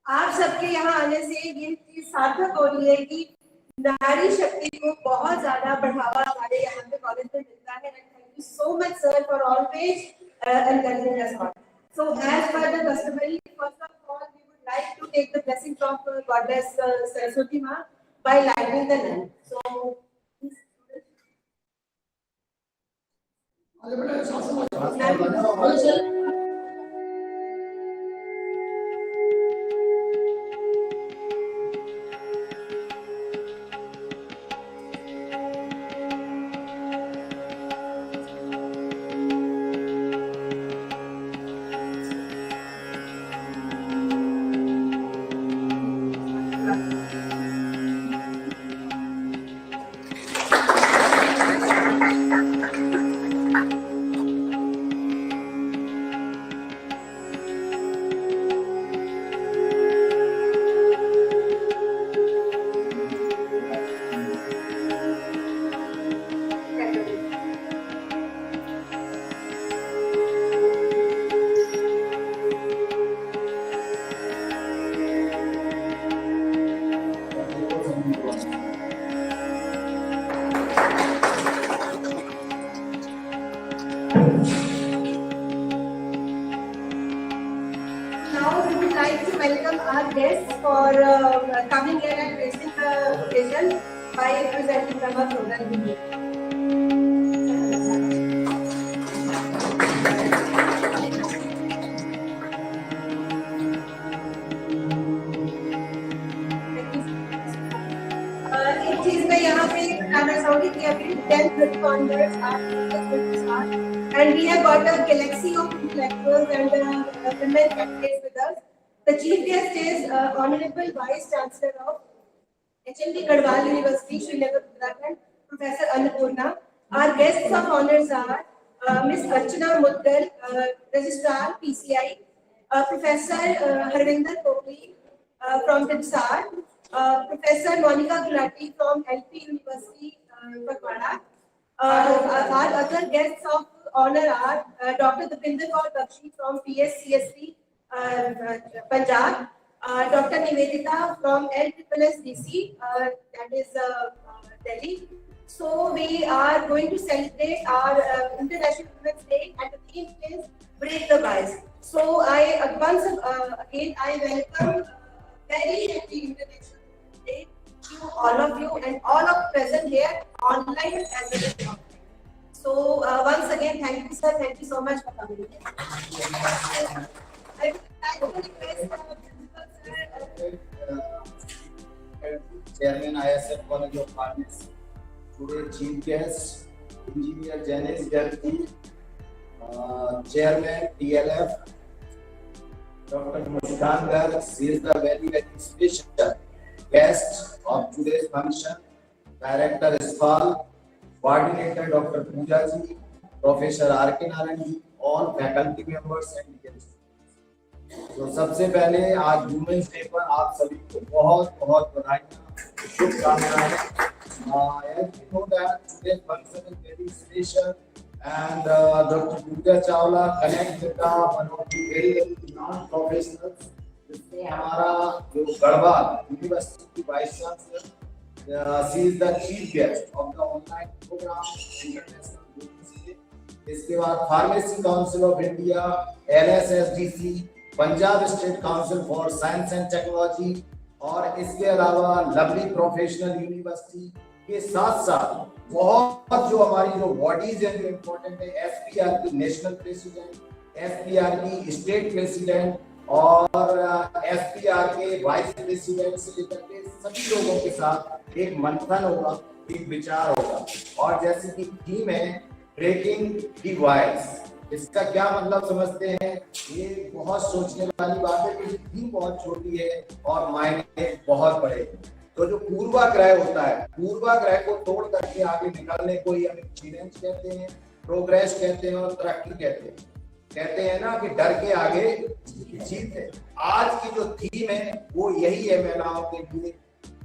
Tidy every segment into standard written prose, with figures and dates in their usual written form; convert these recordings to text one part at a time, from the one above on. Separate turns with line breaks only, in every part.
आप सबके यहाँ आने से ये चीज सार्थक हो रही है कि नारी शक्ति को बहुत ज्यादा बढ़ावा हमारे यहाँ पे कॉलेज में मिलता है। Thank you so much sir for always encouraging us all. So as per the customary, first of all we would like to take the blessing from Goddess Saraswati Ma by lighting the lamp. So coming here and gracing the occasion by presenting them a program. एक चीज मैं यहाँ पे बताना चाहूँगी कि अभी 10:30 onwards are going to start, and we have got a galaxy of lecturers and women candidates with us. The chief guest is Honorable Vice Chancellor of HNBG University, Srinagar, Professor Annpurna. Our guests of honors are Miss Archna Mudgal, Registrar PCI, Professor Harvinder Popli from DPSR, Professor Gulati from LP University, Phagwara. Our other guests of honor are Dr. Dapinder Bakshi from PSCST, Punjab, Dr. Nivedita from LSSSDC, that is Delhi. So we are going to celebrate our International Women's Day, and the theme is Break the Bias. So I once again I welcome very happy International Women's Day to all of you and all of present here online as well as offline. So once again, thank you sir, thank you so much for coming. I would like to request Principal Sir,
Chairman ISF College of Pharmacy, today Chief Guest, Engineer Janice Gulati, Chairman TLF, Dr. Mudgal. She is the very special guest of today's function. Director ISFAL, Coordinator Dr. Pooja ji, Professor Archna ji, all faculty members and guests. तो सबसे पहले आज women's day पर आप सभी को बहुत बहुत बधाई, शुभकामनाएं। As you know that today's function is very special, and Dr. Pooja Chawla connect with one of the very non-professionals, जिसमें हमारा जो गढ़वाल यूनिवर्सिटी की vice chancellor, she is the chief guest of the online program International Women's Day. इसके बाद pharmacy council of India, LSSSDC, Punjab state council for science and technology, और इसके अलावा lovely professional university के साथ साथ बहुत जो हमारी जो बॉडीज हैं जो इम्पोर्टेंट है, SPR की नेशनल प्रेसिडेंट, SPR की स्टेट प्रेसिडेंट और SPR के वाइस प्रेसिडेंट से लेकर के सभी लोगों के साथ एक मंथन होगा, एक विचार होगा। और जैसे कि थीम है ब्रेकिंग द वाइल्स, इसका क्या मतलब समझते हैं? ये बहुत सोचने वाली बात है कि थीम बहुत छोटी है और मायने बहुत बड़े हैं। तो जो पूर्वाग्रह होता है, पूर्वाग्रह को तोड़ करके आगे निकलने को ही हम एक्सपीरियंस कहते हैं, प्रोग्रेस कहते हैं और तरक्की कहते हैं। कहते हैं ना कि डर के आगे जीत है। आज की जो थीम है वो यही है महिलाओं के लिए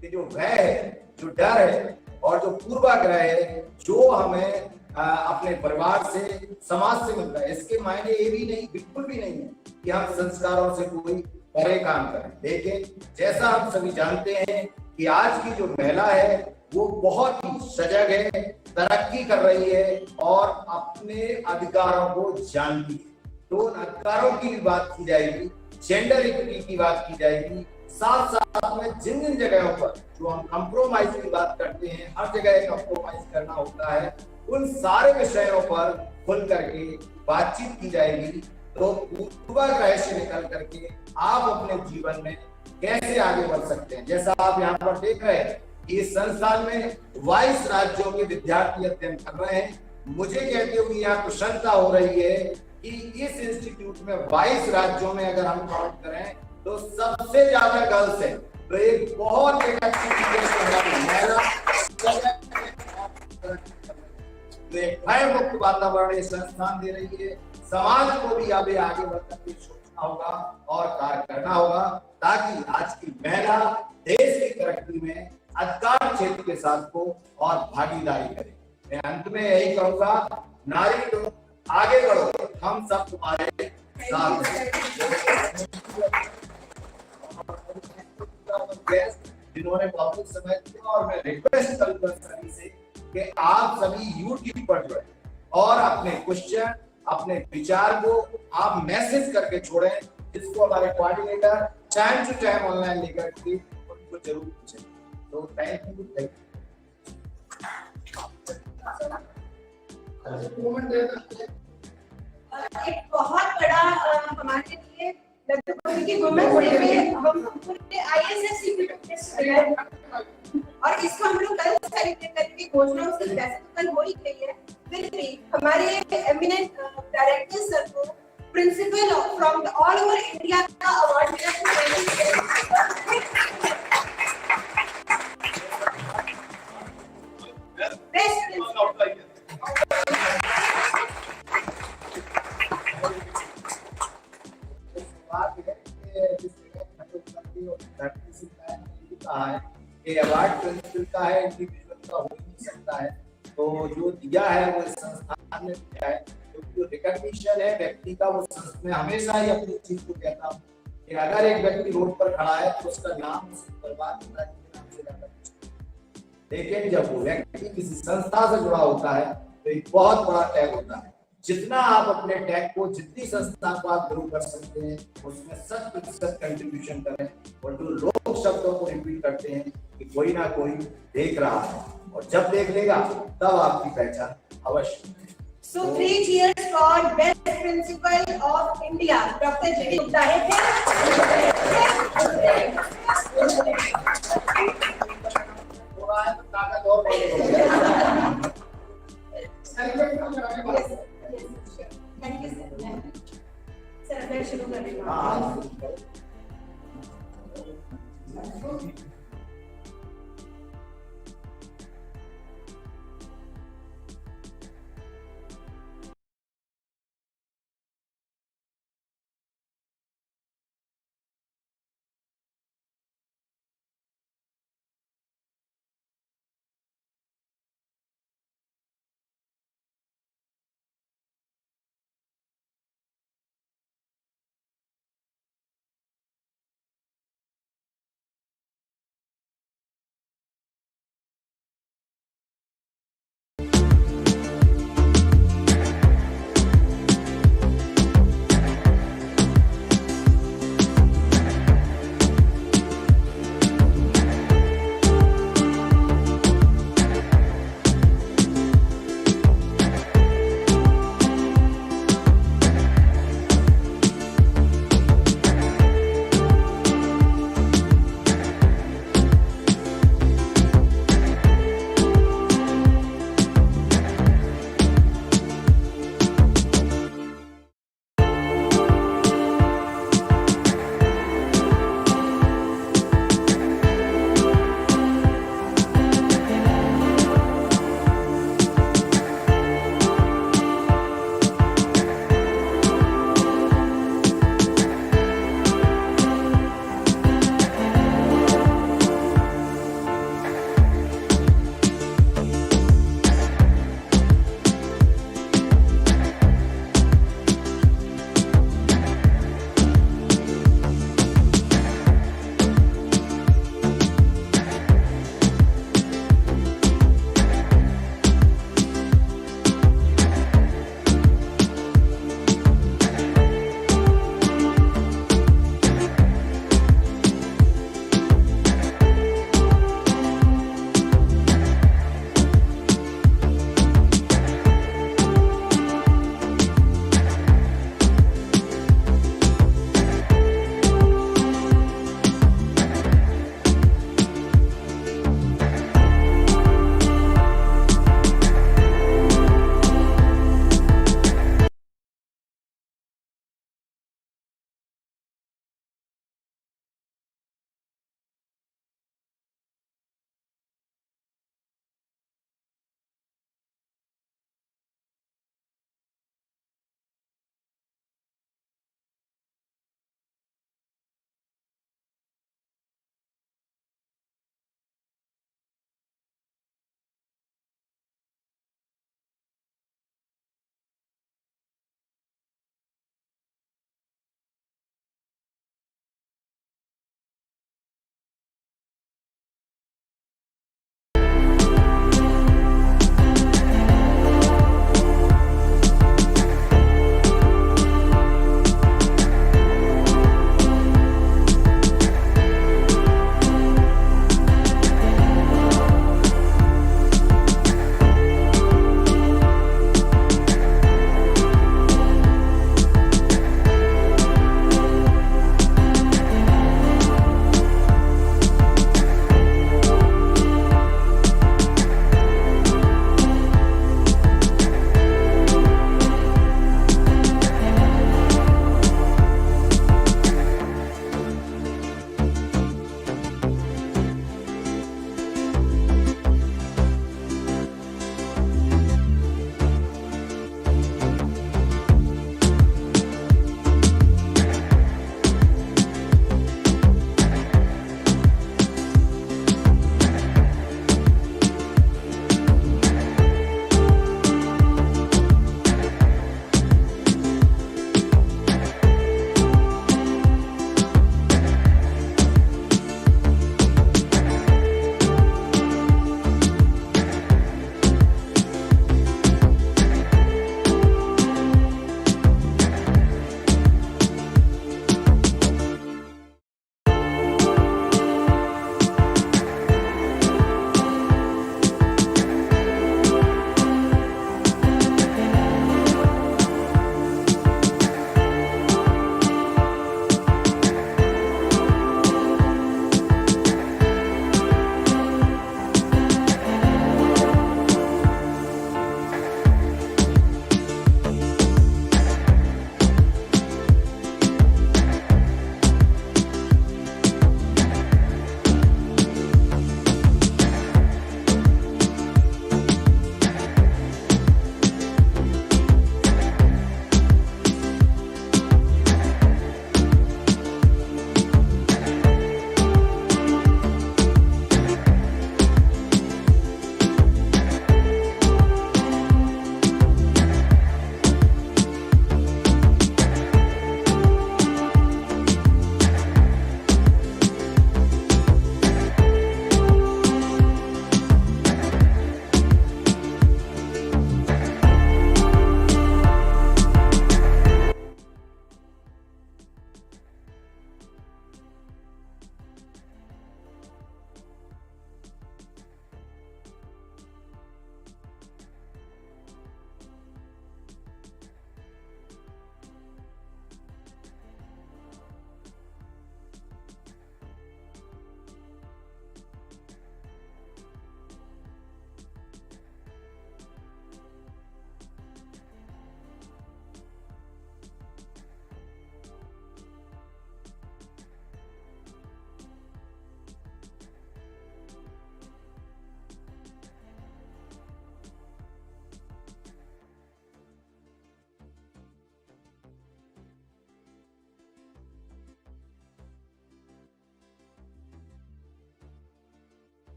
कि जो भय है, जो डर है और जो पूर्वाग्रह है, जो हमें अपने परिवार से, समाज से मिलता है, इसके मायने ये भी नहीं, बिल्कुल भी नहीं है कि हम संस्कारों से कोई बड़े काम करें। लेकिन जैसा हम सभी जानते हैं कि आज की जो महिला है वो बहुत ही सजग है, तरक्की कर रही है और अपने अधिकारों को जानती है। तो उन अधिकारों की भी बात की जाएगी, जेंडर इक्विटी की बात की जाएगी, साथ साथ में जिन जिन जगहों पर जो हम कंप्रोमाइज की बात करते हैं, हर जगह कंप्रोमाइज करना होता है, उन सारे विषयों पर खुल करके बातचीत की जाएगी। तो पूर्वाग्रह से निकल करके आप अपने जीवन में कैसे आगे बढ़ सकते हैं। जैसा आप यहाँ पर देख रहे हैं, इस संस्थान में 22 राज्यों के विद्यार्थी अध्ययन कर रहे हैं। मुझे कहते हुए यहाँ प्रसन्नता हो रही है कि इस इंस्टीट्यूट में 22 राज्यों में अगर हम काउंट करें तो सबसे ज्यादा गर्ल्स है। तो एक बहुत एक अच्छी भय मुक्त वातावरण ये संस्थान दे रही है। समाज को भी अभी आगे बढ़कर के सोचना होगा और कार्य करना होगा, ताकि आज की महिला देश की तरक्की में अधिकार क्षेत्र के साथ को और भागीदारी करे। मैं अंत में यही कहूंगा, नारी तुम आगे बढ़ो, हम सब तुम्हारे साथ हैं। जिन्होंने बहुत समय दिया, और मैं रिक्वेस्ट करूंगा सभी से कि आप सभी यूट्यूब पर जुड़े और अपने क्वेश्चन, अपने विचार को आप मैसेज करके छोड़ें, जिसको हमारे coordinator time to time online लेकर के उनको जरूर पूछें। तो थैंक यू।
एक बहुत बड़ा हमारे लिए लगभग कि वुमेन डे में हम पूरे ISFCP और इसको हम लोग कल सेलिब्रेट करके घोषणा उसकी वैसे तो कल हो ही गई है, फिर भी हमारे एमिनेंट डायरेक्टर सर को principal from all over India का अवार्ड मिला।
अवार्ड प्रिंसिपल का है, इंडिविजुअल का हो नहीं सकता है। तो जो दिया है वो इस संस्थान ने दिया है, क्योंकि जो रिकॉग्निशन है व्यक्ति का, वो मैं हमेशा ही अपनी चीज को कहता हूँ कि अगर एक व्यक्ति रोड पर खड़ा है तो उसका नाम बर्बाद होता है, नाम से ज्यादा कुछ। लेकिन जब वो व्यक्ति किसी संस्था से जुड़ा होता है तो एक बहुत बड़ा टैग होता है। जितना आप अपने टैग को, जितनी संस्था को आप ग्रो कर सकते हैं, उसमें 100% कंट्रीब्यूशन करें। और जो लोग शब्दों को रिपीट करते हैं कि कोई ना कोई देख रहा है, और जब देख लेगा तब आपकी पहचान अवश्य।
So 3 cheers for best principal of India, Dr. G.D. Gupta है। Thank you sir. सर मैं शुरू करेंगे।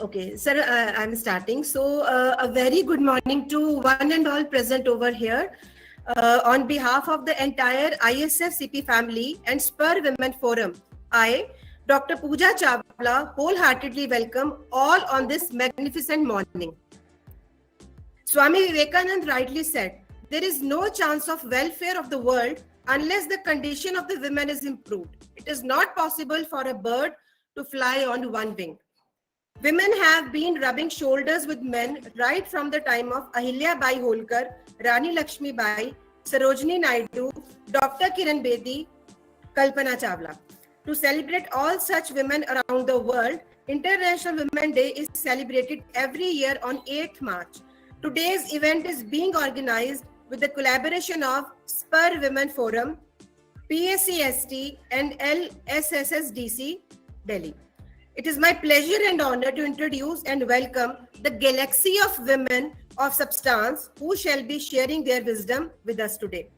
Okay, sir, I'm starting. So, a very good morning to one and all present over here. On behalf of the entire ISFCP family and Spur Women Forum, I, Dr. Pooja Chawla, wholeheartedly welcome all on this magnificent morning. Swami Vivekanand rightly said, there is no chance of welfare of the world unless the condition of the women is improved. It is not possible for a bird to fly on one wing. Women have been rubbing shoulders with men right from the time of Ahilya Bai Holkar, Rani Lakshmi Bai, Sarojini Naidu, Dr. Kiran Bedi, Kalpana Chawla. To celebrate all such women around the world, International Women's Day is celebrated every year on 8th March. Today's event is being organized with the collaboration of Spur Women Forum, PSCST and LSSSDC, Delhi. It is my pleasure and honor to introduce and welcome the galaxy of women of substance who shall be sharing their wisdom with us today.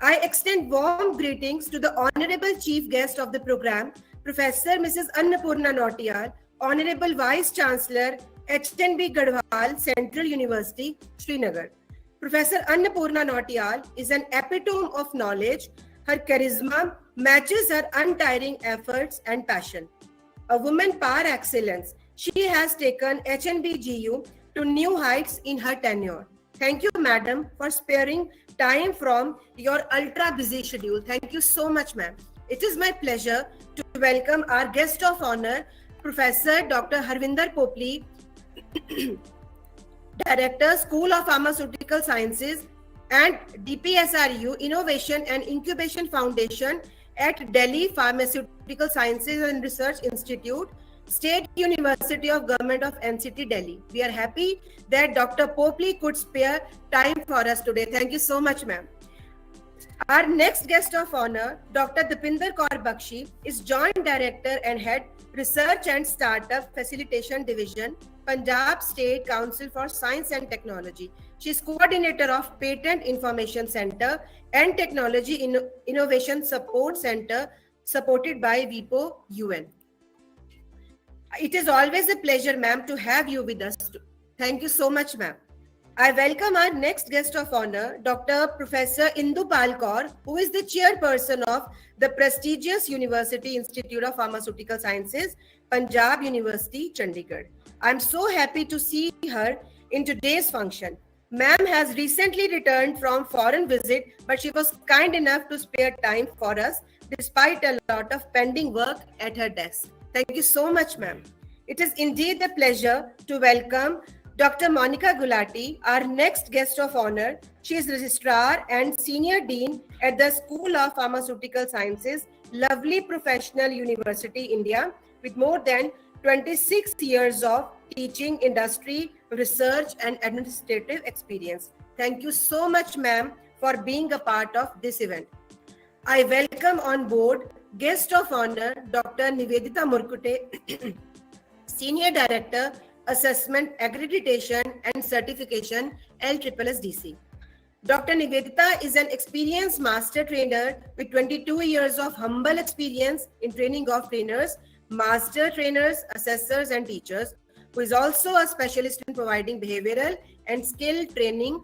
I extend warm greetings to the Honorable Chief Guest of the program, Professor Mrs. Annpurna Nautiyal, Honorable Vice Chancellor, HNBG Garhwal Central University, Srinagar. Professor Annpurna Nautiyal is an epitome of knowledge. Her charisma matches her untiring efforts and passion. A woman par excellence, she has taken HNBGU to new heights in her tenure. Thank you, madam, for sparing time from your ultra busy schedule. Thank you so much, ma'am. It is my pleasure to welcome our guest of honor, Professor Dr. Harvinder Popli, Director, School of Pharmaceutical Sciences and DPSRU Innovation and Incubation Foundation at Delhi Pharmaceutical Sciences and Research Institute, State University of Government of NCT, Delhi. We are happy that Dr. Popli could spare time for us today. Thank you so much, ma'am. Our next guest of honor, Dr. Dapinder Kaur Bakshi, is Joint Director and Head, Research and Startup Facilitation Division, Punjab State Council for Science and Technology. She is coordinator of Patent Information Center and Technology Innovation Support Center, supported by WIPO UN. It is always a pleasure, ma'am, to have you with us. Thank you so much, ma'am. I welcome our next guest of honor, Dr. Professor Indu Kaur, who is the chairperson of the prestigious University Institute of Pharmaceutical Sciences, Punjab University, Chandigarh. I'm so happy to see her in today's function. Ma'am has recently returned from foreign visit, but she was kind enough to spare time for us despite a lot of pending work at her desk. Thank you so much, ma'am. It is indeed a pleasure to welcome Dr. Monica Gulati, our next guest of honor. She is Registrar and Senior Dean at the School of Pharmaceutical Sciences, Lovely Professional University, India, with more than 26 years of teaching, industry, research, and administrative experience. Thank you so much, ma'am, for being a part of this event. I welcome on board guest of honor, Dr. Nivedita Murkute, Senior Director, Assessment, Accreditation, and Certification, LSSSDC. Dr. Nivedita is an experienced master trainer with 22 years of humble experience in training of trainers, master trainers, assessors, and teachers, who is also a specialist in providing behavioral and skill training.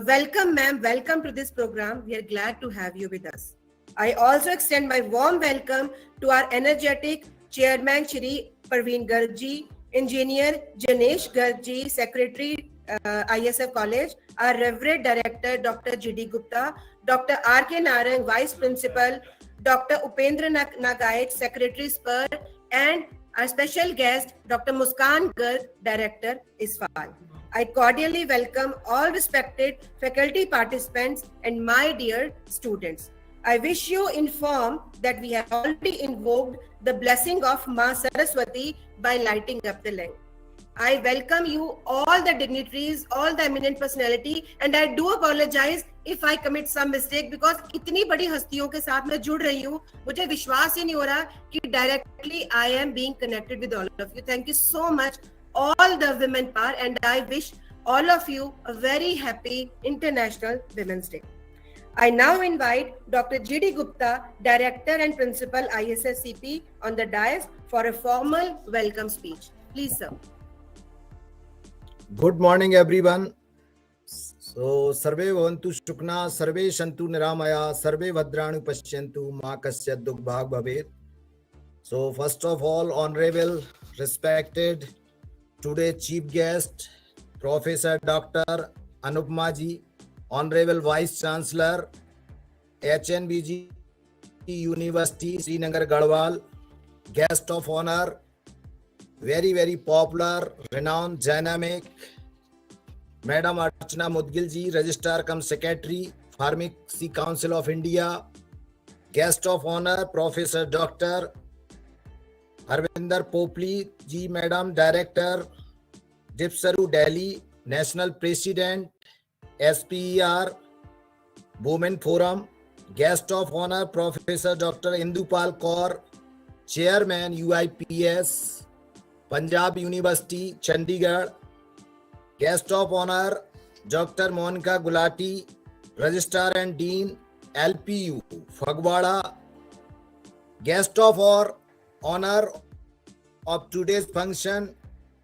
Welcome, ma'am. Welcome to this program. We are glad to have you with us. I also extend my warm welcome to our energetic Chairman Shri Parveen Gargji, Engineer Janesh Gargji, Secretary ISF College, our Reverend Director Dr. G.D. Gupta, Dr. R.K. Narang, Vice Principal, Dr. Upendra Nagait, Secretary Spur, and our special guest, Dr. Muskan Garg, Director ISFAL. I cordially welcome all respected faculty participants and my dear students. I wish you informed that we have already invoked the blessing of Ma Saraswati by lighting up the lamp. I welcome you, all the dignitaries, all the eminent personality, and I do apologize if I commit some mistake because इतनी बड़ी हस्तियों के साथ मैं जुड़ रही हूँ, मुझे विश्वास ही नहीं हो रहा कि directly I am being connected with all of you. Thank you so much, all the women power, and I wish all of you a very happy International Women's Day. I now invite Dr. G.D. Gupta, Director and Principal ISFCP, on the dais for a formal welcome speech. Please, sir.
Good morning, everyone. So, Sarve Bhavantu Shukna, Sarve Shantu Niramaya, Sarve Bhadranu Pashyantu, Ma Kasya Dukh Bhag Bhavet. So, first of all, honorable, respected, today's chief guest, Professor Dr. Annpurna ji, Honorable Vice Chancellor, HNBG University, Srinagar, Garhwal, guest of honor, very popular, renowned, dynamic, Madam Archna Mudgal ji, Registrar-cum-secretary, Pharmacy Council of India, guest of honor, Professor Dr. Harvinder Popli ji, Madam Director, DPSRU Delhi, National President, SPER, Women Forum, guest of honor, Professor Dr. Indu Kaur, Chairman UIPS, Punjab University, Chandigarh, guest of honor, Dr. Monica Gulati, Registrar and Dean, LPU, Phagwara, guest of honor of today's function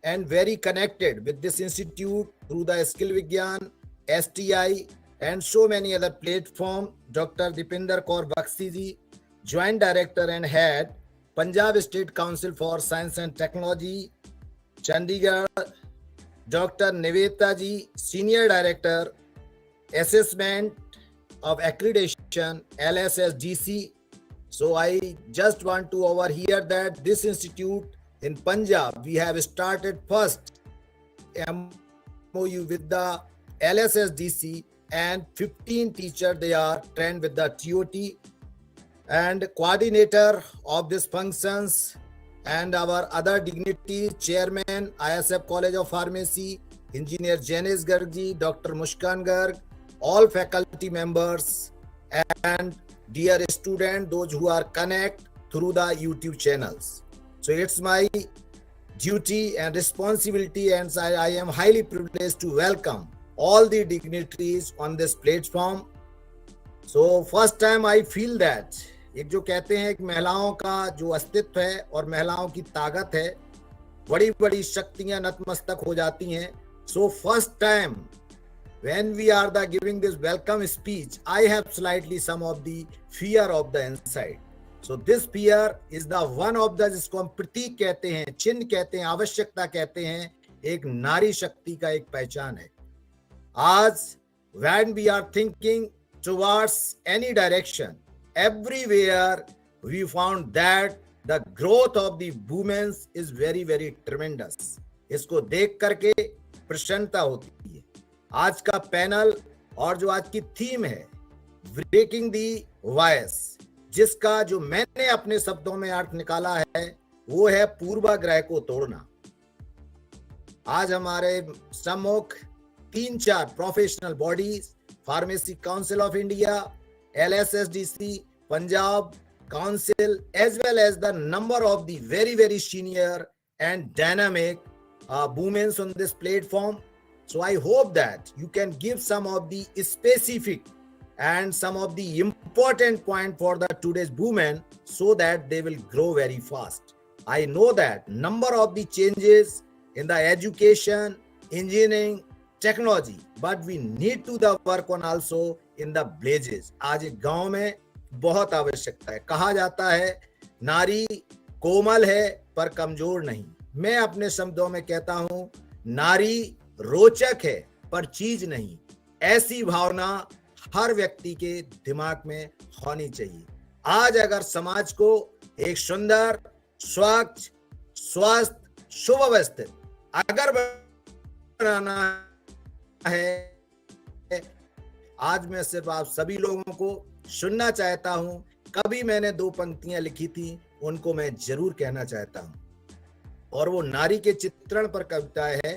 and very connected with this institute through the Skill Vigyan, STI and so many other platforms, Dr. Dapinder Kaur Bakshi ji, Joint Director and Head, Punjab State Council for Science and Technology, Chandigarh, Dr. Nivedita ji, Senior Director, Assessment of Accreditation, LSSSDC. So I just want to overhear that this institute in Punjab, we have started first MOU with the LSSSDC and 15 teachers, they are trained with the TOT and coordinator of these functions and our other dignitaries, Chairman, ISF College of Pharmacy, Engineer Janesh Garg, Dr. Mushkan Garg, all faculty members and dear students, those who are connect through the YouTube channels. So it's my duty and responsibility and I am highly privileged to welcome all the dignitaries on this platform. So first time I feel that एक जो कहते हैं कि महिलाओं का जो अस्तित्व है और महिलाओं की ताकत है, बड़ी बड़ी शक्तियां नतमस्तक हो जाती हैं. So first time when we are the giving this welcome speech, I have slightly some of the fear of the inside. So this fear is the one of the जिसको हम प्रतीक कहते हैं, चिन्ह कहते हैं, आवश्यकता कहते हैं, एक नारी शक्ति का एक पहचान है. आज when we are thinking towards any direction, everywhere we found that the growth of the women is very tremendous. इसको देख करके प्रसन्नता होती है. आज का पैनल और जो आज की थीम है ब्रेकिंग दी वॉइस, जिसका जो मैंने अपने शब्दों में अर्थ निकाला है वो है पूर्वाग्रह को तोड़ना. आज हमारे सम्मुख 3-4 professional bodies, pharmacy council of India, LSSSDC, Punjab Council, as well as the number of the very senior and dynamic women on this platform. So I hope that you can give some of the specific and some of the important point for the today's women so that they will grow very fast. I know that number of the changes in the education, engineering, technology, but we need to the work on also in the villages. आज एक गांव में बहुत आवश्यकता है. कहा जाता है नारी कोमल है पर कमजोर नहीं. मैं अपने शब्दों में कहता हूं नारी रोचक है पर चीज नहीं. ऐसी भावना हर व्यक्ति के दिमाग में होनी चाहिए. आज अगर समाज को एक सुंदर, स्वच्छ, स्वस्थ, सुव्यवस्थित अगर बनाना है, आज मैं सिर्फ आप सभी लोगों को सुनना चाहता हूं. कभी मैंने 2 पंक्तियां लिखी थी, उनको मैं जरूर कहना चाहता हूं और वो नारी के चित्रण पर कविता है.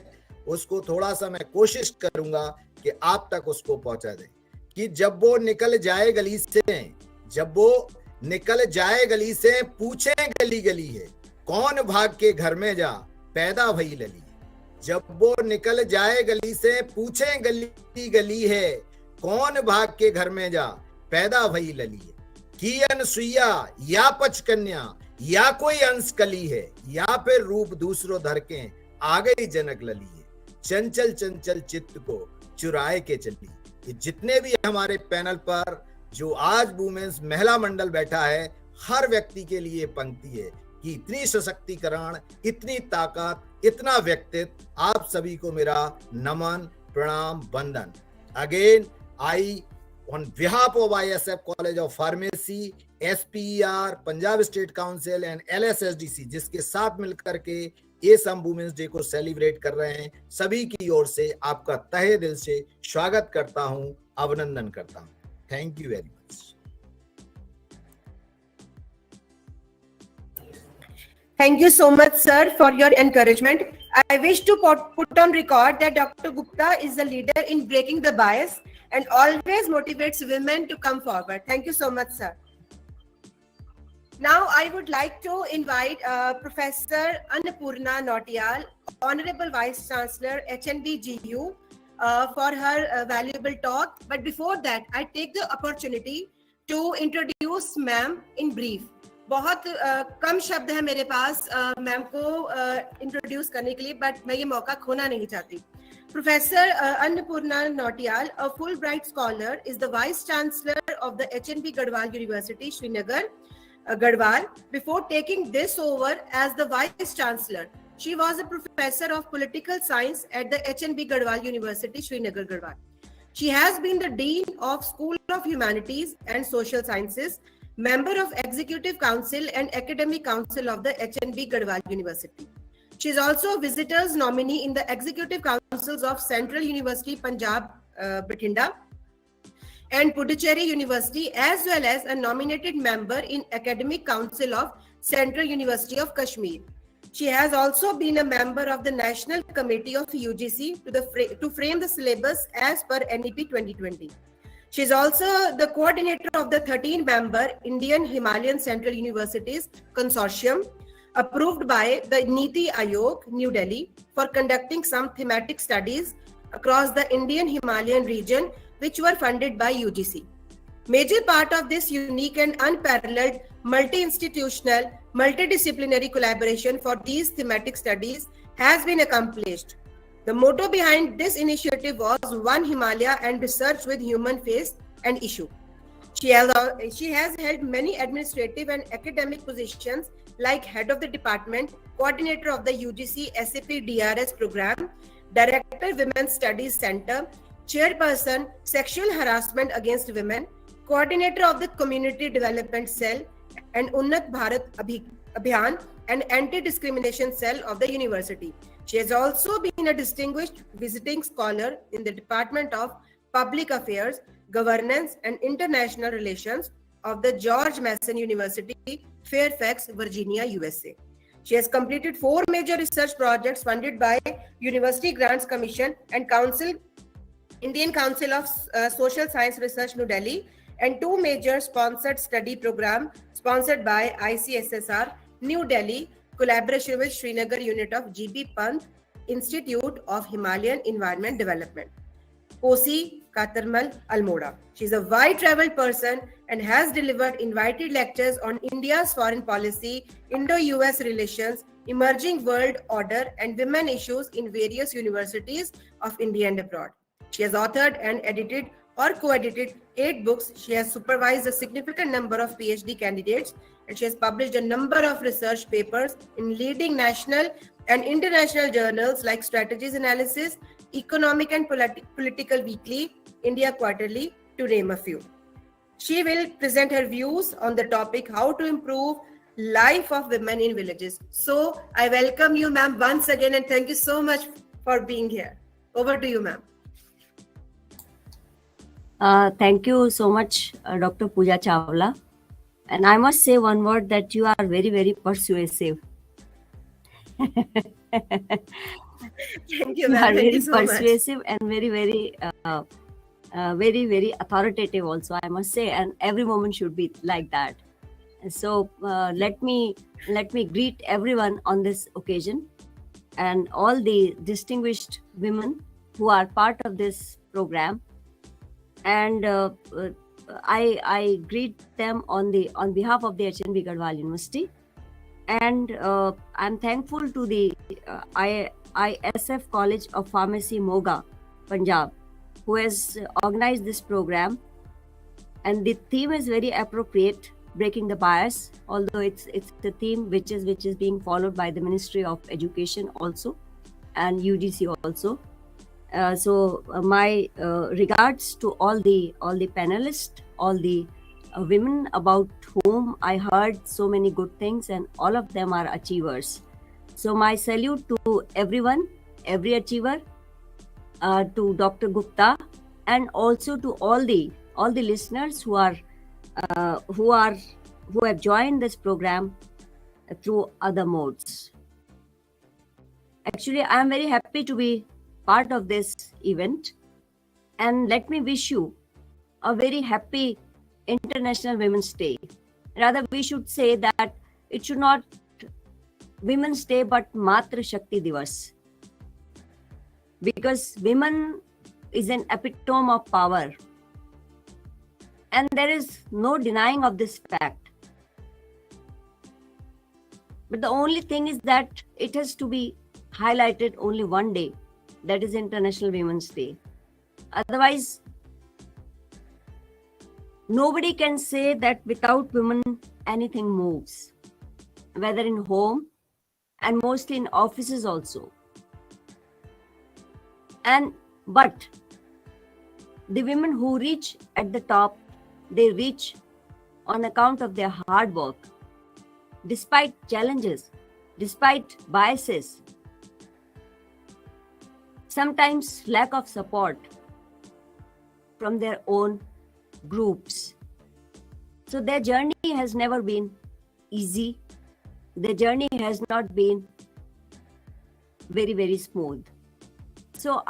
उसको थोड़ा सा मैं कोशिश करूंगा कि आप तक उसको पहुंचा दें. कि जब वो निकल जाए गली से, जब वो निकल जाए गली से, पूछे गली गली है, कौन भाग के घर में जा, पैदा भई लली. जब वो निकल जाए गली से, पूछे गली गली है, कौन भाग के घर में जा, पैदा भई लली है, की अनसुईया या पचकन्या, या कोई अंश कली है, या फिर रूप दूसरों धर के आ गई जनक लली है, चंचल चंचल चित्त को चुराए के चली। ये जितने भी हमारे पैनल पर जो आज वुमेन्स महिला मंडल बैठा है, हर व्यक्ति के लिए पंक्ति है कि इतनी सशक्तिकरण, इतनी ताकत, इतना व्यक्तित्व, आप सभी को मेरा नमन, प्रणाम, वंदन। Again I on behalf of ISF College of Pharmacy, SPER, Punjab state council and LSSSDC, जिसके साथ मिलकर के ये सम वुमेन्स डे को सेलिब्रेट कर रहे हैं, सभी की ओर से आपका तहे दिल से स्वागत करता हूं, अभिनंदन करता हूं। Thank you very much.
Thank you so much, sir, for your encouragement. I wish to put on record that Dr. Gupta is a leader in breaking the bias and always motivates women to come forward. Thank you so much, sir. Now, I would like to invite Professor Annpurna Nautiyal, Honorable Vice Chancellor, HNBGU, for her valuable talk. But before that, I take the opportunity to introduce ma'am in brief. बहुत कम शब्द है मेरे पास ma'am को introduce करने के लिए, but मैं ये मौका खोना नहीं चाहती। Professor Annpurna Nautiyal, a Fulbright scholar, is the Vice Chancellor of the HNB Garhwal University, Srinagar, Garhwal. Before taking this over as the Vice Chancellor, she was a Professor of Political Science at the HNB Garhwal University, Srinagar, Garhwal. She has been the Dean of School of Humanities and Social Sciences, member of Executive Council and Academic Council of the HNB Garhwal University. She is also a visitor's nominee in the Executive Councils of Central University, Punjab, Batinda, and Puducherry University, as well as a nominated member in Academic Council of Central University of Kashmir. She has also been a member of the National Committee of UGC to frame the syllabus as per NEP 2020. She is also the coordinator of the 13-member Indian Himalayan Central Universities Consortium, approved by the Niti Aayog, New Delhi, for conducting some thematic studies across the Indian Himalayan region, which were funded by UGC. Major part of this unique and unparalleled multi-institutional, multidisciplinary collaboration for these thematic studies has been accomplished. The motto behind this initiative was One Himalaya and Research with Human Face and Issue. She has held many administrative and academic positions like Head of the Department, Coordinator of the UGC SAP-DRS Program, Director Women's Studies Center, Chairperson Sexual Harassment Against Women, Coordinator of the Community Development Cell and Unnat Bharat Abhiyan and Anti-Discrimination Cell of the University. She has also been a distinguished visiting scholar in the Department of Public Affairs, Governance and International Relations of the George Mason University, Fairfax, Virginia, USA. She has completed 4 major research projects funded by University Grants Commission and Indian Council of Social Science Research, New Delhi, and 2 major sponsored study programs sponsored by ICSSR, New Delhi, collaboration with Srinagar unit of GB Pant Institute of Himalayan Environment Development. Kosi Katarmal Almora. She is a wide-traveled person and has delivered invited lectures on India's foreign policy, Indo-US relations, emerging world order, and women issues in various universities of India and abroad. She has authored and edited or co-edited 8 books. She has supervised a significant number of PhD candidates, and she has published a number of research papers in leading national and international journals like Strategies Analysis, Economic and Political Weekly, India Quarterly, to name a few. She will present her views on the topic how to improve life of women in villages. So I welcome you, ma'am, once again, and thank you so much for being here. Over to you, ma'am.
Thank you so much, Dr. Pooja Chawla. And I must say one word, that you are very, very persuasive.
Thank you,
You
ma'am.
are
Thank
very
you so much.
persuasive and very, very authoritative also, I must say. And every woman should be like that. So let me greet everyone on this occasion and all the distinguished women who are part of this program. and I greet them on behalf of the HNB Garhwal University, and I'm thankful to the ISF College of Pharmacy Moga, Punjab, who has organized this program, and the theme is very appropriate, breaking the bias, although it's the theme which is being followed by the Ministry of Education also and UGC also. So my regards to all the panelists, all the women about whom I heard so many good things, and all of them are achievers. So my salute to everyone, every achiever, to Dr. Gupta, and also to all the listeners who have joined this program through other modes. Actually, I am very happy to be part of this event, and let me wish you a very happy International Women's Day. Rather, we should say that it should not Women's Day but Matra Shakti Divas, because women is an epitome of power, and there is no denying of this fact. But the only thing is that it has to be highlighted only one day, that is International Women's Day. Otherwise, nobody can say that without women anything moves, whether in home and mostly in offices also. But the women who reach at the top, they reach on account of their hard work, despite challenges, despite biases, sometimes lack of support from their own groups. So their journey has never been easy. Their journey has not been very, very smooth. So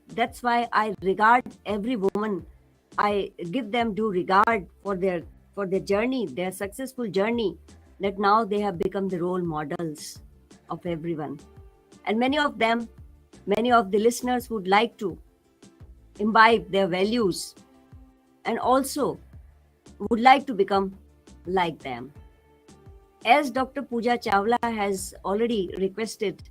that's why I regard every woman, I give them due regard for their journey, their successful journey, that now they have become the role models of everyone. And many of them, many of the listeners would like to imbibe their values and also would like to become like them. As Dr. Pooja Chawla has already requested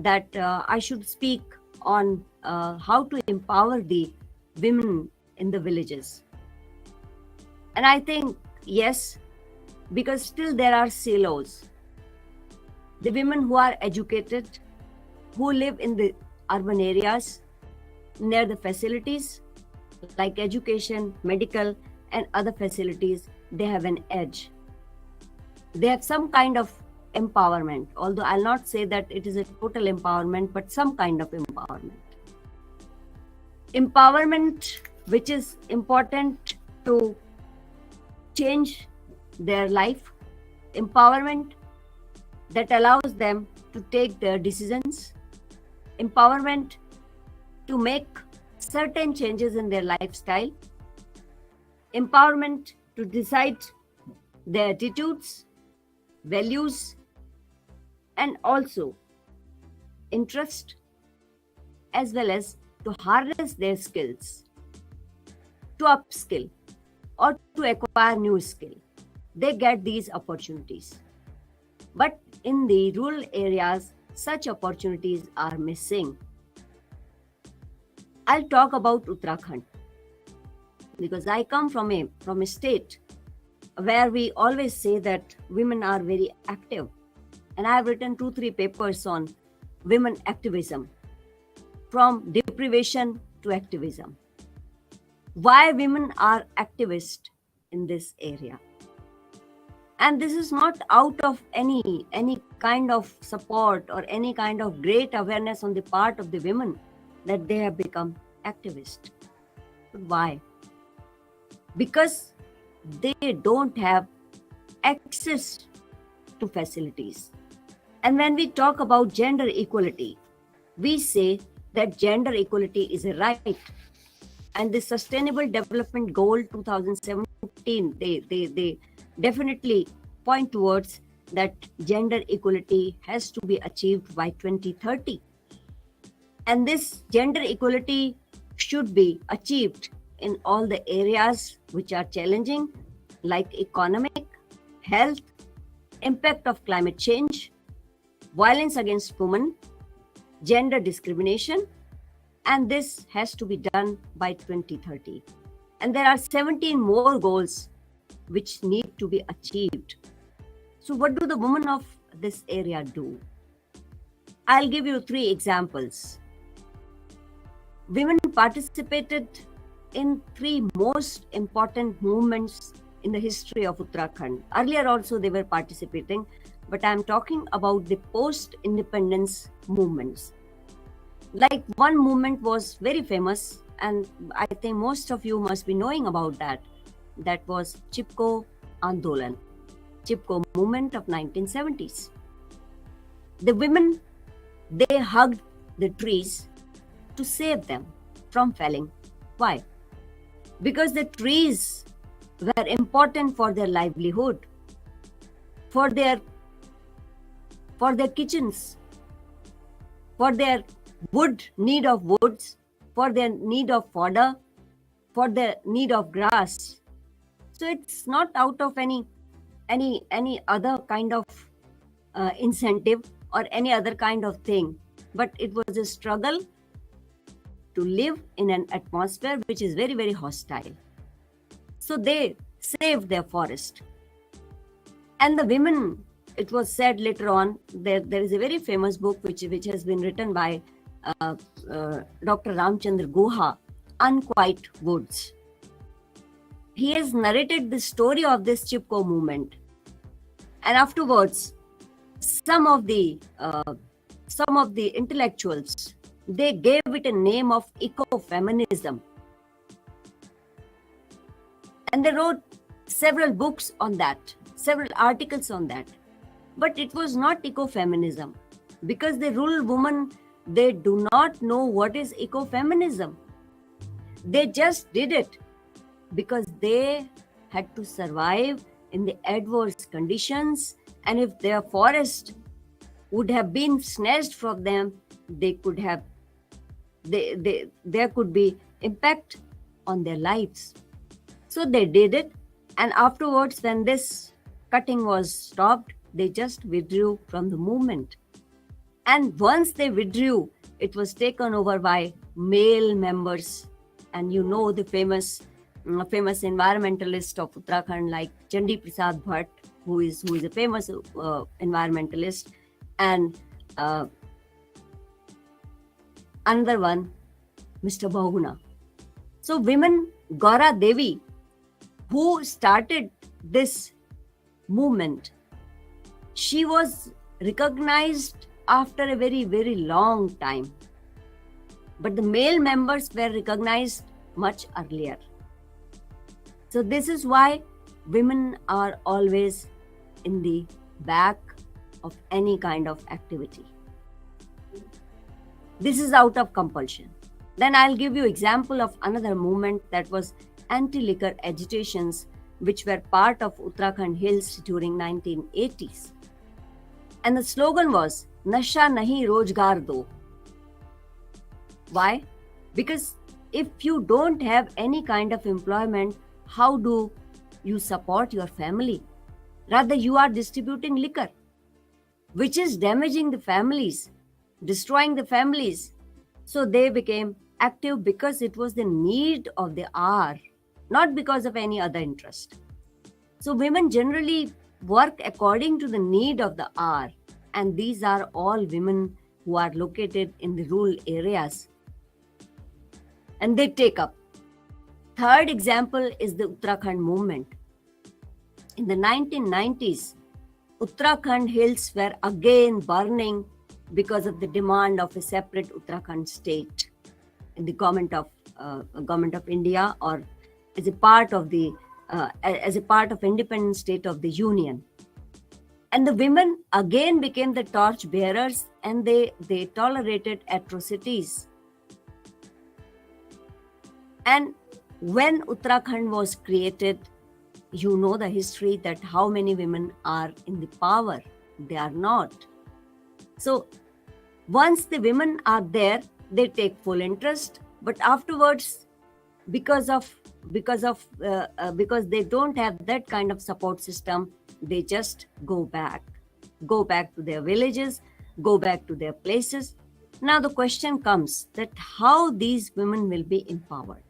that I should speak on how to empower the women in the villages. And I think, yes, because still there are silos. The women who are educated, who live in the urban areas, near the facilities like education, medical, and other facilities, they have an edge. They have some kind of empowerment, although I'll not say that it is a total empowerment, but some kind of empowerment. Empowerment which is important to change their life, empowerment that allows them to take their decisions, empowerment to make certain changes in their lifestyle, empowerment to decide their attitudes, values, and also interest, as well as to harness their skills, to upskill or to acquire new skill. They get these opportunities. But in the rural areas, such opportunities are missing. I'll talk about Uttarakhand because I come from a state where we always say that women are very active. And I have written 2-3 papers on women activism, from deprivation to activism. Why women are activists in this area. And this is not out of any kind of support or any kind of great awareness on the part of the women that they have become activists. But why? Because they don't have access to facilities. And when we talk about gender equality, we say that gender equality is a right. And the Sustainable Development Goal 2017, they definitely point towards that gender equality has to be achieved by 2030. And this gender equality should be achieved in all the areas which are challenging, like economic, health, impact of climate change, violence against women, gender discrimination, and this has to be done by 2030. And there are 17 more goals which need to be achieved. So what do the women of this area do? I'll give you 3 examples. Women participated in 3 most important movements in the history of Uttarakhand. Earlier also they were participating, but I'm talking about the post-independence movements. Like one movement was very famous, and I think most of you must be knowing about that. That was Chipko Andolan, Chipko movement of 1970s. The women, they hugged the trees to save them from felling. Why? Because the trees were important for their livelihood, for their kitchens, for their need of woods, for their need of fodder, for their need of grass. So it's not out of any other kind of incentive or any other kind of thing, but it was a struggle to live in an atmosphere which is very, very hostile. So they saved their forest. And the women, it was said later on, there is a very famous book which has been written by Dr. Ramchandra Guha, Unquiet Woods. He has narrated the story of this Chipko movement. And afterwards, some of the intellectuals, they gave it a name of ecofeminism. And they wrote several books on that, several articles on that. But it was not ecofeminism, because the rural women, they do not know what is ecofeminism. They just did it because they had to survive in the adverse conditions, and if their forest would have been snatched from them, there could be impact on their lives. So they did it, and afterwards, when this cutting was stopped, they just withdrew from the movement. And once they withdrew, it was taken over by male members. And you know the famous environmentalist of Uttarakhand, like Chandi Prasad Bhatt, who is a famous environmentalist, and another one, Mr. Bahuguna. So women, Gaura Devi, who started this movement, she was recognized after a very, very long time. But the male members were recognized much earlier. So this is why women are always in the back of any kind of activity. This is out of compulsion. Then I'll give you example of another movement, that was anti-liquor agitations, which were part of Uttarakhand Hills during 1980s. And the slogan was, Nasha nahi rozgar do. Why? Because if you don't have any kind of employment, how do you support your family? Rather, you are distributing liquor, which is damaging the families, destroying the families. So they became active because it was the need of the hour, not because of any other interest. So women generally work according to the need of the hour, and these are all women who are located in the rural areas, and they take up. Third example is the Uttarakhand movement. In the 1990s, Uttarakhand hills were again burning because of the demand of a separate Uttarakhand state in the government of India, or as a part of independent state of the Union. And the women again became the torch bearers, and they tolerated atrocities. And when Uttarakhand was created, you know the history, that how many women are in the power. They are not. So once the women are there, they take full interest, but afterwards because they don't have that kind of support system, they just go back to their villages, go back to their places. Now the question comes that how these women will be empowered.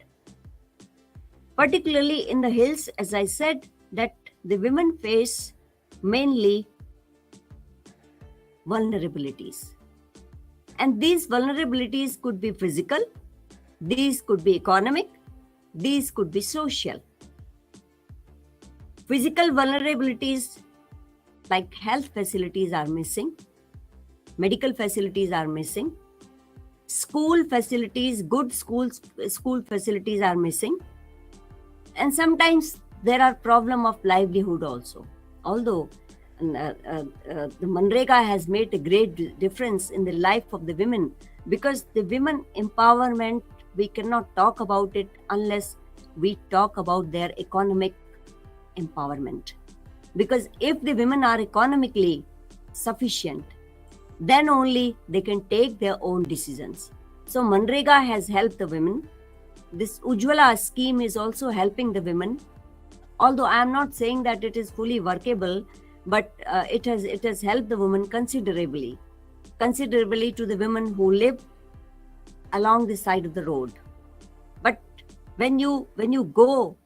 Particularly in the hills, as I said, that the women face mainly vulnerabilities. And these vulnerabilities could be physical, these could be economic, these could be social. Physical vulnerabilities like health facilities are missing, medical facilities are missing, school facilities, good school facilities are missing, and sometimes there are problem of livelihood also. Although the Manrega has made a great difference in the life of the women, because the women empowerment, we cannot talk about it unless we talk about their economic empowerment. Because if the women are economically sufficient, then only they can take their own decisions. So Manrega has helped the women. This Ujjwala scheme is also helping the women. Although I am not saying that it is fully workable, but it has helped the women considerably to the women who live along the side of the road. But when you go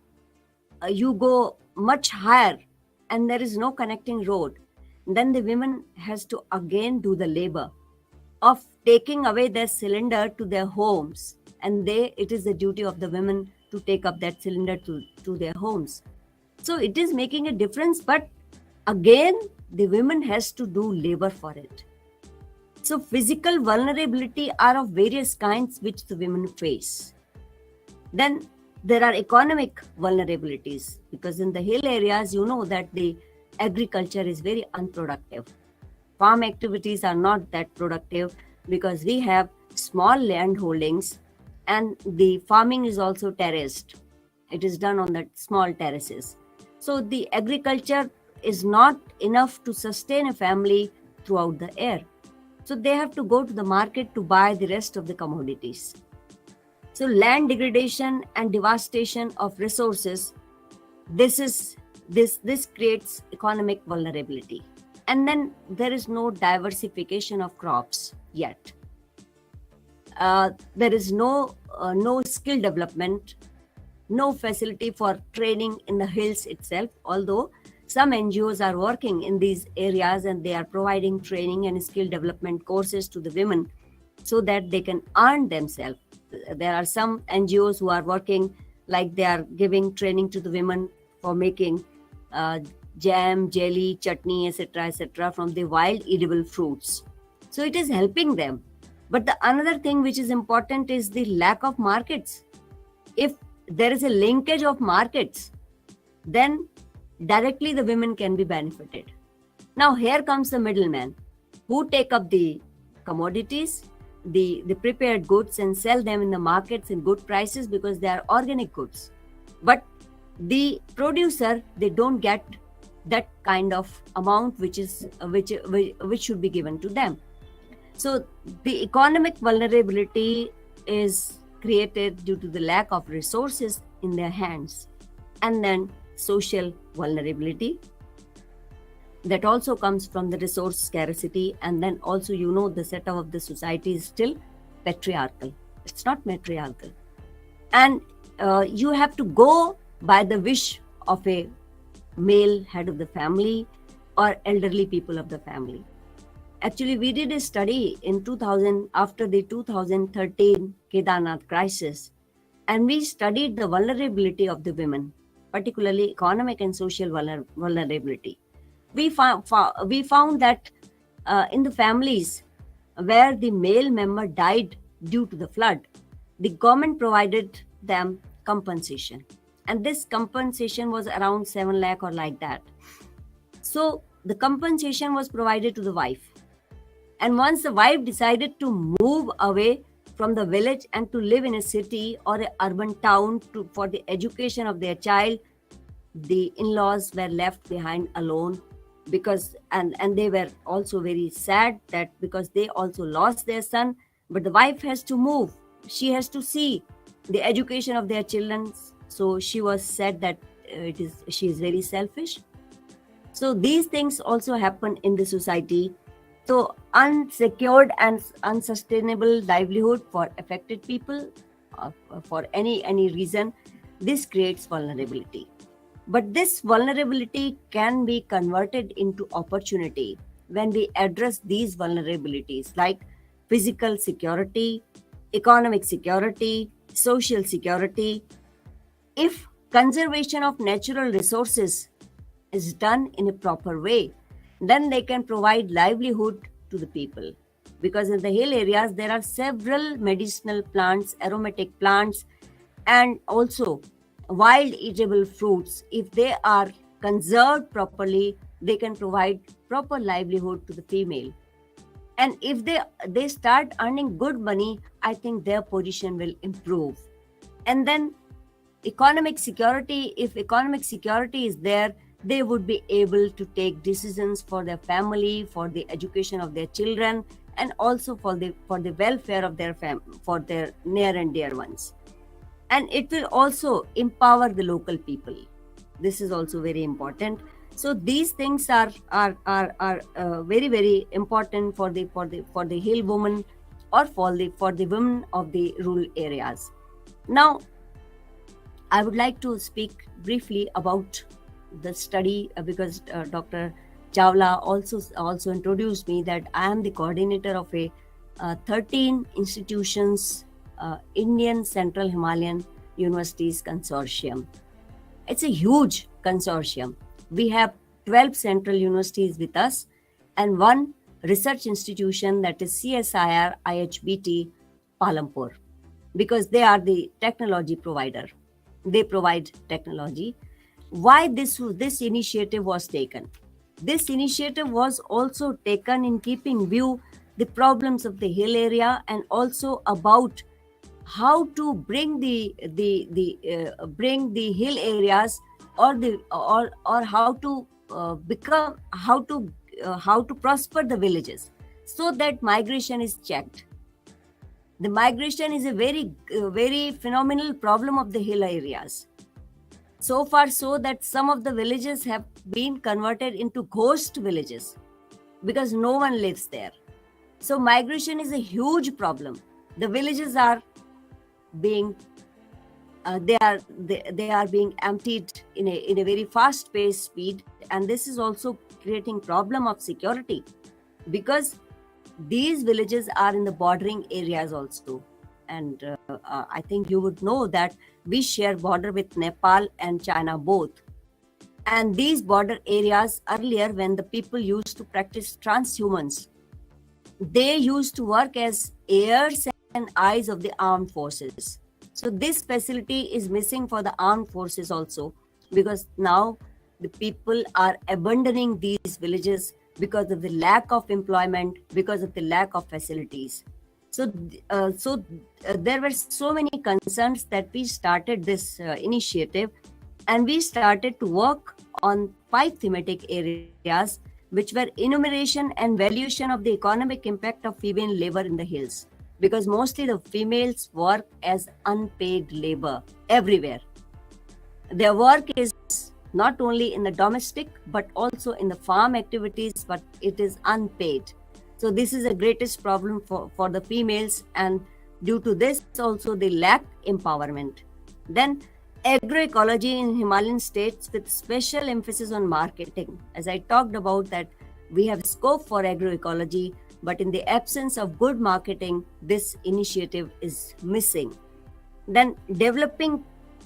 much higher and there is no connecting road, then the women has to again do the labor of taking away their cylinder to their homes, and it is the duty of the women to take up that cylinder to their homes. So it is making a difference, but again the women has to do labor for it. So physical vulnerability are of various kinds which the women face. Then there are economic vulnerabilities, because in the hill areas, you know that the agriculture is very unproductive. Farm activities are not that productive because we have small land holdings and the farming is also terraced. It is done on the small terraces. So the agriculture is not enough to sustain a family throughout the year. So they have to go to the market to buy the rest of the commodities. So land degradation and devastation of resources, this creates economic vulnerability. And then there is no diversification of crops yet. There is no skill development, no facility for training in the hills itself, although some NGOs are working in these areas and they are providing training and skill development courses to the women so that they can earn themselves. There are some NGOs who are working, like they are giving training to the women for making jam, jelly, chutney, etc. from the wild edible fruits. So it is helping them. But the another thing which is important is the lack of markets. If there is a linkage of markets, then directly the women can be benefited. Now here comes the middleman who take up the commodities, the prepared goods, and sell them in the markets in good prices because they are organic goods. But the producer, they don't get that kind of amount which should be given to them. So the economic vulnerability is created due to the lack of resources in their hands. And then social vulnerability, that also comes from the resource scarcity. And then also, you know, the setup of the society is still patriarchal. It's not matriarchal. And you have to go by the wish of a male head of the family or elderly people of the family. Actually, we did a study in 2000 after the 2013 Kedarnath crisis, and we studied the vulnerability of the women, particularly economic and social vulnerability. We found that in the families where the male member died due to the flood, the government provided them compensation. And this compensation was around 7 lakh or like that. So the compensation was provided to the wife. And once the wife decided to move away from the village and to live in a city or an urban town for the education of their child, the in-laws were left behind alone, because and they were also very sad that because they also lost their son, but the wife has to move. She has to see the education of their children. So she was said that she is very selfish. So these things also happen in the society. So unsecured and unsustainable livelihood for affected people for any reason, this creates vulnerability. But this vulnerability can be converted into opportunity when we address these vulnerabilities like physical security, economic security, social security. If conservation of natural resources is done in a proper way, then they can provide livelihood to the people. Because in the hill areas, there are several medicinal plants, aromatic plants, and also wild eatable fruits. If they are conserved properly, they can provide proper livelihood to the female. And if they start earning good money, I think their position will improve. And then economic security, if economic security is there, they would be able to take decisions for their family, for the education of their children, and also for the welfare of their for their near and dear ones. And it will also empower the local people. This is also very important. So these things are very, very important for the hill woman or for the women of the rural areas. Now, I would like to speak briefly about the study because Dr. Chawla also introduced me that I am the coordinator of a 13 institutions Indian Central Himalayan Universities Consortium. It's a huge consortium. We have 12 central universities with us and one research institution, that is CSIR IHBT Palampur, because they are the technology provider. They provide technology. Why this initiative was taken? This initiative was also taken in keeping view the problems of the hill area and also about how to bring the hill areas or how to prosper the villages so that migration is checked. The migration is a very phenomenal problem of the hill areas. So far so that some of the villages have been converted into ghost villages because no one lives there. So migration is a huge problem. The villages are being they are being emptied in a very fast paced speed, and this is also creating problem of security because these villages are in the bordering areas also. And I think you would know that we share border with Nepal and China both. And these border areas earlier, when the people used to practice transhumans, they used to work as ears and eyes of the armed forces. So this facility is missing for the armed forces also, because now the people are abandoning these villages because of the lack of employment, because of the lack of facilities. So there were so many concerns that we started this initiative, and we started to work on 5 thematic areas, which were enumeration and valuation of the economic impact of female labor in the hills, because mostly the females work as unpaid labor everywhere. Their work is not only in the domestic but also in the farm activities, but it is unpaid. So this is the greatest problem for the females, and due to this also they lack empowerment. Then agroecology in Himalayan states with special emphasis on marketing. As I talked about that we have scope for agroecology, but in the absence of good marketing, this initiative is missing. Then developing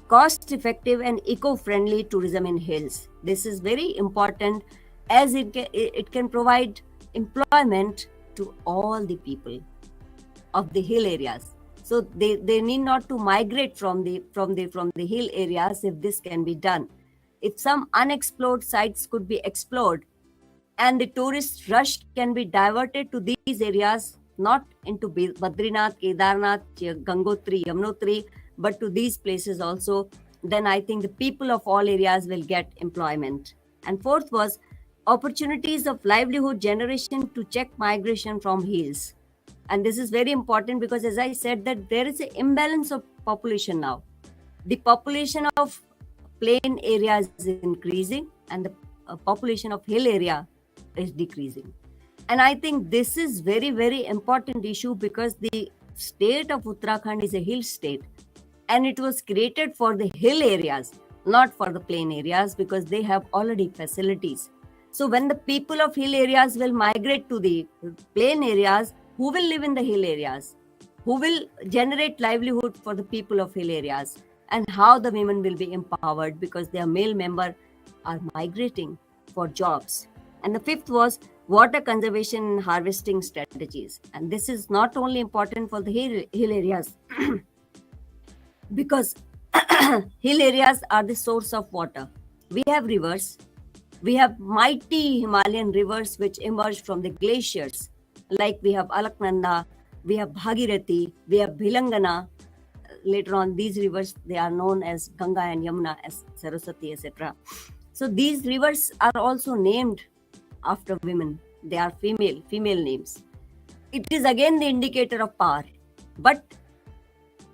cost-effective and eco-friendly tourism in hills. This is very important as it can provide employment to all the people of the hill areas. So they need not to migrate from the hill areas if this can be done. If some unexplored sites could be explored and the tourist rush can be diverted to these areas, not into Badrinath, Kedarnath, Gangotri, Yamunotri, but to these places also, then I think the people of all areas will get employment. And fourth was opportunities of livelihood generation to check migration from hills. And this is very important because, as I said, that there is an imbalance of population now. The population of plain areas is increasing and the population of hill area is decreasing. And I think this is very, very important issue because the state of Uttarakhand is a hill state and it was created for the hill areas, not for the plain areas, because they have already facilities. So when the people of hill areas will migrate to the plain areas, who will live in the hill areas? Who will generate livelihood for the people of hill areas? And how the women will be empowered because their male members are migrating for jobs. And the fifth was water conservation and harvesting strategies. And this is not only important for the hill areas because hill areas are the source of water. We have rivers. We have mighty Himalayan rivers which emerge from the glaciers. Like we have Alaknanda, we have Bhagirathi, we have Bhilangana. Later on, these rivers, they are known as Ganga and Yamuna, as Saraswati, etc. So these rivers are also named after women. They are female names. It is again the indicator of power. But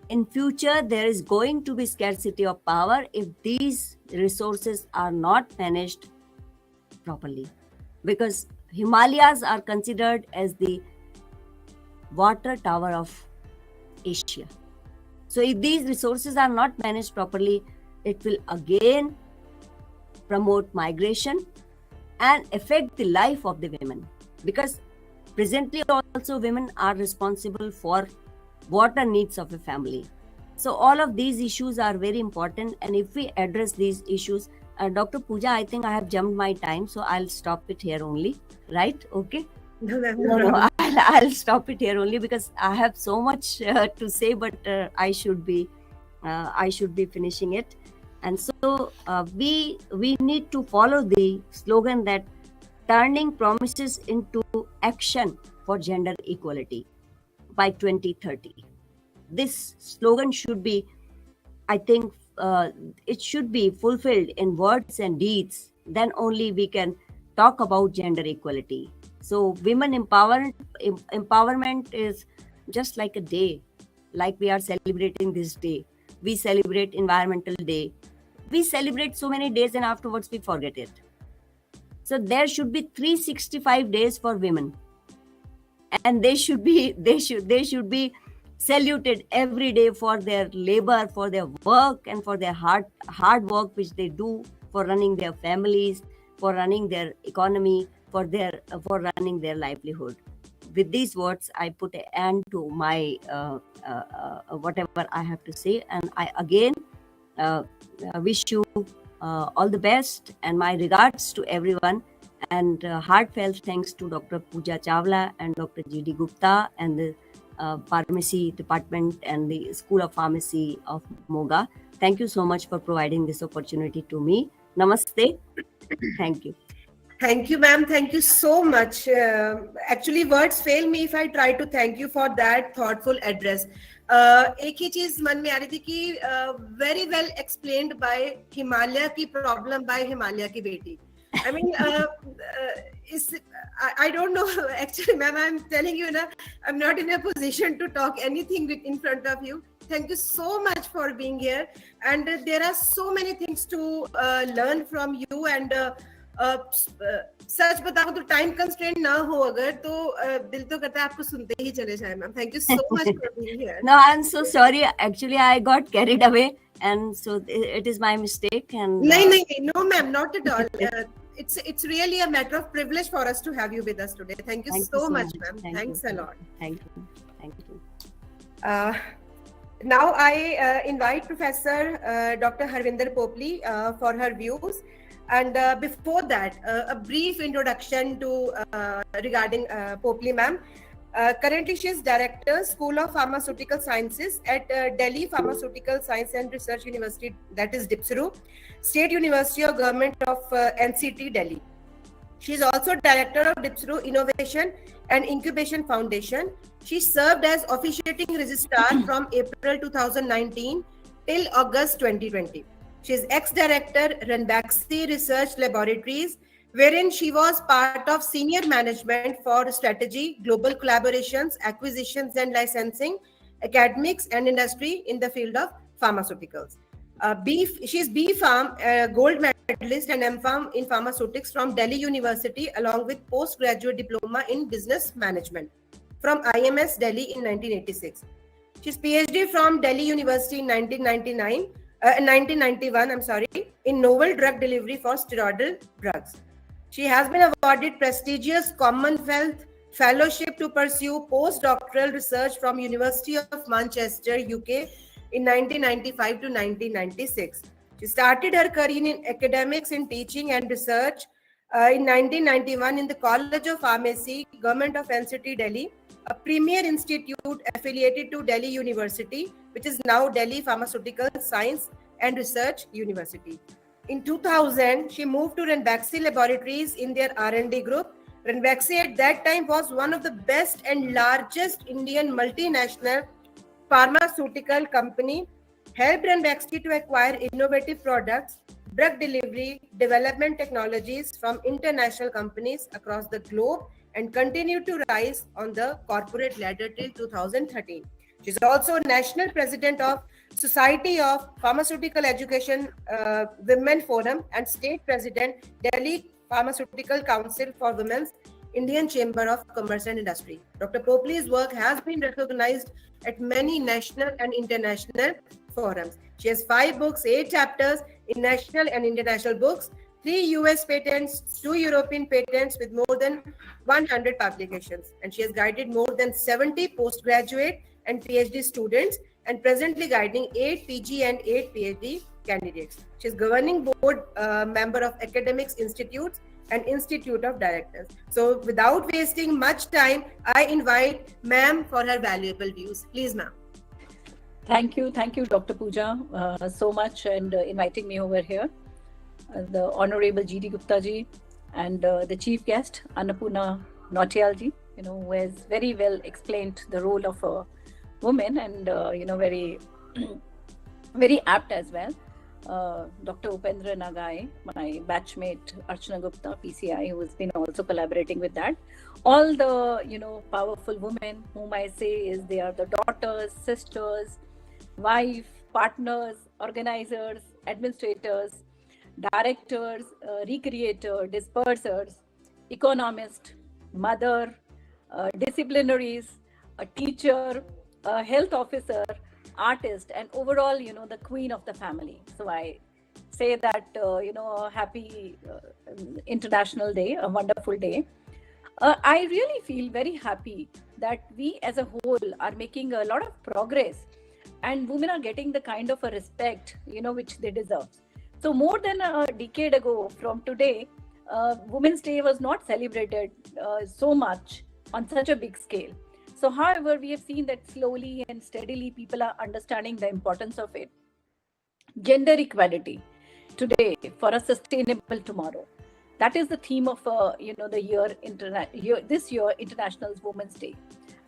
in future, there is going to be scarcity of power if these resources are not managed properly. Because Himalayas are considered as the water tower of Asia. So if these resources are not managed properly, it will again promote migration and affect the life of the women. Because presently also women are responsible for water needs of a family. So all of these issues are very important. And if we address these issues, Dr. Pooja, I think I have jumped my time, so I'll stop it here only, right? Okay. No, I'll stop it here only because I have so much to say, but I should be finishing it. And so we need to follow the slogan that turning promises into action for gender equality by 2030. This slogan should be, I think, it should be fulfilled in words and deeds. Then only we can talk about gender equality. So women empowerment is just like a day, like we are celebrating this day. We celebrate Environmental Day. We celebrate so many days and afterwards we forget it. So there should be 365 days for women. And they should be saluted every day for their labor, for their work and for their hard work which they do for running their families, for running their economy, for running their livelihood. With these words, I put an end to my whatever I have to say, and I again wish you all the best and my regards to everyone, and heartfelt thanks to Dr. Pooja Chawla and Dr. G.D. Gupta and the Pharmacy Department and the School of Pharmacy of Moga. Thank you so much for providing this opportunity to me. Namaste. Thank you.
Thank you, ma'am. Thank you so much. Actually, words fail me if I try to thank you for that thoughtful address. एक ही चीज मन में आ रही थी कि very well explained by Himalaya की problem by Himalaya की बेटी. I mean, I don't know. Actually, ma'am, I'm telling you, I'm not in a position to talk anything in front of you. Thank you so much for being here. And there are so many things to learn from you. And सच बताऊं तो time constraint ना हो अगर तो दिल तो करता है आपको सुनते ही चले जाए ma'am. Thank you so much for being here.
No, I'm so sorry. Actually, I got carried away, and so it is my mistake. And
no, ma'am, not at all. It's really a matter of privilege for us to have you with us today. Thank you so much, ma'am. Thanks a lot.
Thank you.
Now I invite Professor Dr. Harvinder Popli for her views. And before that, a brief introduction to regarding Popli ma'am. Currently, she is Director, School of Pharmaceutical Sciences at Delhi Pharmaceutical Science and Research University, that is DPSRU, State University of Government of NCT, Delhi. She is also Director of DPSRU Innovation and Incubation Foundation. She served as officiating registrar from April 2019 till August 2020. She is ex-director, Ranbaxy Research Laboratories, wherein she was part of senior management for strategy, global collaborations, acquisitions and licensing, academics and industry in the field of pharmaceuticals. She is B Pharm gold medalist and M Pharm in pharmaceutics from Delhi University, along with postgraduate diploma in business management from IMS Delhi in 1986. She's PhD from Delhi University in 1991, in novel drug delivery for steroidal drugs. She has been awarded prestigious Commonwealth Fellowship to pursue postdoctoral research from University of Manchester, UK in 1995 to 1996. She started her career in academics in teaching and research in 1991 in the College of Pharmacy, Government of NCT Delhi, a premier institute affiliated to Delhi University, which is now Delhi Pharmaceutical Science and Research University. In 2000, she moved to Ranbaxy Laboratories in their R&D group. Ranbaxy at that time was one of the best and largest Indian multinational pharmaceutical company, helped Ranbaxy to acquire innovative products, drug delivery, development technologies from international companies across the globe, and continued to rise on the corporate ladder till 2013. She's also national president of Society of Pharmaceutical Education Women Forum and state president, Delhi Pharmaceutical Council for Women's Indian Chamber of Commerce and Industry. Dr. Popli's work has been recognized at many national and international forums. She has 5 books, 8 chapters in national and international books, 3 US patents, 2 European patents with more than 100 publications. And she has guided more than 70 postgraduate and PhD students and presently guiding 8 PG and 8 PhD candidates. She is governing board member of Academics Institutes and Institute of Directors. So without wasting much time, I invite ma'am for her valuable views. Please, ma'am.
Thank you, Dr. Pooja, so much and inviting me over here. The Honorable G.D. Gupta ji and the chief guest, Annpurna Nautiyal ji, who has very well explained the role of a woman and, very, very apt as well. Dr. Upendra Nagai, my batchmate Archna Gupta, PCI, who has been also collaborating with that. All the, powerful women whom I say is they are the daughters, sisters, wife, partners, organizers, administrators, directors, recreator, dispersers, economist, mother, disciplinaries, a teacher, a health officer, artist, and overall, the queen of the family. So I say that, a happy International Day, a wonderful day. I really feel very happy that we as a whole are making a lot of progress and women are getting the kind of a respect, which they deserve. So more than a decade ago from today, Women's Day was not celebrated so much on such a big scale. So however, we have seen that slowly and steadily people are understanding the importance of it. Gender equality today for a sustainable tomorrow. That is the theme of this year International Women's Day.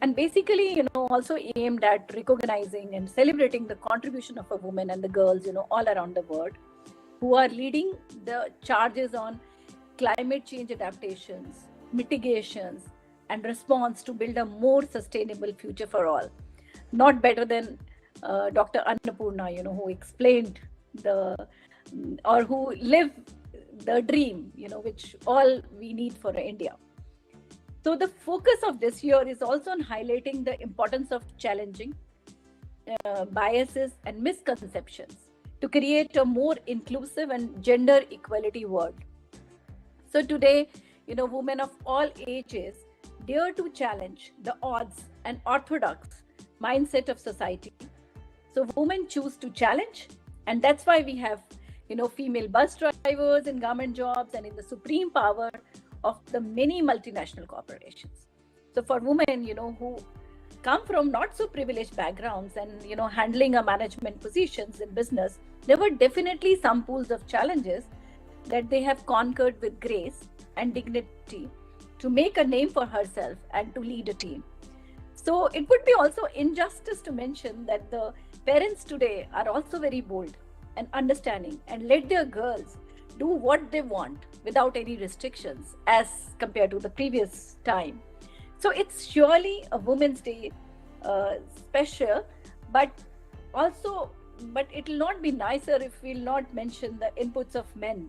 And basically, also aimed at recognizing and celebrating the contribution of a woman and the girls, all around the world, who are leading the charges on climate change adaptations, mitigations, and response to build a more sustainable future for all. Not better than Dr. Annpurna, who explained who lived the dream, which all we need for India. So the focus of this year is also on highlighting the importance of challenging biases and misconceptions to create a more inclusive and gender equality world. So today, women of all ages dare to challenge the odds and orthodox mindset of society. So women choose to challenge, and that's why we have, female bus drivers in government jobs and in the supreme power of the many multinational corporations. So for women, who come from not so privileged backgrounds and, handling a management positions in business, there were definitely some pools of challenges that they have conquered with grace and dignity to make a name for herself and to lead a team. So it would be also injustice to mention that the parents today are also very bold and understanding and let their girls do what they want without any restrictions as compared to the previous time. So it's surely a Women's Day special, but it will not be nicer if we'll not mention the inputs of men.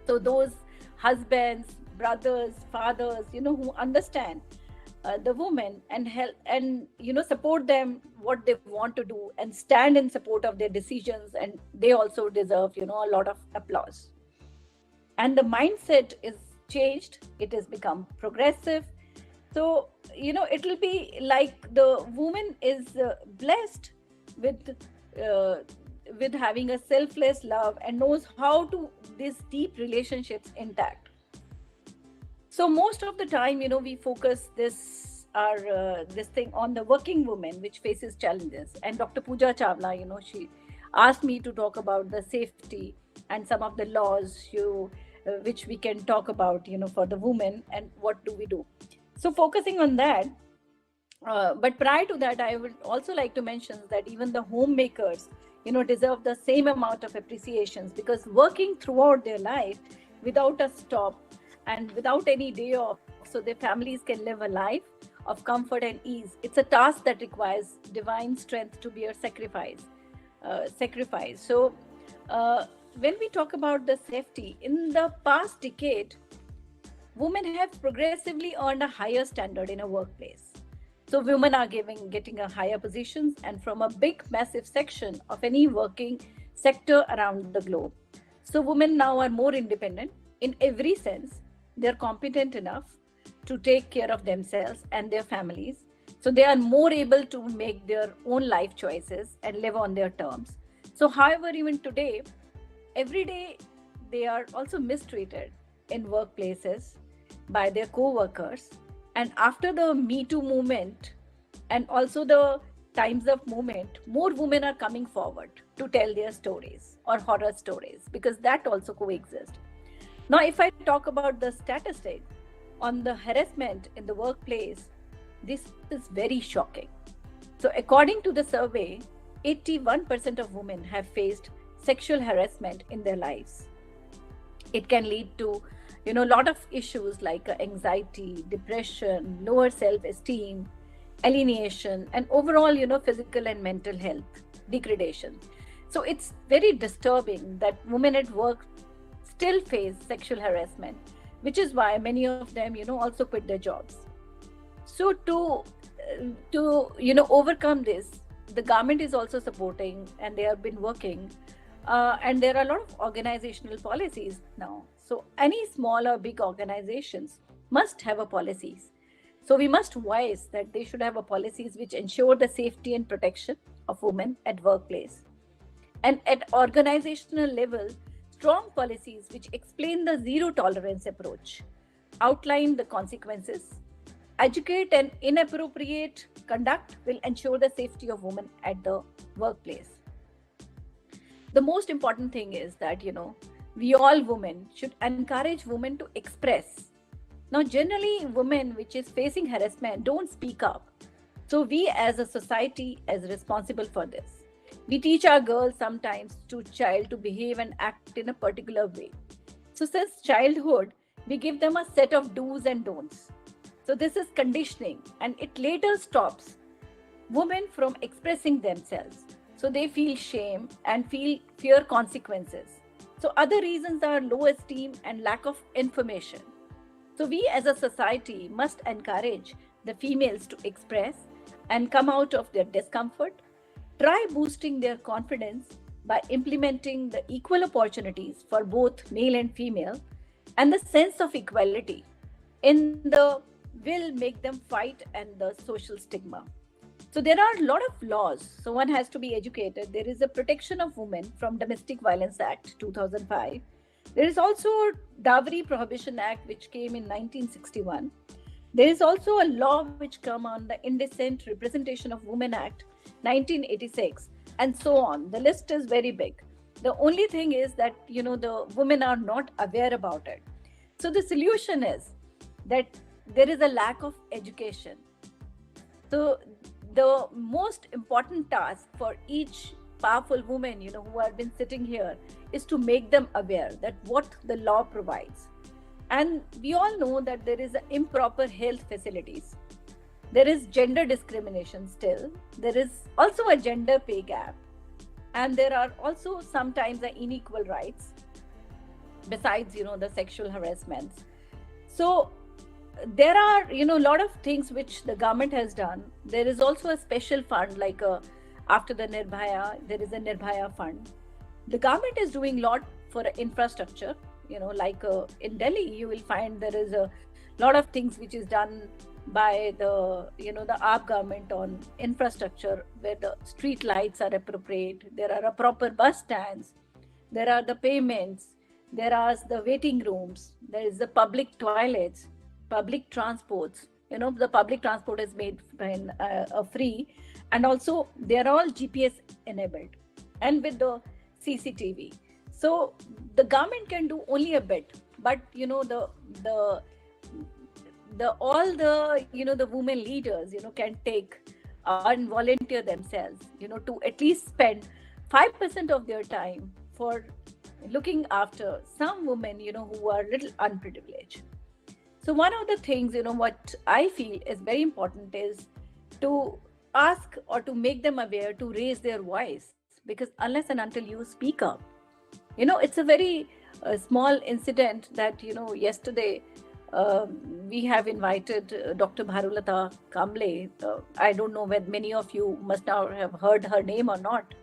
So those husbands, brothers, fathers, who understand the women and help and support them what they want to do and stand in support of their decisions, and they also deserve a lot of applause. And the mindset is changed, it has become progressive. So it will be like the woman is blessed with having a selfless love and knows how to these deep relationships intact. So most of the time, we focus this thing on the working woman which faces challenges. And Dr. Pooja Chawla, she asked me to talk about the safety and some of the laws which we can talk about, for the women and what do we do. So focusing on that, but prior to that, I would also like to mention that even the homemakers, deserve the same amount of appreciations, because working throughout their life without a stop and without any day off, so their families can live a life of comfort and ease. It's a task that requires divine strength to bear sacrifice. So when we talk about the safety, in the past decade, women have progressively earned a higher standard in a workplace. So women are getting a higher positions, and from a big, massive section of any working sector around the globe. So women now are more independent in every sense. They're competent enough to take care of themselves and their families. So they are more able to make their own life choices and live on their terms. So however, even today, every day, they are also mistreated in workplaces by their co-workers. And after the Me Too movement and also the Times Up movement, more women are coming forward to tell their stories or horror stories, because that also coexists. Now, if I talk about the statistic on the harassment in the workplace, this is very shocking. So according to the survey, 81% of women have faced sexual harassment in their lives. It can lead to a lot of issues like anxiety, depression, lower self-esteem, alienation, and overall, physical and mental health degradation. So it's very disturbing that women at work still face sexual harassment, which is why many of them, also quit their jobs. So to overcome this, the government is also supporting, and they have been working, and there are a lot of organizational policies now. So any small or big organizations must have a policies. So we must voice that they should have a policies which ensure the safety and protection of women at workplace. And at organizational level, strong policies which explain the zero tolerance approach, outline the consequences, educate and inappropriate conduct will ensure the safety of women at the workplace. The most important thing is that, we all women should encourage women to express. Now, generally, women which is facing harassment don't speak up. So we as a society is responsible for this. We teach our girls sometimes to child to behave and act in a particular way. So since childhood, we give them a set of do's and don'ts. So this is conditioning, and it later stops women from expressing themselves. So they feel shame and fear consequences. So other reasons are low esteem and lack of information. So we as a society must encourage the females to express and come out of their discomfort, try boosting their confidence by implementing the equal opportunities for both male and female, and the sense of equality in the will make them fight and the social stigma. So there are a lot of laws. So one has to be educated. There is a Protection of Women from Domestic Violence Act 2005. There is also Dowry Prohibition Act, which came in 1961. There is also a law which came on the Indecent Representation of Women Act 1986, and so on. The list is very big. The only thing is that, the women are not aware about it. So the solution is that there is a lack of education. So the most important task for each powerful woman, who have been sitting here, is to make them aware that what the law provides. And we all know that there is improper health facilities. There is gender discrimination still. There is also a gender pay gap. And there are also sometimes unequal rights besides, the sexual harassments. So there are, a lot of things which the government has done. There is also a special fund, like after the Nirbhaya, there is a Nirbhaya fund. The government is doing a lot for infrastructure, like in Delhi, you will find there is a lot of things which is done by the AAP government on infrastructure, where the street lights are appropriate, there are a proper bus stands, there are the payments, there are the waiting rooms, there is the public toilets, public transports. The public transport is made free, and also they are all GPS enabled and with the CCTV. So the government can do only a bit, but the women leaders can take and volunteer themselves to at least spend 5% of their time for looking after some women who are little unprivileged. So one of the things what I feel is very important is to ask or to make them aware, to raise their voice, because unless and until you speak up, it's a very small incident that yesterday we have invited Dr. Bharulata Kamble. I don't know whether many of you must now have heard her name or not.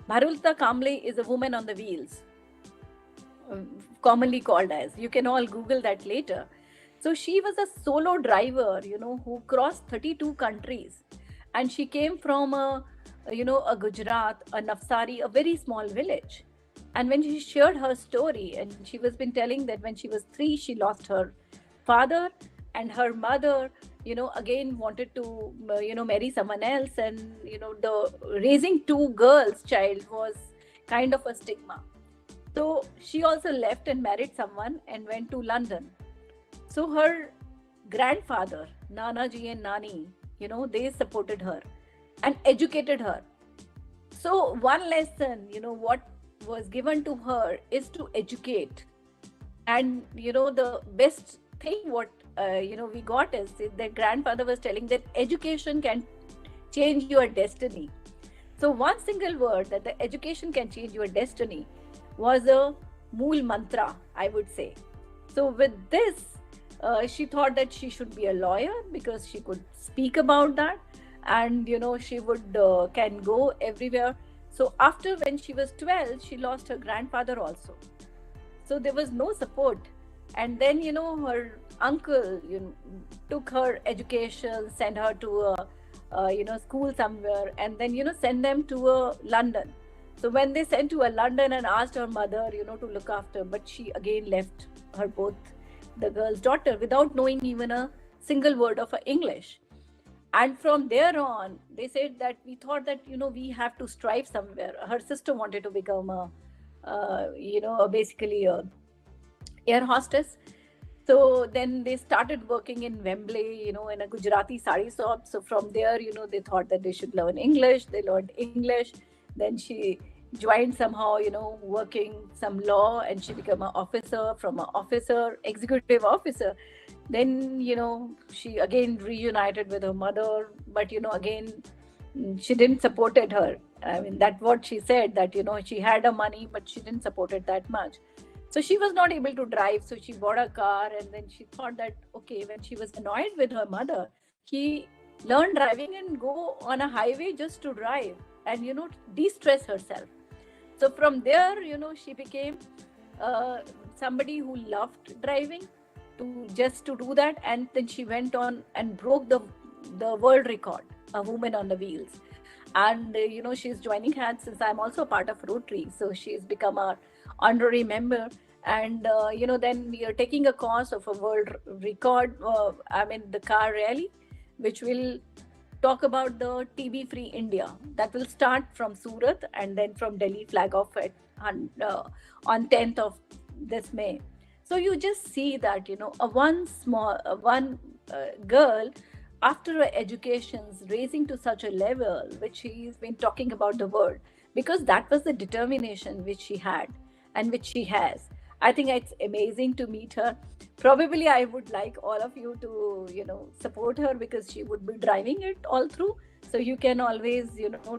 Bharulata Kamble is a woman on the wheels, commonly called as. You can all Google that later. So she was a solo driver, who crossed 32 countries, and she came from a Gujarat, a Navsari, a very small village. And when she shared her story, and she was been telling that when she was 3, she lost her father, and her mother, again wanted to, marry someone else, and the raising 2 girls child was kind of a stigma. So she also left and married someone and went to London. So her grandfather, Nana ji and Nani, they supported her and educated her. So one lesson, what was given to her is to educate. And, the best thing what, we got is that grandfather was telling that education can change your destiny. So one single word that the education can change your destiny was a mool mantra, I would say. So with this, she thought that she should be a lawyer because she could speak about that, and she would can go everywhere. So after, when she was 12, she lost her grandfather also. So there was no support. And then her uncle took her education, sent her to a school somewhere, and then send them to London. So when they sent to London and asked her mother to look after, but she again left her both the girl's daughter without knowing even a single word of English. And from there on, they said that we thought that we have to strive somewhere. Her sister wanted to become basically a air hostess. So then they started working in Wembley, in a Gujarati sari shop. So from there, they thought that they should learn English. They learned English. Then she joined somehow, working some law, and she became an officer, from an officer, executive officer. Then, she again reunited with her mother, but, again, she didn't supported her. I mean, that's what she said, that, she had a money, but she didn't support it that much. So she was not able to drive. So she bought a car, and then she thought that, okay, when she was annoyed with her mother, she learned driving and go on a highway just to drive and, de-stress herself. So from there, she became somebody who loved driving just to do that. And then she went on and broke the world record, a woman on the wheels. And, she's joining hands, since I'm also a part of Rotary. So she's become our honorary member. And, then we are taking a course of a world record, the car rally, which will talk about the TB-free India. That will start from Surat and then from Delhi, flag off on 10th of this May. So you just see that, one girl, after her education's raising to such a level, which she's been talking about the world, because that was the determination which she had. and which she has. I think it's amazing to meet her. Probably I would like all of you to, support her, because she would be driving it all through. So you can always,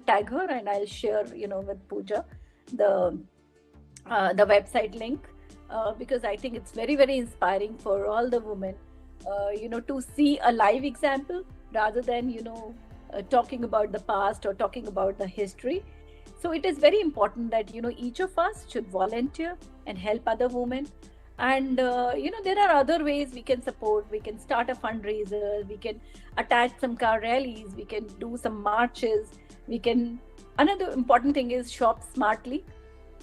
tag her, and I'll share, with Pooja the website link, because I think it's very, very inspiring for all the women, to see a live example rather than, talking about the past or talking about the history. So it is very important that, each of us should volunteer and help other women. And, there are other ways we can support. We can start a fundraiser. We can attach some car rallies. We can do some marches. Another important thing is shop smartly.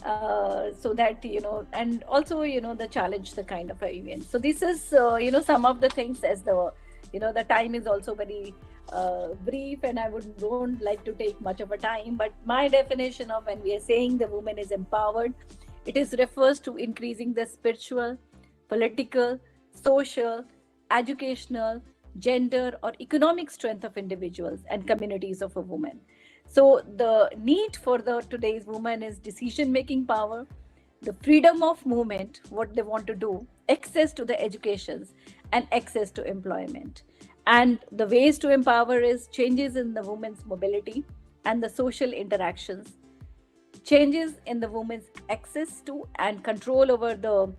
So that, and also, the challenge, the kind of event. So this is, some of the things, as the time is also very brief, and I don't like to take much of a time, but my definition of when we are saying the woman is empowered, it refers to increasing the spiritual, political, social, educational, gender or economic strength of individuals and communities of a woman. So the need for today's woman is decision-making power, the freedom of movement, what they want to do, access to the educations, and access to employment. And the ways to empower is changes in the women's mobility and the social interactions, changes in the women's access to and control over the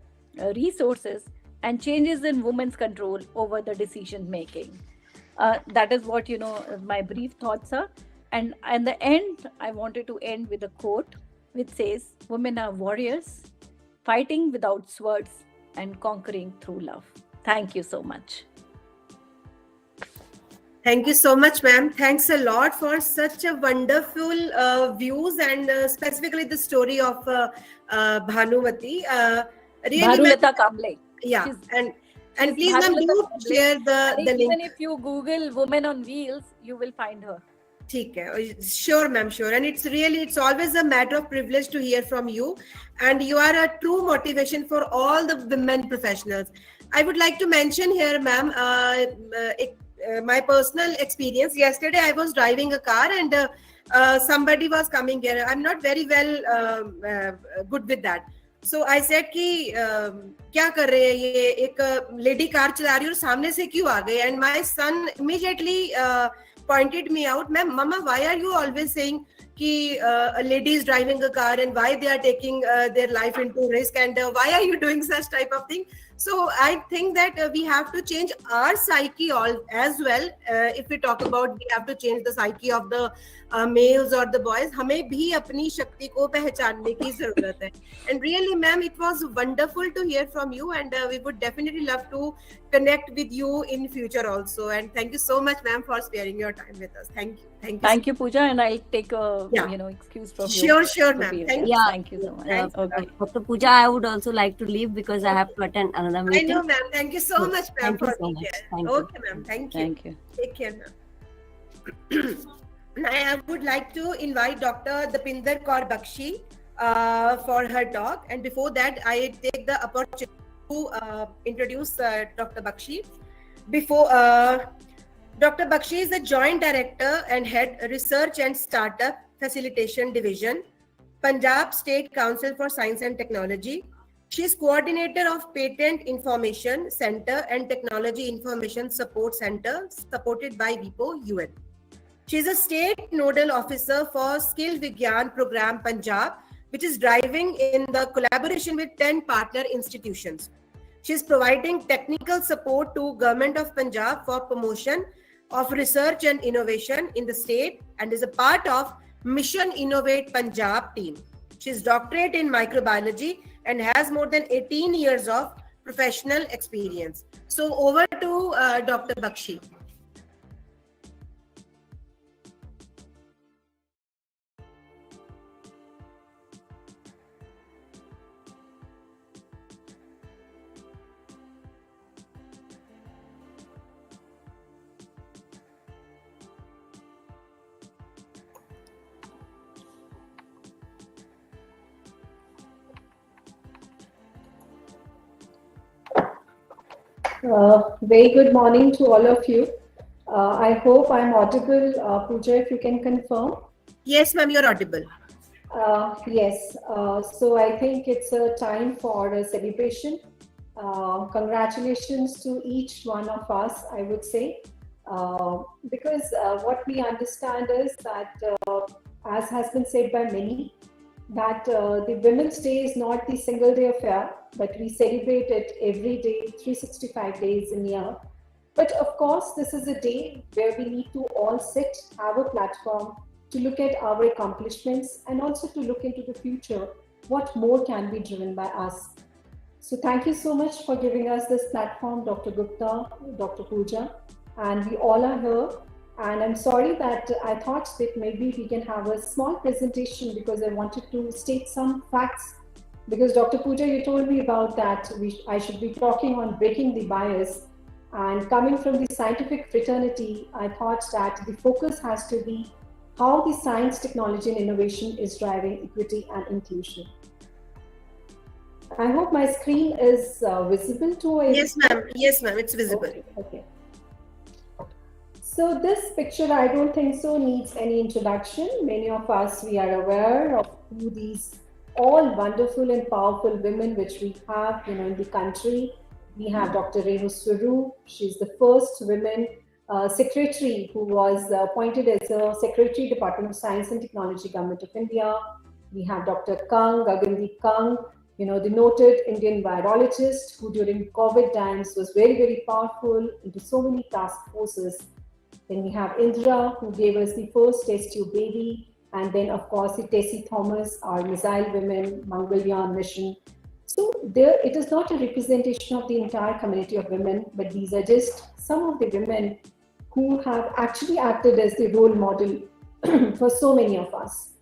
resources, and changes in women's control over the decision making. That is what, my brief thoughts are. And in the end, I wanted to end with a quote which says, "Women are warriors, fighting without swords and conquering through love." Thank you so much.
Thank you so much, ma'am. Thanks a lot for such a wonderful views, and specifically the story of Bhanuvati.
Bharulata Kamble.
Yeah,
She's
and please, ma'am, do share the link.
Even if you Google "women on wheels," you will find her.
Sure, ma'am, sure. And it's always a matter of privilege to hear from you, and you are a true motivation for all the women professionals. I would like to mention here, ma'am, my personal experience. Yesterday, I was driving a car, and somebody was coming here. I'm not very well good with that. So I said कि क्या कर रहे हैं ये, एक lady car चला रही है और सामने से क्यों आ गए? And my son immediately pointed me out, "Ma'am, Mama, why are you always saying कि a lady is driving a car and why they are taking their life into risk, and why are you doing such type of thing?" So I think that we have to change our psyche as well. If we talk about we have to change the psyche of the males or the boys, हमें भी अपनी शक्ति को पहचानने की जरूरत है. And really, ma'am, it was wonderful to hear from you, and we would definitely love to connect with you in future also. And thank you so much, ma'am, for sparing your time with us. Thank you.
Thank you, Pooja, and I'll take a excuse from you.
Sure, ma'am. Thank you.
Thank you so much.
Okay. Dr. Pooja, I would also like to leave because I have to attend another meeting.
I know, ma'am. Thank you so much, ma'am,
Thank you
for
so
being
much.
here.
Thank you.
Okay, ma'am. Thank you.
Thank you.
Take care, ma'am. Now, I would like to invite Dr. Dapinder Kaur Bakshi for her talk. And before that, I take the opportunity to introduce Dr. Bakshi. Dr. Bakshi is the Joint Director and Head Research and Startup Facilitation Division, Punjab State Council for Science and Technology. She is Coordinator of Patent Information Center and Technology Information Support Center, supported by WIPO UN. She is a State Nodal Officer for Skill Vigyan Program Punjab, which is driving in the collaboration with 10 partner institutions. She is providing technical support to Government of Punjab for promotion of research and innovation in the state, and is a part of Mission Innovate Punjab team. She is doctorate in microbiology and has more than 18 years of professional experience. So over to Dr. Bakshi.
Very good morning to all of you. I hope I'm audible. Pooja, if you can confirm.
Yes, ma'am, you're audible.
Yes, so I think it's a time for a celebration. Congratulations to each one of us, I would say, because what we understand is that, as has been said by many, that the Women's Day is not the single day affair, but we celebrate it every day, 365 days in a year. But of course, this is a day where we need to all sit, have a platform to look at our accomplishments and also to look into the future, what more can be driven by us. So thank you so much for giving us this platform, Dr. Gupta, Dr. Pooja, and we all are here. And I'm sorry that I thought that maybe we can have a small presentation because I wanted to state some facts. Because Dr. Pooja, you told me about that I should be talking on breaking the bias. And coming from the scientific fraternity, I thought that the focus has to be how the science, technology, and innovation is driving equity and inclusion. I hope my screen is visible to you.
Yes, ma'am. Yes, ma'am. It's visible.
Okay. So this picture, I don't think so needs any introduction. Many of us, we are aware of who these all wonderful and powerful women which we have, in the country. We have Dr. Renu Swaroop. She's the first women secretary who was appointed as a Secretary, Department of Science and Technology, Government of India. We have Dr. Kang, Gagandeep Kang, the noted Indian virologist who during COVID times was very, very powerful into so many task forces. Then we have Indra, who gave us the first test tube baby. And then, of course, the Tessie Thomas, our missile women, Mangalyaan mission. So there, it is not a representation of the entire community of women, but these are just some of the women who have actually acted as the role model for so many of us.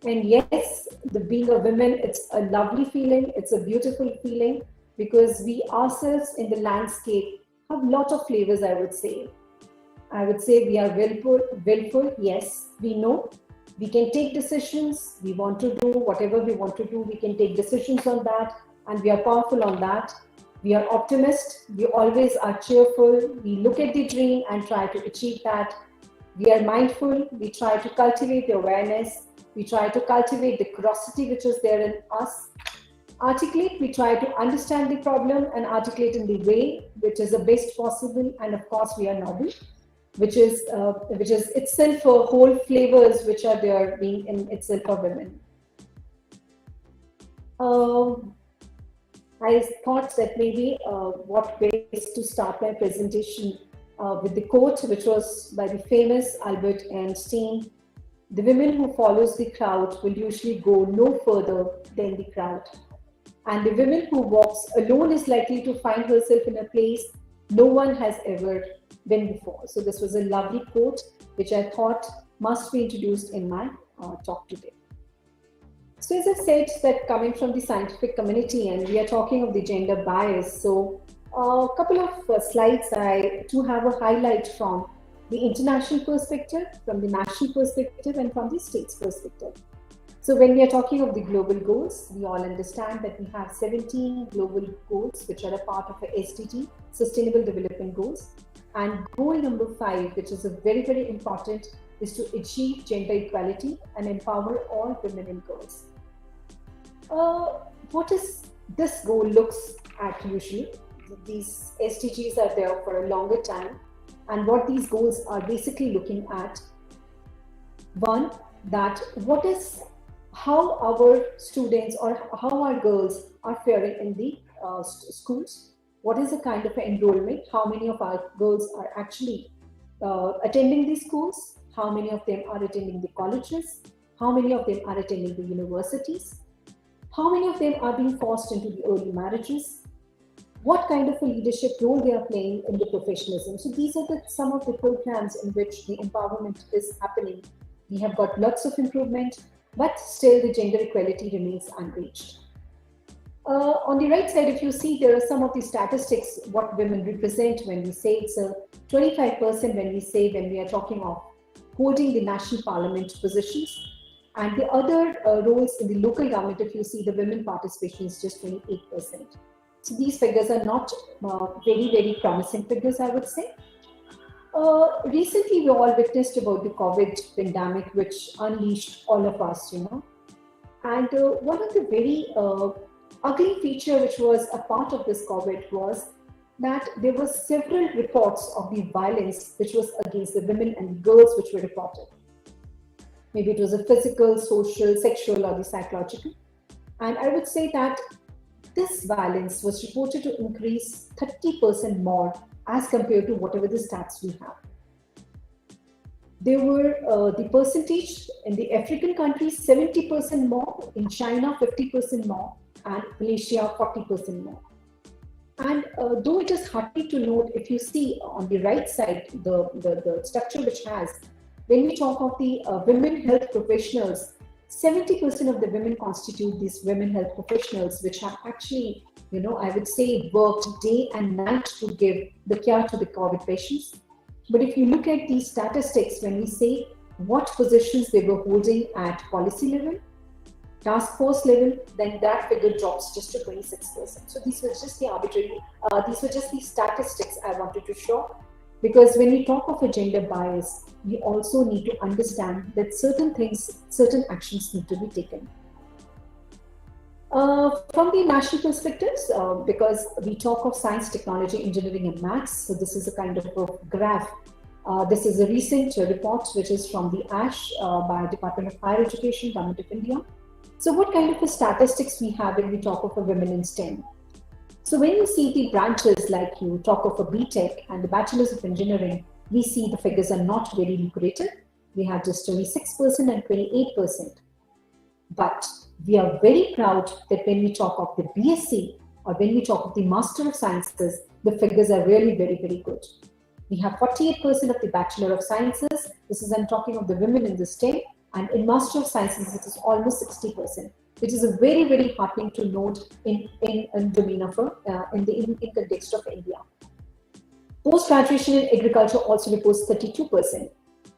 And yes, being a woman, it's a lovely feeling. It's a beautiful feeling because we ourselves in the landscape have a lot of flavors, I would say. I would say we are willful, yes, we know. We can take decisions, we want to do whatever we want to do, we can take decisions on that, and we are powerful on that. We are optimists, we always are cheerful, we look at the dream and try to achieve that. We are mindful, we try to cultivate the awareness, we try to cultivate the curiosity which is there in us. Articulate, we try to understand the problem and articulate in the way which is the best possible, and of course we are noble, which is itself a whole flavors which are there being in itself for women. I thought that maybe what best to start my presentation with the quote which was by the famous Albert Einstein: "The woman who follows the crowd will usually go no further than the crowd. And the woman who walks alone is likely to find herself in a place no one has ever been before." So this was a lovely quote, which I thought must be introduced in my talk today. So as I said, that coming from the scientific community, and we are talking of the gender bias. So a couple of slides I do have a highlight from the international perspective, from the national perspective, and from the state's perspective. So when we are talking of the global goals, we all understand that we have 17 global goals, which are a part of the SDG, Sustainable Development Goals. And goal number 5, which is a very, very important, is to achieve gender equality and empower all women and girls. What is this goal looks at usually? These SDGs are there for a longer time. And what these goals are basically looking at, one, that how our students or how our girls are faring in the schools. What is the kind of enrollment? How many of our girls are actually attending these schools? How many of them are attending the colleges? How many of them are attending the universities? How many of them are being forced into the early marriages? What kind of a leadership role they are playing in the professionalism? So these are some of the programs in which the empowerment is happening. We have got lots of improvement, but still the gender equality remains unreached. On the right side, if you see, there are some of the statistics, what women represent when we say it's a 25% when we are talking of holding the national parliament positions. And the other roles in the local government, if you see, the women participation is just 28%. So these figures are not very, very promising figures, I would say. Recently, we all witnessed about the COVID pandemic, which unleashed all of us, And one of the very ugly feature which was a part of this COVID was that there were several reports of the violence which was against the women and girls which were reported. Maybe it was a physical, social, sexual, or the psychological. And I would say that this violence was reported to increase 30% more as compared to whatever the stats we have. There were the percentage in the African countries 70% more, in China 50% more, and Malaysia 40% more. And though it is heartening to note, if you see on the right side, the structure which has, when we talk of the women health professionals, 70% of the women constitute these women health professionals, which have actually, I would say, worked day and night to give the care to the COVID patients. But if you look at these statistics, when we say what positions they were holding at policy level, task force level, then that figure drops just to 26%. So these were just the arbitrary, these were just the statistics I wanted to show. Because when we talk of a gender bias, we also need to understand that certain things, certain actions need to be taken. From the national perspectives, because we talk of science, technology, engineering, and maths, so this is a kind of a graph. This is a recent report which is from the ASH by Department of Higher Education, Government of India. So what kind of a statistics we have when we talk of a women in STEM? So when you see the branches, like you talk of a BTech and the Bachelors of Engineering, we see the figures are not very lucrative. We have just 26% and 28%. But we are very proud that when we talk of the BSc or when we talk of the Master of Sciences, the figures are really very, very good. We have 48% of the Bachelor of Sciences. This is, I'm talking of the women in the STEM. And in Master of Sciences, it is almost 60%, which is a very, very heartening to note in domain of in context of India. Post-graduation in agriculture also reports 32%.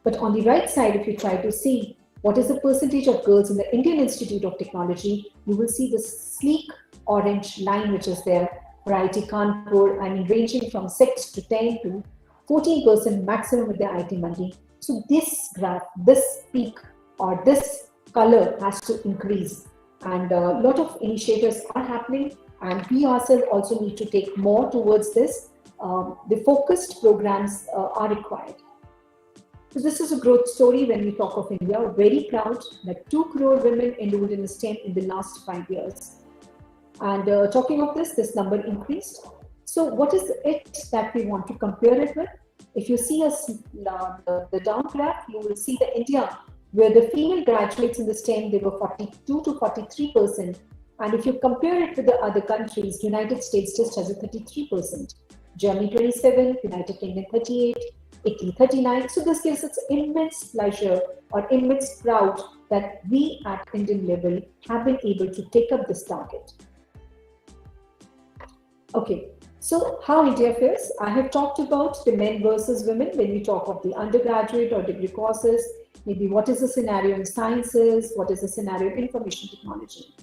But on the right side, if you try to see what is the percentage of girls in the Indian Institute of Technology, you will see the sleek orange line which is there for IIT Kanpur, and ranging from 6 to 10 to 14% maximum with the IIT Mandi. So this graph, this peak or this color has to increase, and a lot of initiatives are happening, and we ourselves also need to take more towards this. The focused programs are required. So this is a growth story when we talk of India. We're very proud that 2 crore women enrolled in STEM in the last 5 years. And talking of this number increased. So what is it that we want to compare it with? If you see the down graph, you will see the India, where the female graduates in the STEM, they were 42 to 43%. And if you compare it with the other countries, United States just has a 33%, Germany 27%, United Kingdom 38%, Italy 39%. So this gives us immense pleasure or immense proud that we at Indian level have been able to take up this target. Okay, so how India fares? I have talked about the men versus women when we talk of the undergraduate or degree courses. Maybe what is the scenario in sciences, what is the scenario in information technology.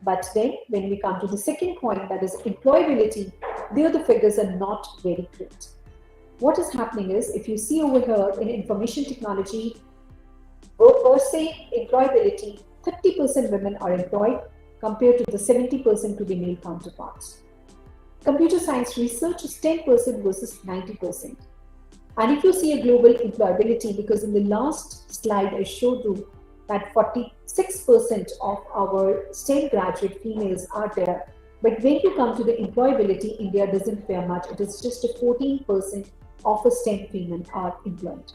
But then when we come to the second point, that is employability, there the figures are not very great. What is happening is, if you see over here in information technology, per se employability, 30% women are employed compared to the 70% to the male counterparts. Computer science research is 10% versus 90%. And if you see a global employability, because in the last slide I showed you that 46% of our STEM graduate females are there. But when you come to the employability, India doesn't fare much. It is just a 14% of a STEM female are employed.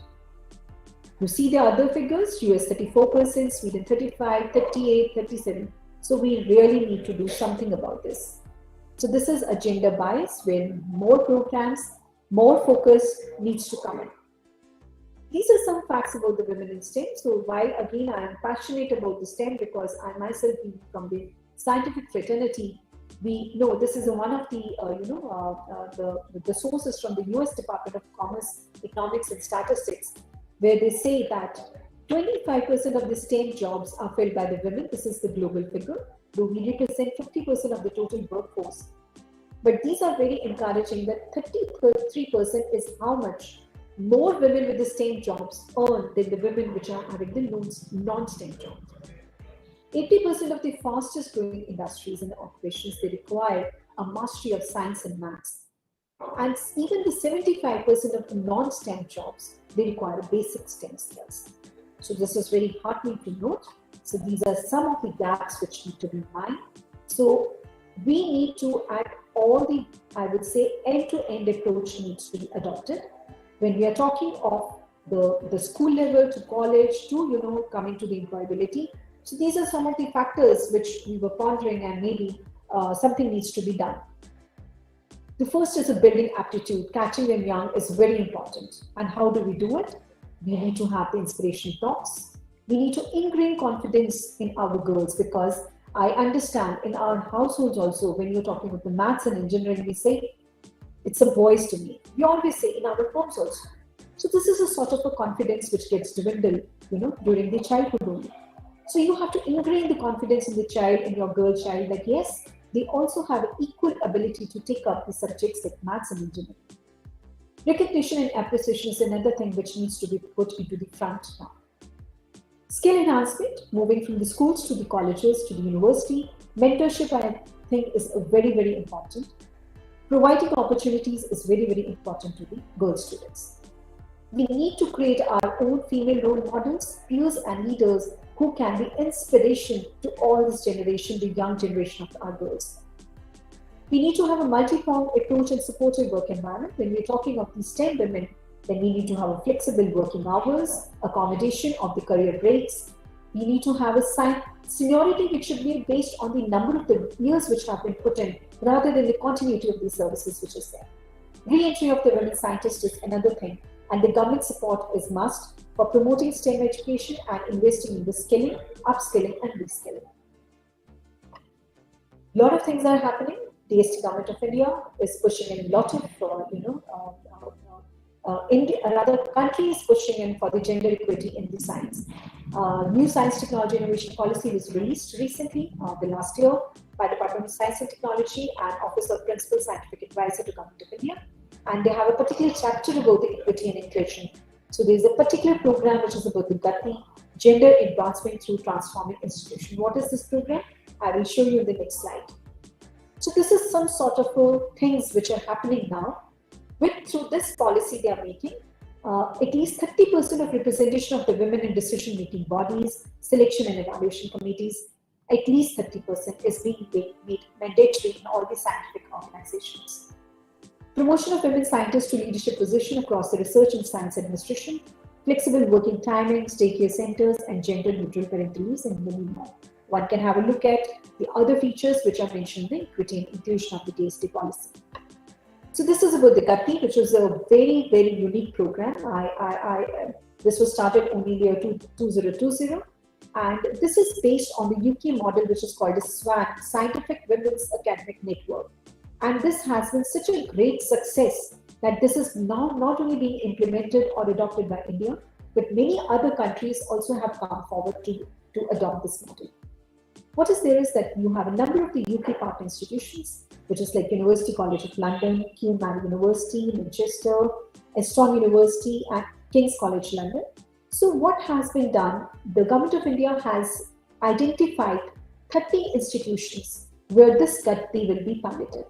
You see the other figures, US 34%, Sweden 35%, 38%, 37%. So we really need to do something about this. So this is a gender bias where more programs, more focus needs to come in. These are some facts about the women in STEM. So while again I am passionate about the STEM because I myself being from the scientific fraternity, we know this is one of the the sources from the US Department of Commerce, Economics and Statistics, where they say that 25% of the STEM jobs are filled by the women. This is the global figure, though we represent 50% of the total workforce. But these are very encouraging that 33% is how much more women with the STEM jobs earn than the women which are having the non-STEM jobs. 80% of the fastest growing industries and occupations, they require a mastery of science and maths. And even the 75% of the non-STEM jobs, they require basic STEM skills. So this is very heartening to note. So these are some of the gaps which need to be mined. So we need to add all the, I would say, end-to-end approach needs to be adopted. When we are talking of the school level to college to, coming to the employability. So these are some of the factors which we were pondering, and maybe something needs to be done. The first is a building aptitude. Catching them young is very important. And how do we do it? We need to have the inspiration talks. We need to ingrain confidence in our girls, because I understand in our households also, when you're talking about the maths and engineering, we say, it's a boys to me. We always say in our homes also. So this is a sort of a confidence which gets dwindled, during the childhood only. So you have to ingrain the confidence in the child, in your girl child, that yes, they also have an equal ability to take up the subjects like maths and engineering. Recognition and appreciation is another thing which needs to be put into the front now. Skill enhancement, moving from the schools to the colleges to the university. Mentorship, I think, is very, very important. Providing opportunities is very, very important to the girl students. We need to create our own female role models, peers and leaders who can be inspiration to all this generation, the young generation of our girls. We need to have a multi-pronged approach and supportive work environment. When we're talking of these 10 women, then we need to have a flexible working hours, accommodation of the career breaks. We need to have a seniority which should be based on the number of the years which have been put in, rather than the continuity of the services which is there. Re-entry of the women scientists is another thing, and the government support is must for promoting STEM education and investing in the skilling, upskilling and reskilling. A lot of things are happening. DST Government of India is pushing in a lot of, other countries pushing in for the gender equity in the science. New Science Technology Innovation Policy was released recently, the last year, by Department of Science and Technology and Office of Principal Scientific Advisor to Government of India. And they have a particular chapter about the equity and inclusion. So there is a particular program which is about the Gulati, Gender Advancement Through Transforming Institution. What is this program? I will show you in the next slide. So this is some sort of things which are happening now. Through this policy they are making, at least 30% of representation of the women in decision-making bodies, selection and evaluation committees, at least 30% is being made mandatory in all the scientific organizations. Promotion of women scientists to leadership position across the research and science administration, flexible working timings, daycare centers, and gender-neutral parental leaves, and many more. One can have a look at the other features which are mentioned in the equity and inclusion of the DST policy. So this is about the Gulati, which was a very, very unique program. This was started only in the year 2020, and this is based on the UK model, which is called a SWAN, Scientific Women's Academic Network. And this has been such a great success that this is now not only being implemented or adopted by India, but many other countries also have come forward to adopt this model. What is there is that you have a number of the UK partner institutions, which is like University College of London, Queen Mary University, Manchester, Eston University, and King's College London. So what has been done, the Government of India has identified 30 institutions where this Gulati will be piloted.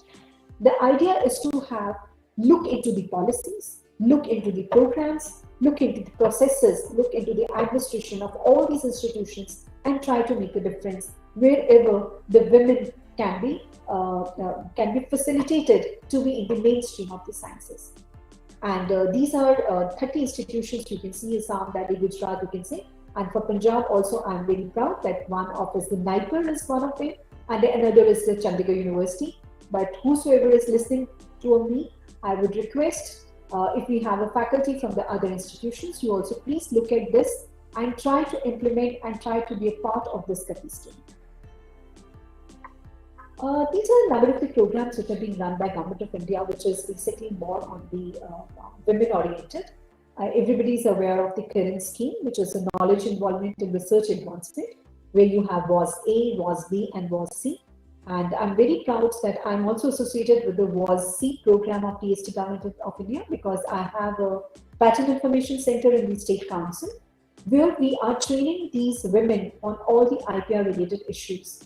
The idea is to look into the policies, look into the programs, look into the processes, look into the administration of all these institutions, and try to make a difference wherever the women can be facilitated to be in the mainstream of the sciences. And these are 30 institutions. You can see Assam, Delhi, Gujarat, you can say. And for Punjab also, I'm very proud that one of is the NIPER is one of them, and another is the Chandigarh University. But whosoever is listening to me, I would request, if we have a faculty from the other institutions, you also please look at this and try to implement and try to be a part of this Gulati scheme. These are a number of the programs which are being run by Government of India, which is basically more on the women-oriented. Everybody is aware of the current scheme, which is a knowledge involvement in research advancement, where you have WAS A, WAS B, and WAS C. And I'm very proud that I'm also associated with the WAS C program of DST Government of India, because I have a Patent Information Center in the State Council. where we are training these women on all the IPR related issues.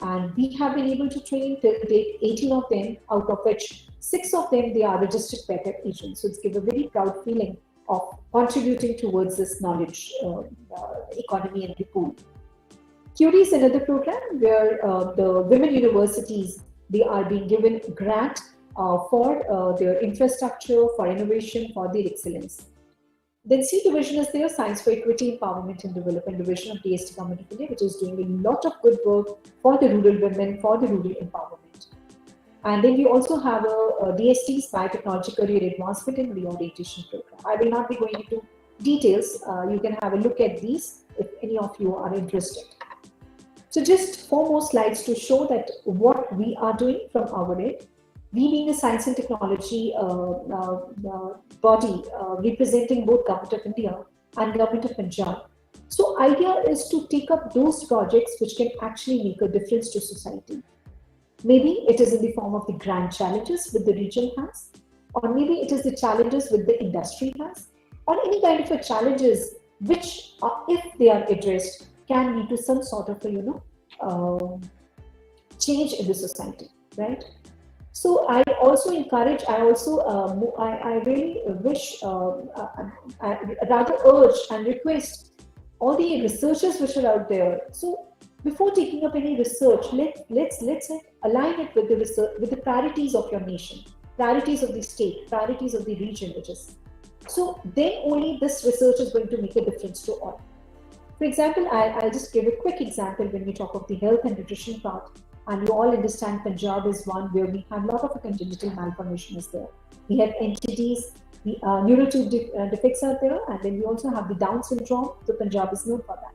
And we have been able to train till date 18 of them, out of which 6 of them, they are registered patent agents. So it's given a very proud feeling of contributing towards this knowledge economy and the pool. CURI is another program where the women universities, they are being given grant for their infrastructure, for innovation, for their excellence. Then C division is there, Science for Equity, Empowerment and Development division of DST Government of India, which is doing a lot of good work for the rural women, for the rural empowerment. And then we also have a DST's Biotechnology Career Advancement and Reorientation Program. I will not be going into details. You can have a look at these if any of you are interested. So just 4 more slides to show that what we are doing from our end. We being a science and technology body representing both Government of India and Government of Punjab. So idea is to take up those projects which can actually make a difference to society. Maybe it is in the form of the grand challenges which the region has, or maybe it is the challenges which the industry has, or any kind of a challenges which, if they are addressed, can lead to some sort of a, change in the society, right? So I also encourage, I really wish, I rather urge and request all the researchers which are out there. So before taking up any research, let's align it with the research, with the priorities of your nation, priorities of the state, priorities of the region, which is. So then only this research is going to make a difference to all. For example, I'll just give a quick example when we talk of the health and nutrition part. And you all understand Punjab is one where we have a lot of congenital malformation is there. We have NTDs, the neurotube defects are there, and then we also have the Down syndrome. So Punjab is known for that.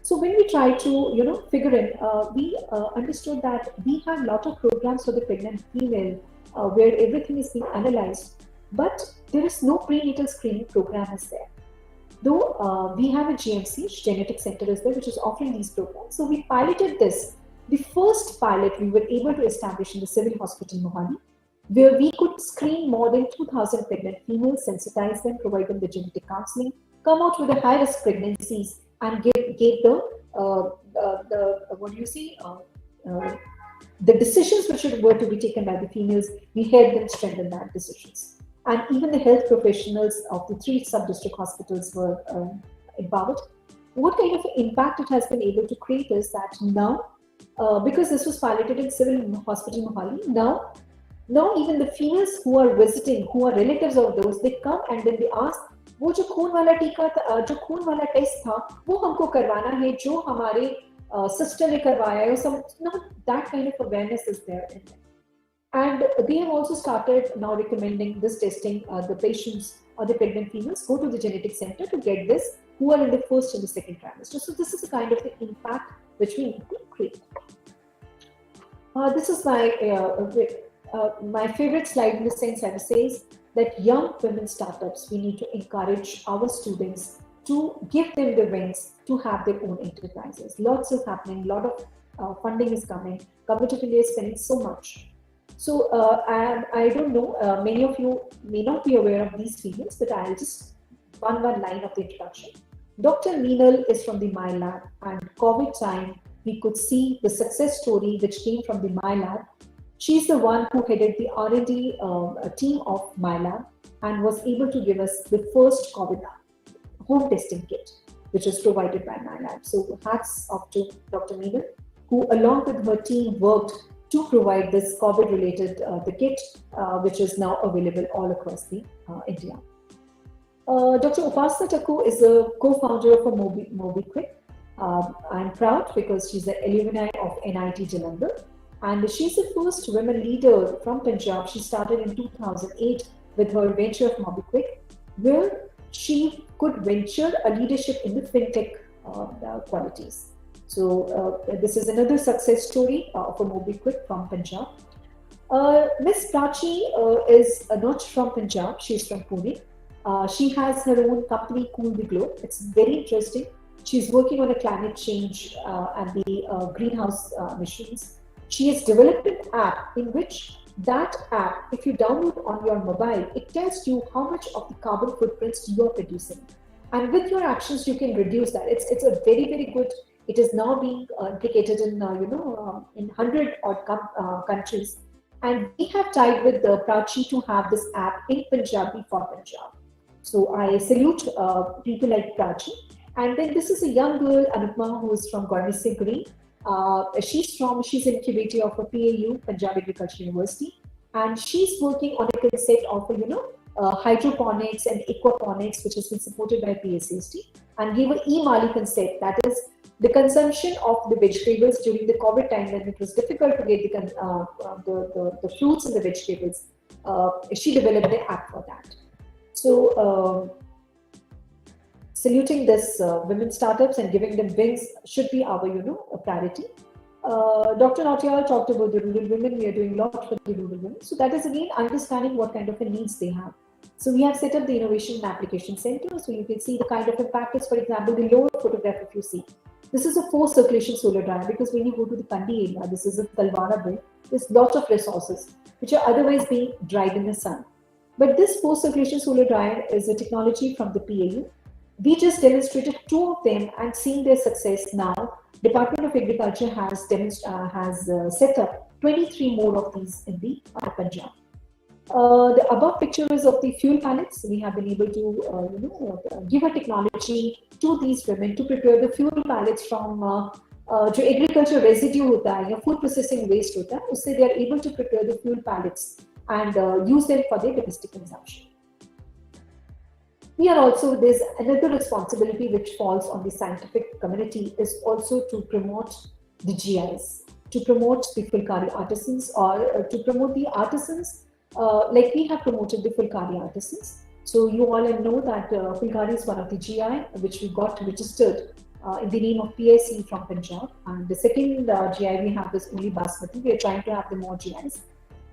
So when we try to figure it, we understood that we have a lot of programs for the pregnant female where everything is being analyzed, but there is no prenatal screening program is there. Though we have a GMC, Genetic Center is there, which is offering these programs. So we piloted this. The first pilot we were able to establish in the Civil Hospital Mohali, where we could screen more than 2,000 pregnant females, sensitize them, provide them the genetic counseling, come out with the high-risk pregnancies, and give the decisions which were to be taken by the females. We helped them strengthen that decisions, and even the health professionals of the 3 sub-district hospitals were empowered. What kind of impact it has been able to create is that now. Because this was piloted in Civil Hospital Mohali, now even the females who are visiting, who are relatives of those, they come and then they ask, वो जो खून वाला टीका जो खून वाला test था, वो हमको करवाना है, जो हमारे sister ने करवाया है, some that kind of awareness is there in them. And they have also started now recommending this testing. The patients or the pregnant females go to the genetic center to get this, who are in the first and the second trimester. So this is a kind of the impact which we need to create. This is my favorite slide in the sense I would say is that young women startups, we need to encourage our students to give them the wings to have their own enterprises. Lots is happening, a lot of funding is coming. Government of India is spending so much. So I don't know, many of you may not be aware of these females, but I'll just one line of the introduction. Dr. Meenal is from the My Lab, and COVID time, we could see the success story which came from the My Lab. She's the one who headed the R&D team of My Lab and was able to give us the first COVID home testing kit, which is provided by My Lab. So hats off to Dr. Meenal, who along with her team worked to provide this COVID-related the kit, which is now available all across the India. Dr. Upasana Thakur is a co-founder of MobiQuick. I'm proud because she's an alumni of NIT Jalandhar, and she's the first women leader from Punjab. She started in 2008 with her venture of MobiQuick, where she could venture a leadership in the fintech qualities. So this is another success story of a MobiQuick from Punjab. Miss Prachi is not from Punjab, she's from Pune. She has her own company, Cool the Globe. It's very interesting. She's working on a climate change and the greenhouse emissions. She has developed an app in which that app, if you download on your mobile, it tells you how much of the carbon footprints you are producing. And with your actions, you can reduce that. It's a very, very good. It is now being implicated in in 100 odd countries, and we have tied with the Prachi to have this app in Punjabi for Punjab. So I salute people like Prachi. And then this is a young girl, Anupma, who is from Gulati Green. She's incubator of a PAU, Punjab Agricultural University, and she's working on a concept of hydroponics and aquaponics, which has been supported by PSCST, and gave an e-Mali concept, that is the consumption of the vegetables during the COVID time when it was difficult to get the fruits and the vegetables. She developed the app for that. So saluting this women startups and giving them wings should be our a priority. Dr. Nautiyal talked about the rural women. We are doing a lot for the rural women. So that is again understanding what kind of a needs they have. So we have set up the Innovation and Application Center. So you can see the kind of impact is, for example, the lower photograph if you see. This is a 4-circulation solar dryer, because when you go to the Kandi area, this is a Phagwara belt, there's lots of resources which are otherwise being dried in the sun. But this 4-circulation solar dryer is a technology from the PAU. We just demonstrated 2 of them, and seeing their success now, Department of Agriculture has set up 23 more of these in the Punjab. The above picture is of the fuel pallets. We have been able to give a technology to these women to prepare the fuel pallets from जो agriculture residue होता है या food processing waste होता है, उससे they are able to prepare the fuel pallets and use them for their domestic consumption. We are also, there's another responsibility which falls on the scientific community, is also to promote the GIs, to promote the Fulkari artisans, or to promote the artisans like we have promoted the Fulkari artisans. So you all know that Fulkari is one of the GI which we got registered in the name of PSC from Punjab, and the second GI we have is only Basmati. We are trying to have the more GIs.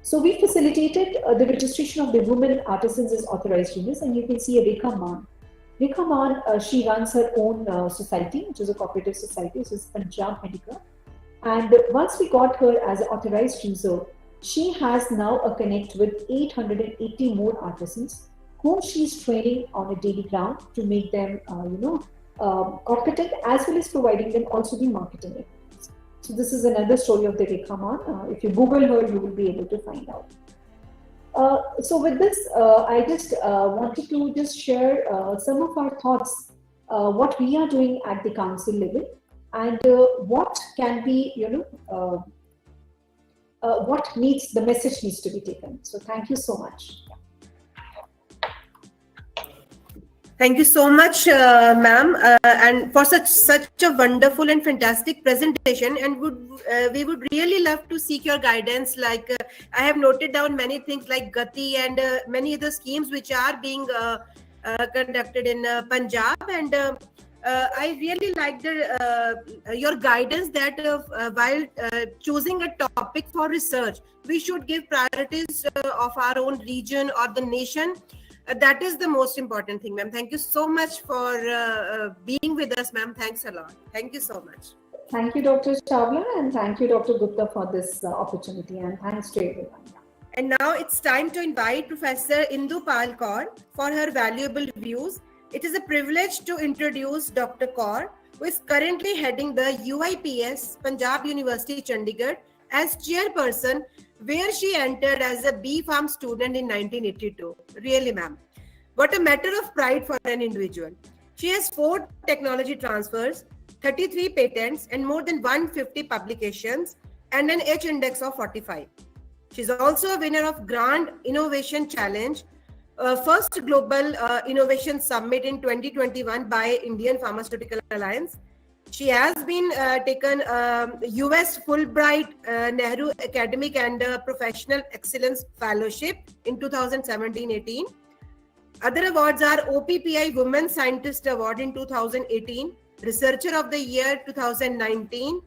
So we facilitated the registration of the women artisans as authorized units, and you can see a Rekha Man. Rekha Man, she runs her own society, which is a cooperative society, which is Punjab Medical. And once we got her as an authorized user, she has now a connect with 880 more artisans, whom she's training on a daily ground to make them, competent, as well as providing them also the marketing. So this is another story of the Rekha Man. If you Google her, you will be able to find out. So with this, I just wanted to just share some of our thoughts, what we are doing at the council level, and what can be, what needs, the message needs to be taken. So thank you so much.
Thank you so much, ma'am, and for such a wonderful and fantastic presentation. And we would really love to seek your guidance. Like I have noted down many things like Gulati and many other schemes which are being conducted in Punjab. And I really liked your guidance that while choosing a topic for research, we should give priorities of our own region or the nation. That is the most important thing, ma'am. Thank you so much for being with us, ma'am. Thanks a lot. Thank you so much.
Thank you, Dr. Chawla, and thank you, Dr. Gupta, for this opportunity, and thanks to everyone.
And now it's time to invite Professor Indu Kaur for her valuable views. It is a privilege to introduce Dr. Kaur, who is currently heading the UIPS, Punjab University, Chandigarh, as chairperson, where she entered as a B.Pharm student in 1982. Really, ma'am. What a matter of pride for an individual. She has 4 technology transfers, 33 patents, and more than 150 publications, and an H index of 45. She's also a winner of Grand Innovation Challenge, first Global Innovation Summit in 2021 by Indian Pharmaceutical Alliance. She has been taken US Fulbright Nehru Academic and Professional Excellence Fellowship in 2017-18. Other awards are OPPI Women Scientist Award in 2018, Researcher of the Year 2019,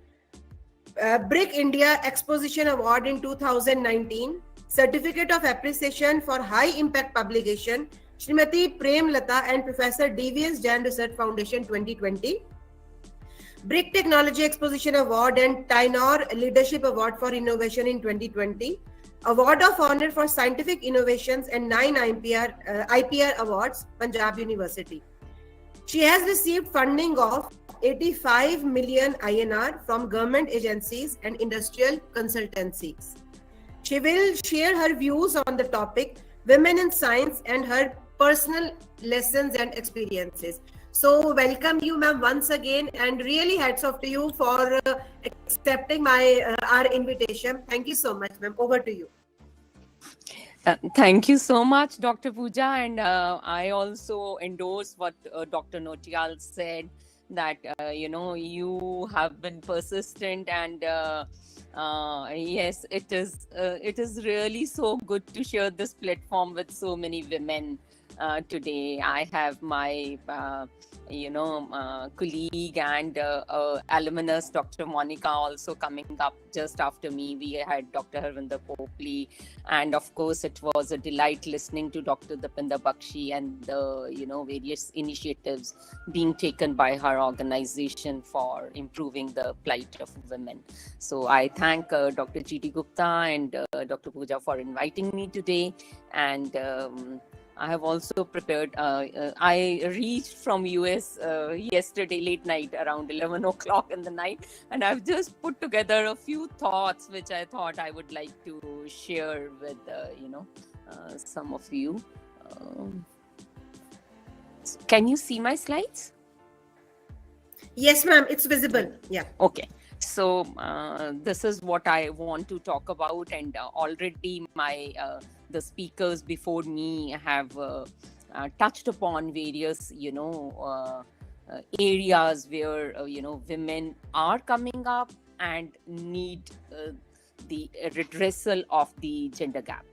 BRIC India Exposition Award in 2019, Certificate of Appreciation for High Impact Publication, Srimati Prem Lata and Professor DVS Jain Research Foundation 2020. BRIC Technology Exposition Award and Tainor Leadership Award for Innovation in 2020, Award of Honor for Scientific Innovations and 9 IPR Awards, Punjab University. She has received funding of 85 million INR from government agencies and industrial consultancies. She will share her views on the topic Women in Science and her personal lessons and experiences. So welcome you, ma'am, once again, and really hats off to you for accepting our invitation. Thank you so much, ma'am. Over to you.
Thank you so much, Dr. Pooja, and I also endorse what Dr. Nautiyal said, that you have been persistent, and yes, it is really so good to share this platform with so many women today. I have my colleague and alumnus, Dr. Monica, also coming up just after me. We had Dr. Harvinder Popli, and of course, it was a delight listening to Dr. Dapinder Bakshi and the various initiatives being taken by her organization for improving the plight of women. So I thank Dr. G.D. Gupta and Dr. Pooja for inviting me today, and I have also prepared. I reached from US yesterday late night, around 11 o'clock in the night, and I've just put together a few thoughts which I thought I would like to share with some of you. Can you see my slides?
Yes, ma'am. It's visible. Yeah.
Okay. So this is what I want to talk about, and already the speakers before me have touched upon various areas where women are coming up and need the redressal of the gender gap.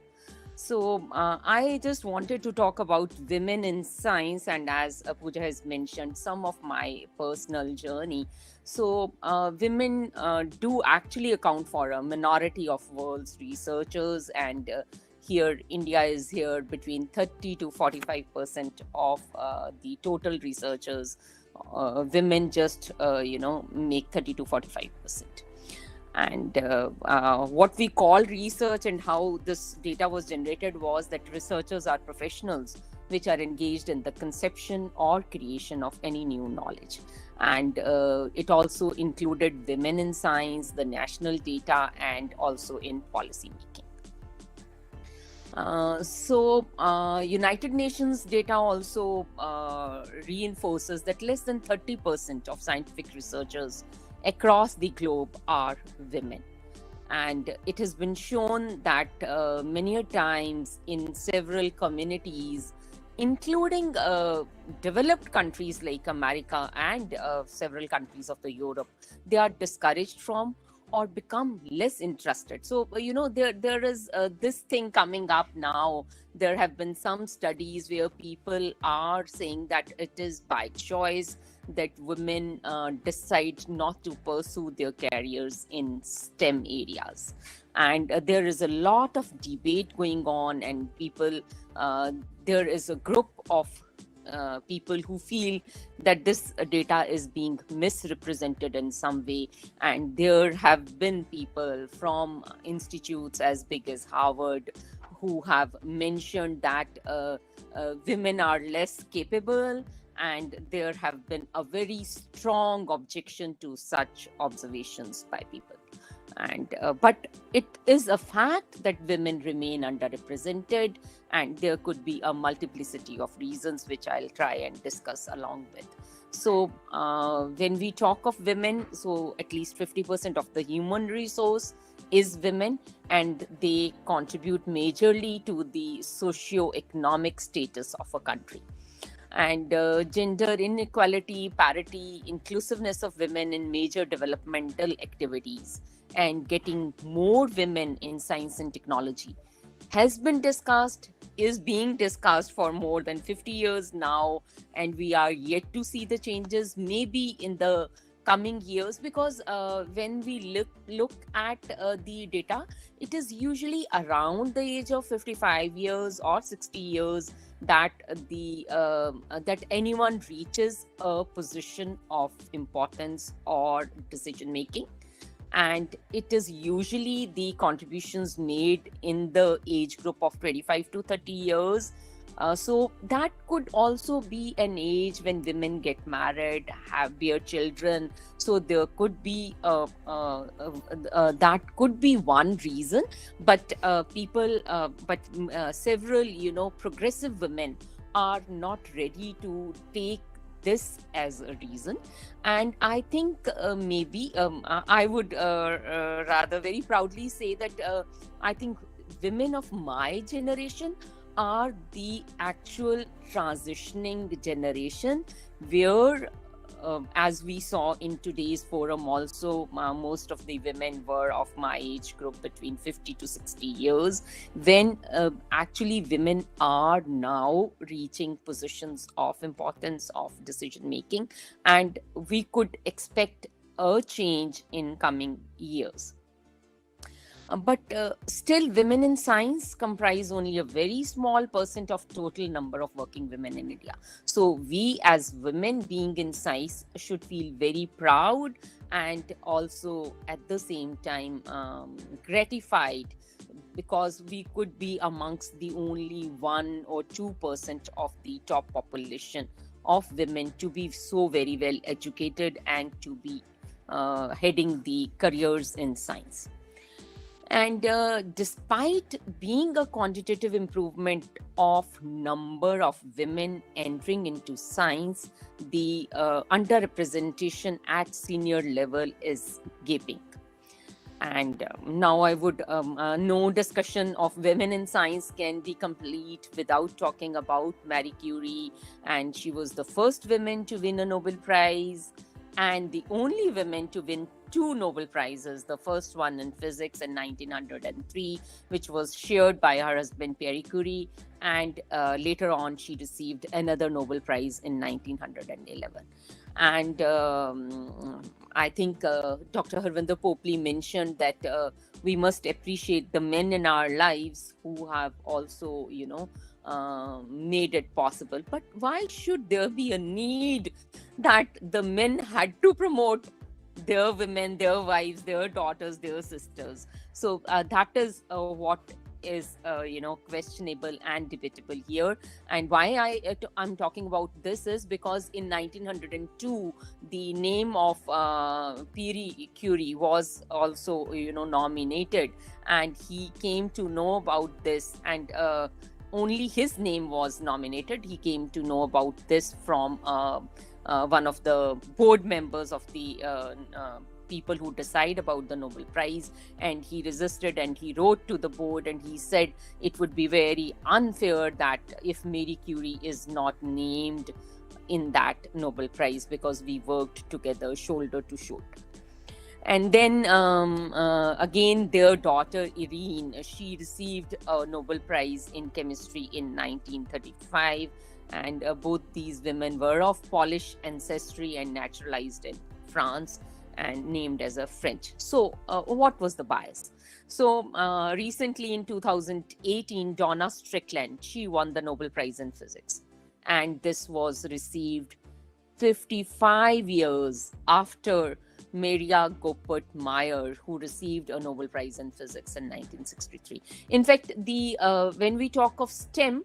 So I just wanted to talk about women in science, and as Pooja has mentioned, some of my personal journey. So women do actually account for a minority of world's researchers, and here India is here between 30 to 45% of the total researchers. Women just make 30 to 45%. And what we call research and how this data was generated was that researchers are professionals which are engaged in the conception or creation of any new knowledge. And it also included women in science, the national data, and also in policy making. United Nations data also reinforces that less than 30% of scientific researchers across the globe are women. And it has been shown that many a times in several communities, including developed countries like America and several countries of the Europe, they are discouraged from or become less interested. So, there is this thing coming up now. There have been some studies where people are saying that it is by choice that women decide not to pursue their careers in STEM areas. And there is a lot of debate going on, and people, there is a group of people who feel that this data is being misrepresented in some way. And there have been people from institutes as big as Harvard who have mentioned that women are less capable, and there have been a very strong objection to such observations by people. And but it is a fact that women remain underrepresented, and there could be a multiplicity of reasons which I'll try and discuss along with. So when we talk of women, so at least 50% of the human resource is women, and they contribute majorly to the socio-economic status of a country. And gender inequality, parity, inclusiveness of women in major developmental activities, and getting more women in science and technology has been discussed, is being discussed for more than 50 years now, and we are yet to see the changes, maybe in the coming years, because when we look at the data, it is usually around the age of 55 years or 60 years that that anyone reaches a position of importance or decision making. And it is usually the contributions made in the age group of 25 to 30 years So that could also be an age when women get married, bear children. So there could be that could be one reason. But several progressive women are not ready to take this as a reason, and I think maybe I would rather very proudly say that I think women of my generation are the actual transitioning generation, where as we saw in today's forum also, most of the women were of my age group, between 50 to 60 years, when actually women are now reaching positions of importance of decision making, and we could expect a change in coming years. But still, women in science comprise only a very small % of total number of working women in India. So we as women being in science should feel very proud, and also at the same time gratified, because we could be amongst the only 1 or 2% of the top population of women to be so very well educated and to be heading the careers in science. And despite being a quantitative improvement of number of women entering into science, the underrepresentation at senior level is gaping. And now I would, no discussion of women in science can be complete without talking about Marie Curie. And she was the first woman to win a Nobel Prize, and the only woman to win 2 Nobel Prizes, the first one in physics in 1903, which was shared by her husband Pierre Curie, and later on she received another Nobel Prize in 1911. And I think Dr. Harvinder Popli mentioned that we must appreciate the men in our lives who have also, made it possible. But why should there be a need that the men had to promote their women, their wives, their daughters, their sisters? So that is what is questionable and debatable here. And why I'm talking about this is because in 1902 the name of Pierre Curie was also nominated, and he came to know about this, and only his name was nominated. He came to know about this from one of the board members of the people who decide about the Nobel Prize, and he resisted, and he wrote to the board, and he said it would be very unfair that if Marie Curie is not named in that Nobel Prize, because we worked together shoulder to shoulder. And then again, their daughter Irene, she received a Nobel Prize in chemistry in 1935, and both these women were of Polish ancestry and naturalized in France and named as a French. So what was the bias? So recently in 2018, Donna Strickland, she won the Nobel Prize in physics, and this was received 55 years after Maria Goeppert Mayer, who received a Nobel Prize in physics in 1963. In fact, when we talk of STEM,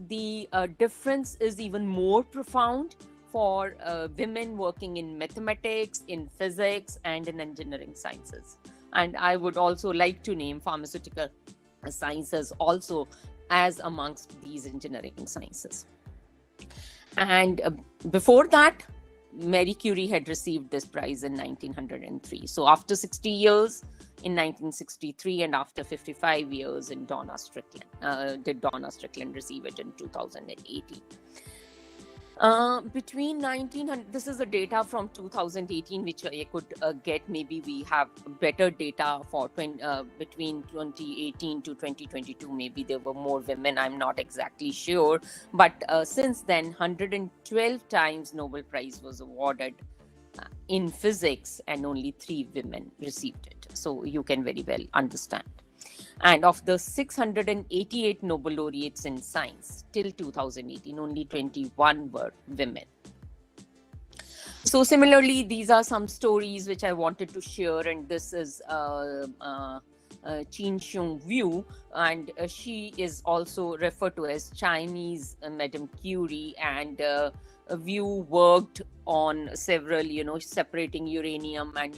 the difference is even more profound for women working in mathematics, in physics, and in engineering sciences. And I would also like to name pharmaceutical sciences also as amongst these engineering sciences. And before that, Marie Curie had received this prize in 1903. So after 60 years in 1963, and after 55 years in Donna Strickland, did Donna Strickland receive it in 2018. Between 1900, this is the data from 2018, which I could get. Maybe we have better data for between 2018 to 2022. Maybe there were more women, I'm not exactly sure. But since then, 112 times Nobel Prize was awarded in physics, and only 3 women received it. So you can very well understand. And of the 688 Nobel laureates in science till 2018, only 21 were women. So similarly, these are some stories which I wanted to share, and this is Chin Xiong View, and she is also referred to as Chinese Madame Curie, and Wu worked on several, separating uranium and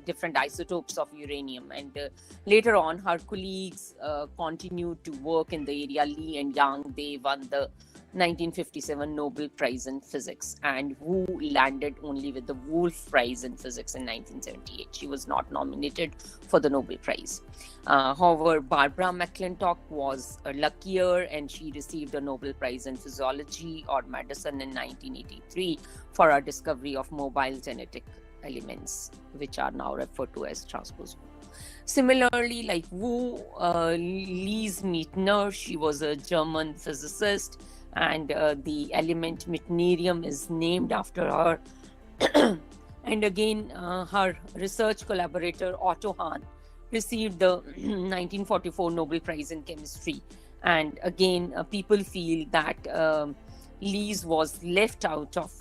different isotopes of uranium. And later on, her colleagues continued to work in the area. Li and Yang, they won the 1957 Nobel Prize in Physics, and Wu landed only with the Wolf Prize in Physics in 1978. She was not nominated for the Nobel Prize. However, Barbara McClintock was luckier, and she received a Nobel Prize in Physiology or Medicine in 1983 for her discovery of mobile genetic elements, which are now referred to as transposons. Similarly, like Wu, Lise Meitner, she was a German physicist, and the element meitnerium is named after her. And again, her research collaborator Otto Hahn received the 1944 Nobel Prize in Chemistry. And again, people feel that Lise was left out of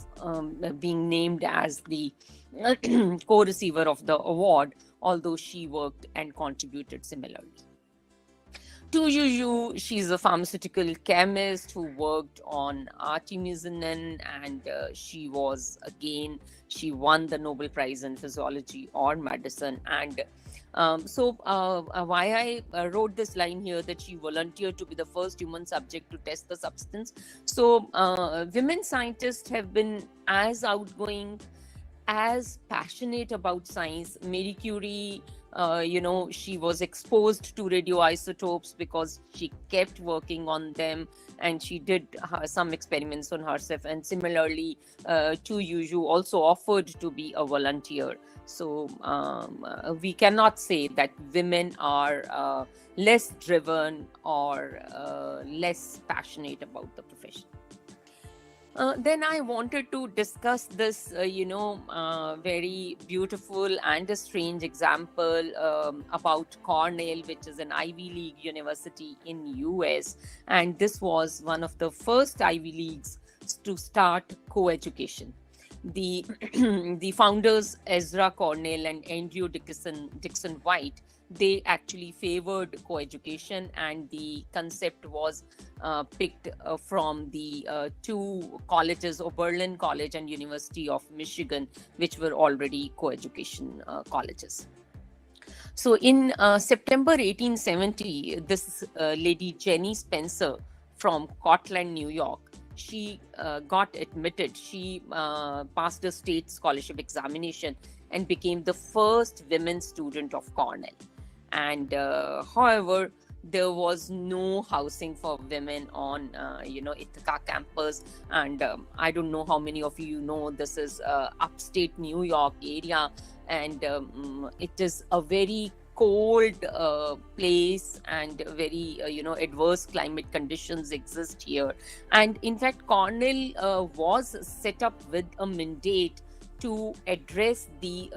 being named as the co-receiver of the award, although she worked and contributed similarly. Tu Yu, she's a pharmaceutical chemist who worked on artemisinin, and she won the Nobel Prize in Physiology or Medicine. And why I wrote this line here, that she volunteered to be the first human subject to test the substance. So women scientists have been as outgoing, as passionate about science. Marie Curie, she was exposed to radioisotopes because she kept working on them, and she did some experiments on herself. And similarly, Tu Yu also offered to be a volunteer. So we cannot say that women are less driven or less passionate about the profession. Then I wanted to discuss this, very beautiful and a strange example about Cornell, which is an Ivy League university in US. And this was one of the first Ivy Leagues to start co-education. The founders, Ezra Cornell and Andrew Dixon White, they actually favored co-education, and the concept was picked from the two colleges, Oberlin College and University of Michigan, which were already co-education colleges. So in September 1870, this lady Jenny Spencer from Cortland, New York, she got admitted. She passed a state scholarship examination and became the first women student of Cornell. And however, there was no housing for women on Ithaca campus. And I don't know how many of you know, this is upstate New York area, and it is a very cold place, and very adverse climate conditions exist here. And in fact, Cornell was set up with a mandate to address the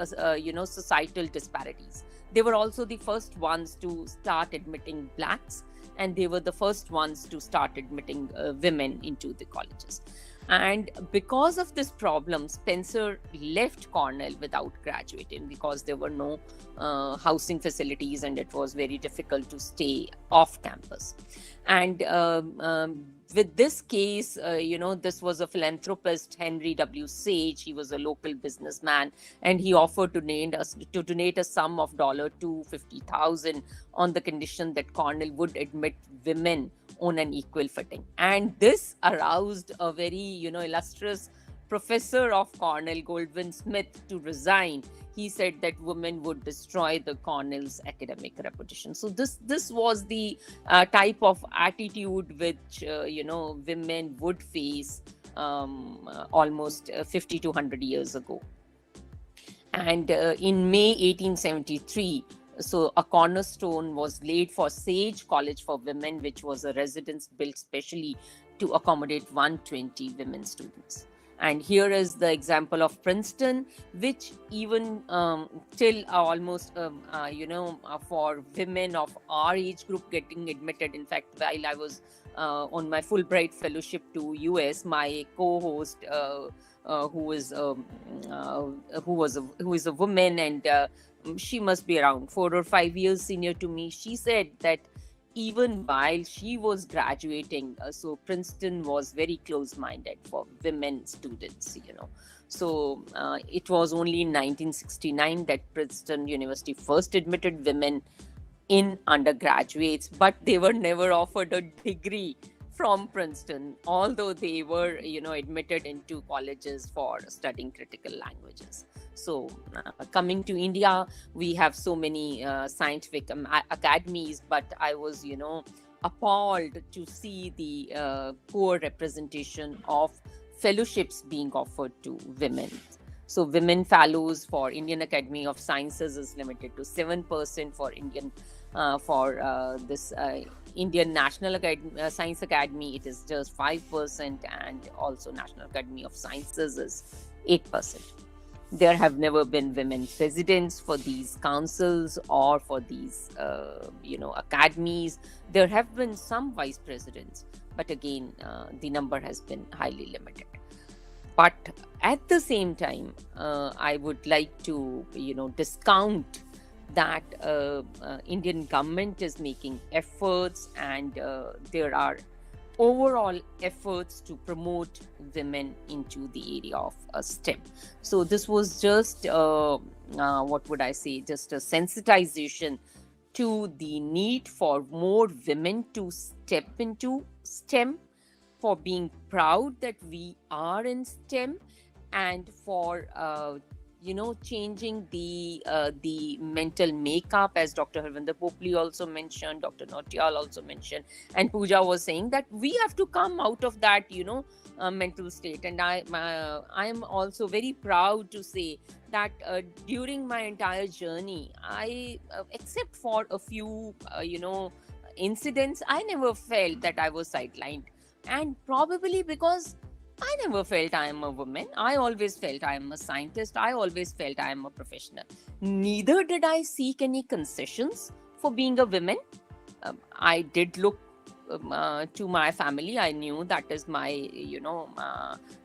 societal disparities. They were also the first ones to start admitting blacks, and they were the first ones to start admitting women into the colleges. And because of this problem, Spencer left Cornell without graduating, because there were no housing facilities, and it was very difficult to stay off campus. And with this case, this was a philanthropist, Henry W. Sage. He was a local businessman, and he offered to donate a sum of $250,000 on the condition that Cornell would admit women on an equal footing. And this aroused a very, illustrious professor of Cornell, Goldwin Smith, to resign. He said that women would destroy the Cornell's academic reputation. So this was the type of attitude which women would face almost 50 to 100 years ago. And in May 1873, so a cornerstone was laid for Sage College for Women, which was a residence built specially to accommodate 120 women students. And here is the example of Princeton, which even till almost, for women of our age group getting admitted. In fact, while I was on my Fulbright fellowship to US, my co-host, who is a woman, and she must be around 4 or 5 years senior to me, she said that even while she was graduating, so Princeton was very close-minded for women students, So it was only in 1969 that Princeton University first admitted women in undergraduates, but they were never offered a degree from Princeton, although they were, admitted into colleges for studying critical languages. So coming to India, we have so many scientific academies, but I was, appalled to see the poor representation of fellowships being offered to women. So women fellows for Indian Academy of Sciences is limited to 7%, for this Indian National Science Academy, it is just 5%, and also National Academy of Sciences is 8%. There have never been women presidents for these councils or for these, academies. There have been some vice presidents, but again, the number has been highly limited. But at the same time, I would like to, discount that Indian government is making efforts, and there are overall efforts to promote women into the area of STEM. So this was just, what would I say, just a sensitization to the need for more women to step into STEM, for being proud that we are in STEM, and for changing the mental makeup, as Dr. Harvinder Popli also mentioned, Dr. Nautiyal also mentioned, and Pooja was saying that we have to come out of that, mental state. And I am also very proud to say that during my entire journey, I, except for a few, incidents, I never felt that I was sidelined. And probably because I never felt I am a woman. I always felt I am a scientist. I always felt I am a professional. Neither did I seek any concessions for being a woman. I did look to my family. I knew that is my,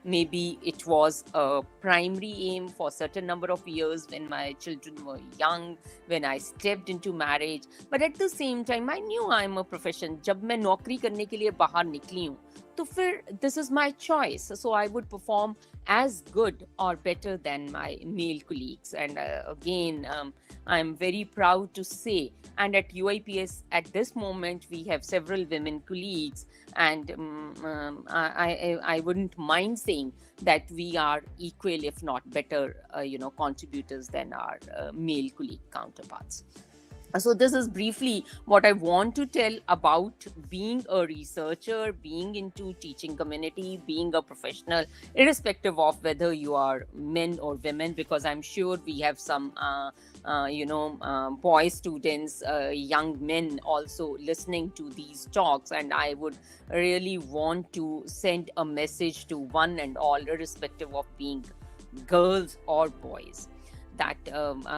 maybe it was a primary aim for a certain number of years when my children were young, when I stepped into marriage. But at the same time, I knew I am a profession. जब मैं नौकरी करने के लिए बाहर निकली हूँ, तो फिर this is my choice. So I would perform as good or better than my male colleagues. And again, I'm very proud to say, and at UIPS at this moment, we have several women colleagues, and I wouldn't mind saying that we are equal, if not better, contributors than our male colleague counterparts. So this is briefly what I want to tell about being a researcher, being into teaching community, being a professional, irrespective of whether you are men or women, because I'm sure we have some, boy students, young men also listening to these talks. And I would really want to send a message to one and all, irrespective of being girls or boys, that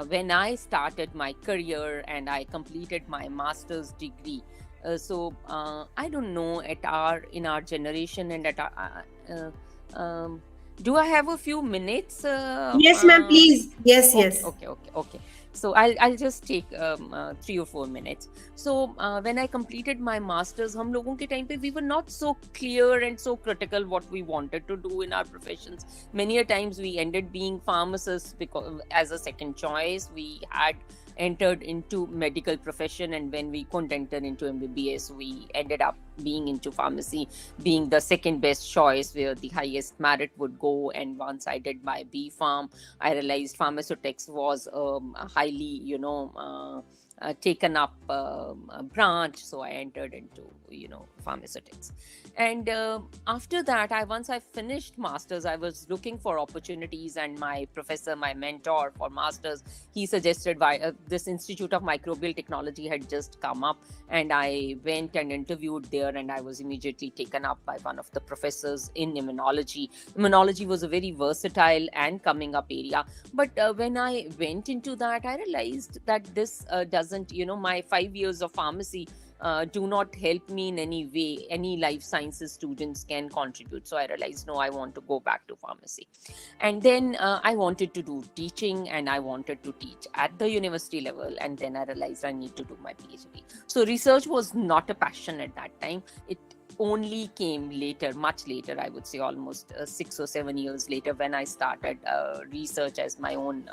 when I started my career and I completed my master's degree, so I don't know, in our generation and at our, do I have a few minutes?
Yes, ma'am, please. Yes, yes.
Okay. So I'll just take 3 or 4 minutes. So when I completed my masters, हम लोगों के time पे we were not so clear and so critical what we wanted to do in our professions. Many a times we ended being pharmacists because as a second choice. We had entered into medical profession, and when we couldn't enter into MBBS, we ended up being into pharmacy, being the second best choice where the highest merit would go. And once I did my B Pharm, I realized pharmaceutics was a highly, taken up branch, so I entered into pharmaceutics. And after that, once I finished masters, I was looking for opportunities, and my professor, my mentor for masters, he suggested this Institute of Microbial Technology had just come up, and I went and interviewed there, and I was immediately taken up by one of the professors in immunology. Immunology was a very versatile and coming up area, but when I went into that, I realized that this doesn't, my 5 years of pharmacy do not help me in any way. Any life sciences students can contribute. So I realized, no, I want to go back to pharmacy. And then I wanted to do teaching, and I wanted to teach at the university level. And then I realized I need to do my PhD. So research was not a passion at that time. It only came later, much later, I would say almost 6 or 7 years later, when I started research as my own,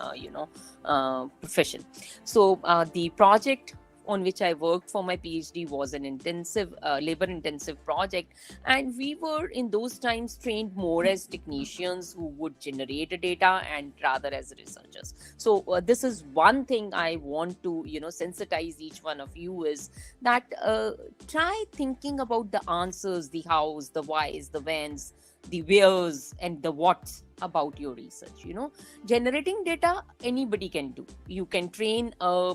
profession. So the project on which I worked for my PhD was an intensive, labor-intensive project. And we were in those times trained more as technicians who would generate the data and rather as researchers. So this is one thing I want to, sensitize each one of you is that try thinking about the answers, the hows, the whys, the whens, the wheres, and the whats about your research. Generating data, anybody can do. You can train a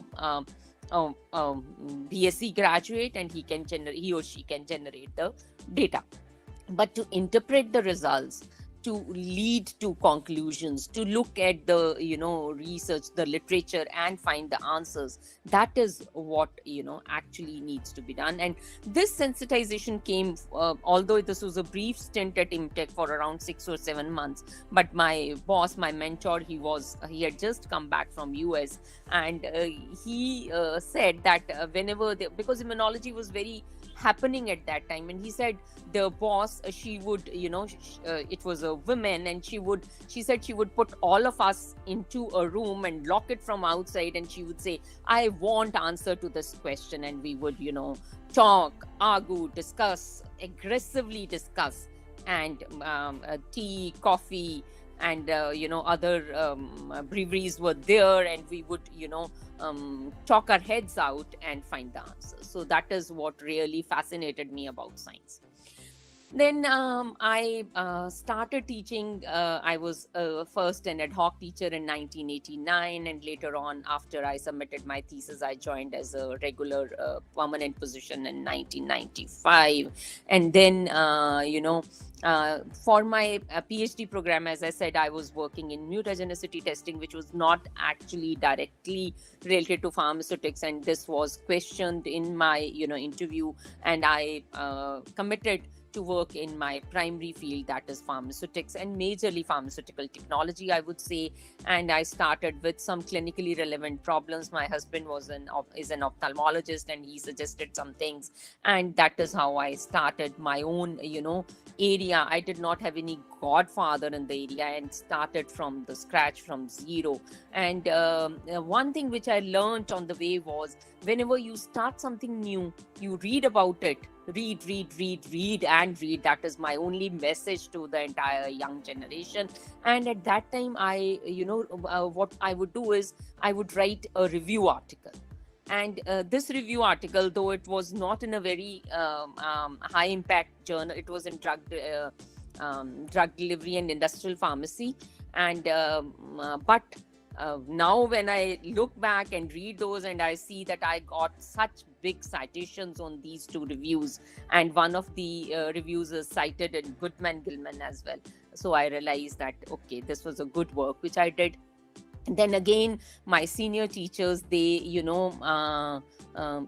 BSc graduate, and he or she can generate the data. But to interpret the results, to lead to conclusions, to look at the research, the literature, and find the answers, that is what actually needs to be done. And this sensitization came, although this was a brief stint at IMTech for around 6 or 7 months, but my boss, my mentor, he had just come back from US, and he said that whenever because immunology was very happening at that time, and he said the boss, she would, it was a woman, and she said she would put all of us into a room and lock it from outside, and she would say, I want answer to this question, and we would, talk, argue, discuss, aggressively discuss, and tea, coffee, and other breweries were there, and we would talk our heads out and find the answers. So that is what really fascinated me about science. Then I started teaching. I was first an ad hoc teacher in 1989, and later on, after I submitted my thesis, I joined as a regular permanent position in 1995. And then, for my PhD program, as I said, I was working in mutagenicity testing, which was not actually directly related to pharmaceutics, and this was questioned in my interview, and I committed to work in my primary field, that is pharmaceutics, and majorly pharmaceutical technology, I would say. And I started with some clinically relevant problems. My husband is an ophthalmologist, and he suggested some things, and that is how I started my own area. I did not have any godfather in the area, and started from the scratch, from zero. And one thing which I learned on the way was, whenever you start something new, you read about it, read, and read. That is my only message to the entire young generation. And at that time, I what I would do is I would write a review article. And this review article, though it was not in a very high impact journal, it was in drug delivery and industrial pharmacy. And but now when I look back and read those, and I see that I got such big citations on these two reviews, and one of the reviews is cited in Goodman-Gilman as well. So I realized that, okay, this was a good work which I did. And then again, my senior teachers, they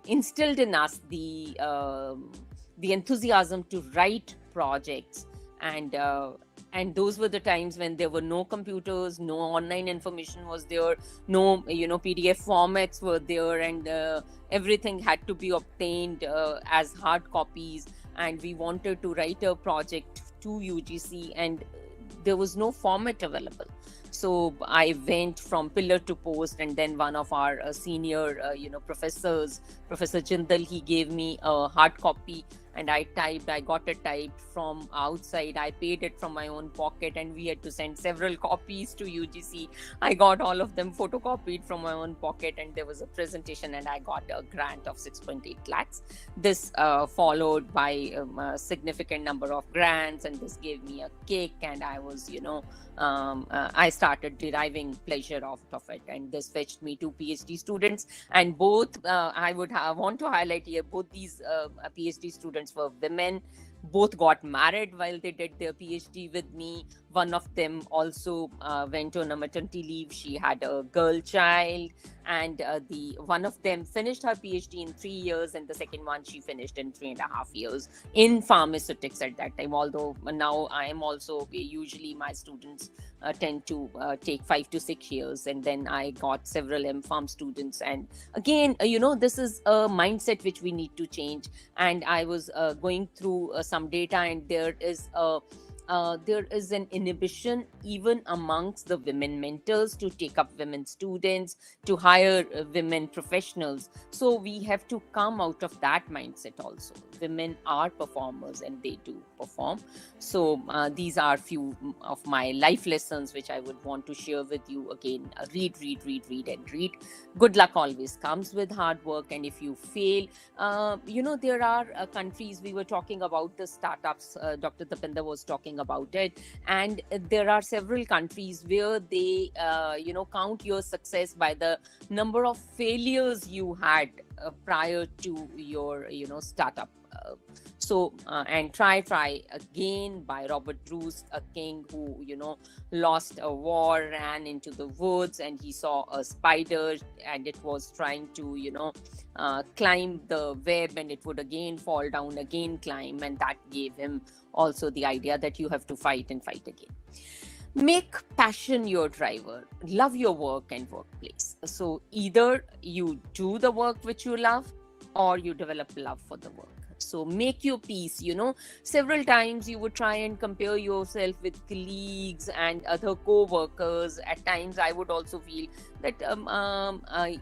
instilled in us the enthusiasm to write projects, and those were the times when there were no computers, no online information was there, no PDF formats were there, and everything had to be obtained as hard copies. And we wanted to write a project to UGC, and there was no format available. So I went from pillar to post, and then one of our senior professors, Professor Jindal, he gave me a hard copy, and I got it typed from outside. I paid it from my own pocket, and we had to send several copies to UGC. I got all of them photocopied from my own pocket, and there was a presentation, and I got a grant of 6.8 lakhs. This followed by a significant number of grants, and this gave me a kick, and I was, I started deriving pleasure out of it, and this fetched me 2 PhD students, and both I want to highlight here, both these PhD students were women. Both got married while they did their PhD with me. One of them also went on a maternity leave. She had a girl child, and the one of them finished her PhD in 3 years, and the second one she finished in 3.5 years in pharmaceutics at that time. Although now I am also, usually my students tend to take 5 to 6 years, and then I got several M.Pharm students. And again, this is a mindset which we need to change. And I was going through some data, and there is an inhibition even amongst the women mentors to take up women students, to hire women professionals. So we have to come out of that mindset also. Women are performers and they do perform. So these are few of my life lessons which I would want to share with you. Again, read and read. Good luck always comes with hard work. And if you fail, there are countries, we were talking about the startups, Dr. Dapinder was talking about it, and there are several countries where they count your success by the number of failures you had prior to your startup. And try again by Robert Bruce, a king who lost a war, ran into the woods, and he saw a spider, and it was trying to climb the web, and it would again fall down, again climb, and that gave him also the idea that you have to fight and fight again. Make passion your driver. Love your work and workplace. So either you do the work which you love, or you develop love for the work. So make your peace. Several times you would try and compare yourself with colleagues and other co-workers. At times I would also feel that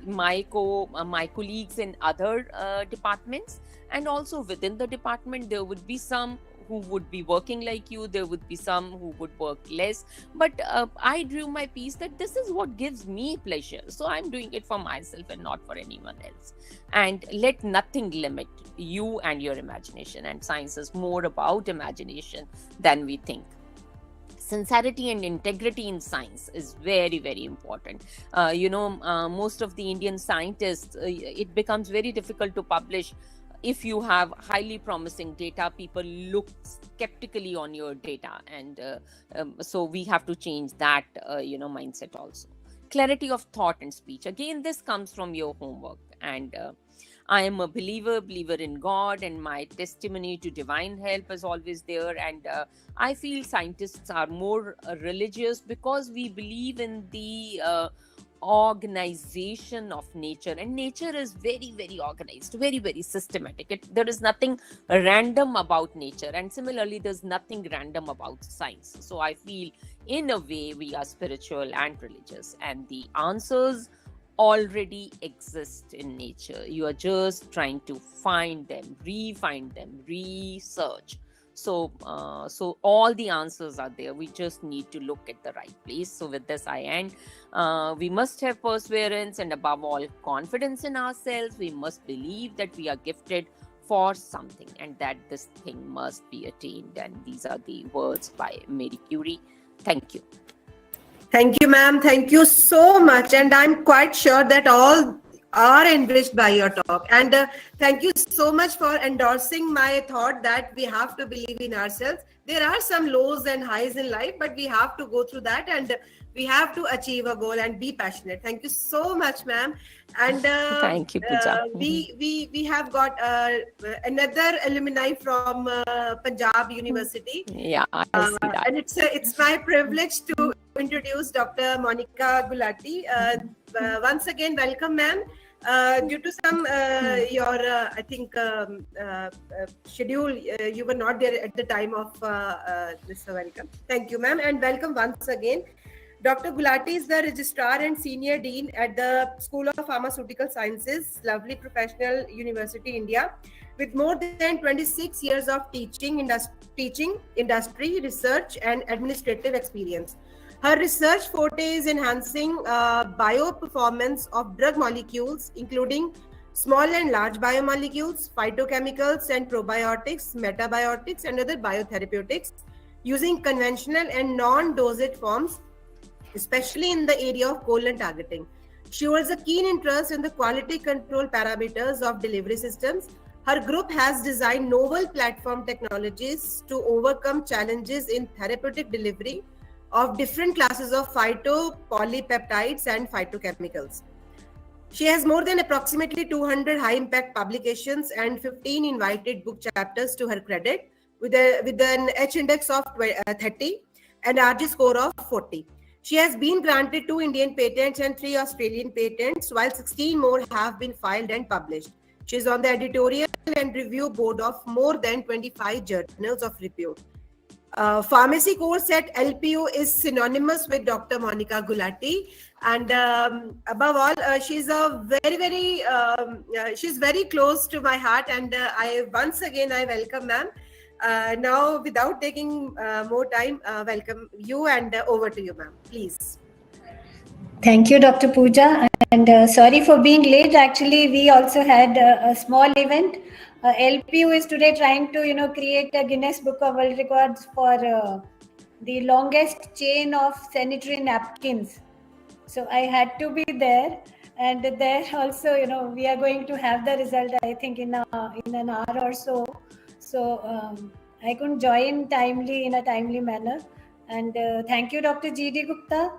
my colleagues in other departments, and also within the department, there would be some who would be working like you, there would be some who would work less, but I drew my piece that this is what gives me pleasure, so I'm doing it for myself and not for anyone else. And let nothing limit you and your imagination, and science is more about imagination than we think. Sincerity and integrity in science is very, very important. Most of the Indian scientists, it becomes very difficult to publish. If you have highly promising data, people look skeptically on your data, and so we have to change that mindset also. Clarity of thought and speech, again this comes from your homework. And I am a believer in God, and my testimony to divine help is always there. And I feel scientists are more religious because we believe in the organization of nature, and nature is very, very organized, very, very systematic. There is nothing random about nature, and similarly there's nothing random about science. So I feel in a way we are spiritual and religious, and the answers already exist in nature. You are just trying to find them, refine them, research. So all the answers are there. We just need to look at the right place. So with this, I end. We must have perseverance and above all confidence in ourselves. We must believe that we are gifted for something and that this thing must be attained. And these are the words by Marie Curie. Thank you.
Thank you, ma'am. Thank you so much. And I'm quite sure that all are enriched by your talk. And thank you so much for endorsing my thought that we have to believe in ourselves. There are some lows and highs in life, but we have to go through that, and we have to achieve a goal and be passionate. Thank you so much, ma'am. And
thank you, Pooja.
We have got another alumni from Punjab University.
Yeah, I see that.
And it's my privilege to introduce Dr. Monica Gulati. Once again, welcome, ma'am. Due to some schedule, you were not there at the time of this welcome. Thank you, ma'am, and welcome once again. Dr. Gulati is the Registrar and Senior Dean at the School of Pharmaceutical Sciences, lovely professional University, India, with more than 26 years of teaching, industry, research, and administrative experience. Her research forte is enhancing bioperformance of drug molecules, including small and large biomolecules, phytochemicals and probiotics, metabiotics, and other biotherapeutics using conventional and non-dosage forms, especially in the area of colon targeting. She holds a keen interest in the quality control parameters of delivery systems. Her group has designed novel platform technologies to overcome challenges in therapeutic delivery of different classes of phytopolypeptides and phytochemicals. She has more than approximately 200 high-impact publications and 15 invited book chapters to her credit, with an H index of 30 and RG score of 40. She has been granted 2 Indian patents and 3 Australian patents, while 16 more have been filed and published. She is on the editorial and review board of more than 25 journals of repute. Pharmacy course at LPU is synonymous with Dr. Monica Gulati, and above all, she's she's very close to my heart, and I once again I welcome ma'am. Now, without taking more time, welcome you, and over to you, ma'am. Please.
Thank you, Dr. Pooja, and sorry for being late. Actually, we also had a small event. LPU is today trying to, create a Guinness Book of World Records for the longest chain of sanitary napkins. So I had to be there, and there also, we are going to have the result, I think, in an hour or so. So I couldn't join in a timely manner. And thank you, Dr. G.D. Gupta.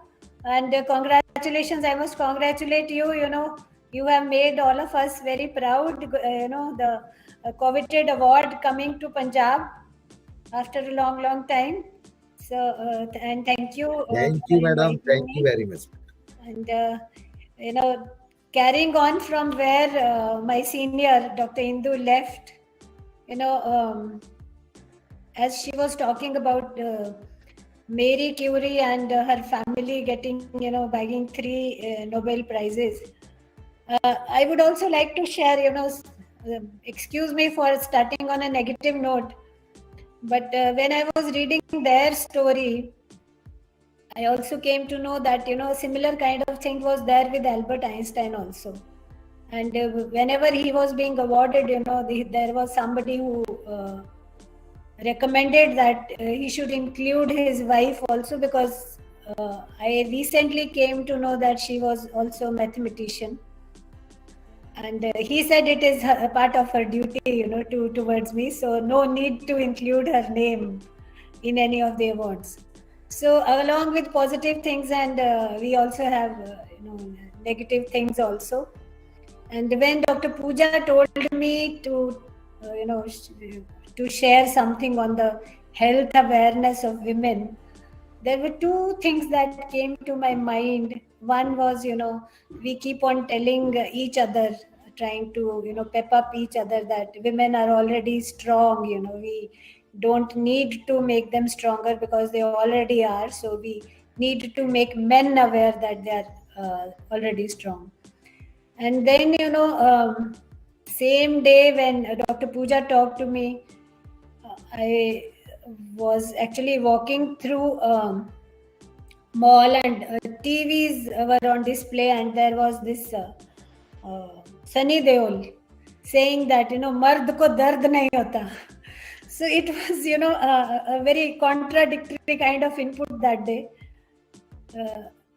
And congratulations, I must congratulate you. You have made all of us very proud. The coveted award coming to Punjab after a long time. So, and thank you.
Thank you, madam. Thank you very much.
And, carrying on from where my senior, Dr. Indu, left, as she was talking about Mary Curie and her family getting, bagging 3 Nobel Prizes. I would also like to share, excuse me for starting on a negative note, but when I was reading their story, I also came to know that, a similar kind of thing was there with Albert Einstein also. And whenever he was being awarded, there was somebody who recommended that he should include his wife also, because I recently came to know that she was also a mathematician. And he said it is a part of her duty, towards me. So no need to include her name in any of the awards. So along with positive things, and we also have, negative things also. And when Dr. Pooja told me to, to share something on the health awareness of women, there were 2 things that came to my mind. One was, we keep on telling each other, trying to, pep up each other that women are already strong, we don't need to make them stronger because they already are. So we need to make men aware that they are already strong. And then, same day when Dr. Pooja talked to me, I was actually walking through mall, and TVs were on display, and there was this Sunny Deol saying that, mard ko dard nahi hota. So it was, a very contradictory kind of input that day.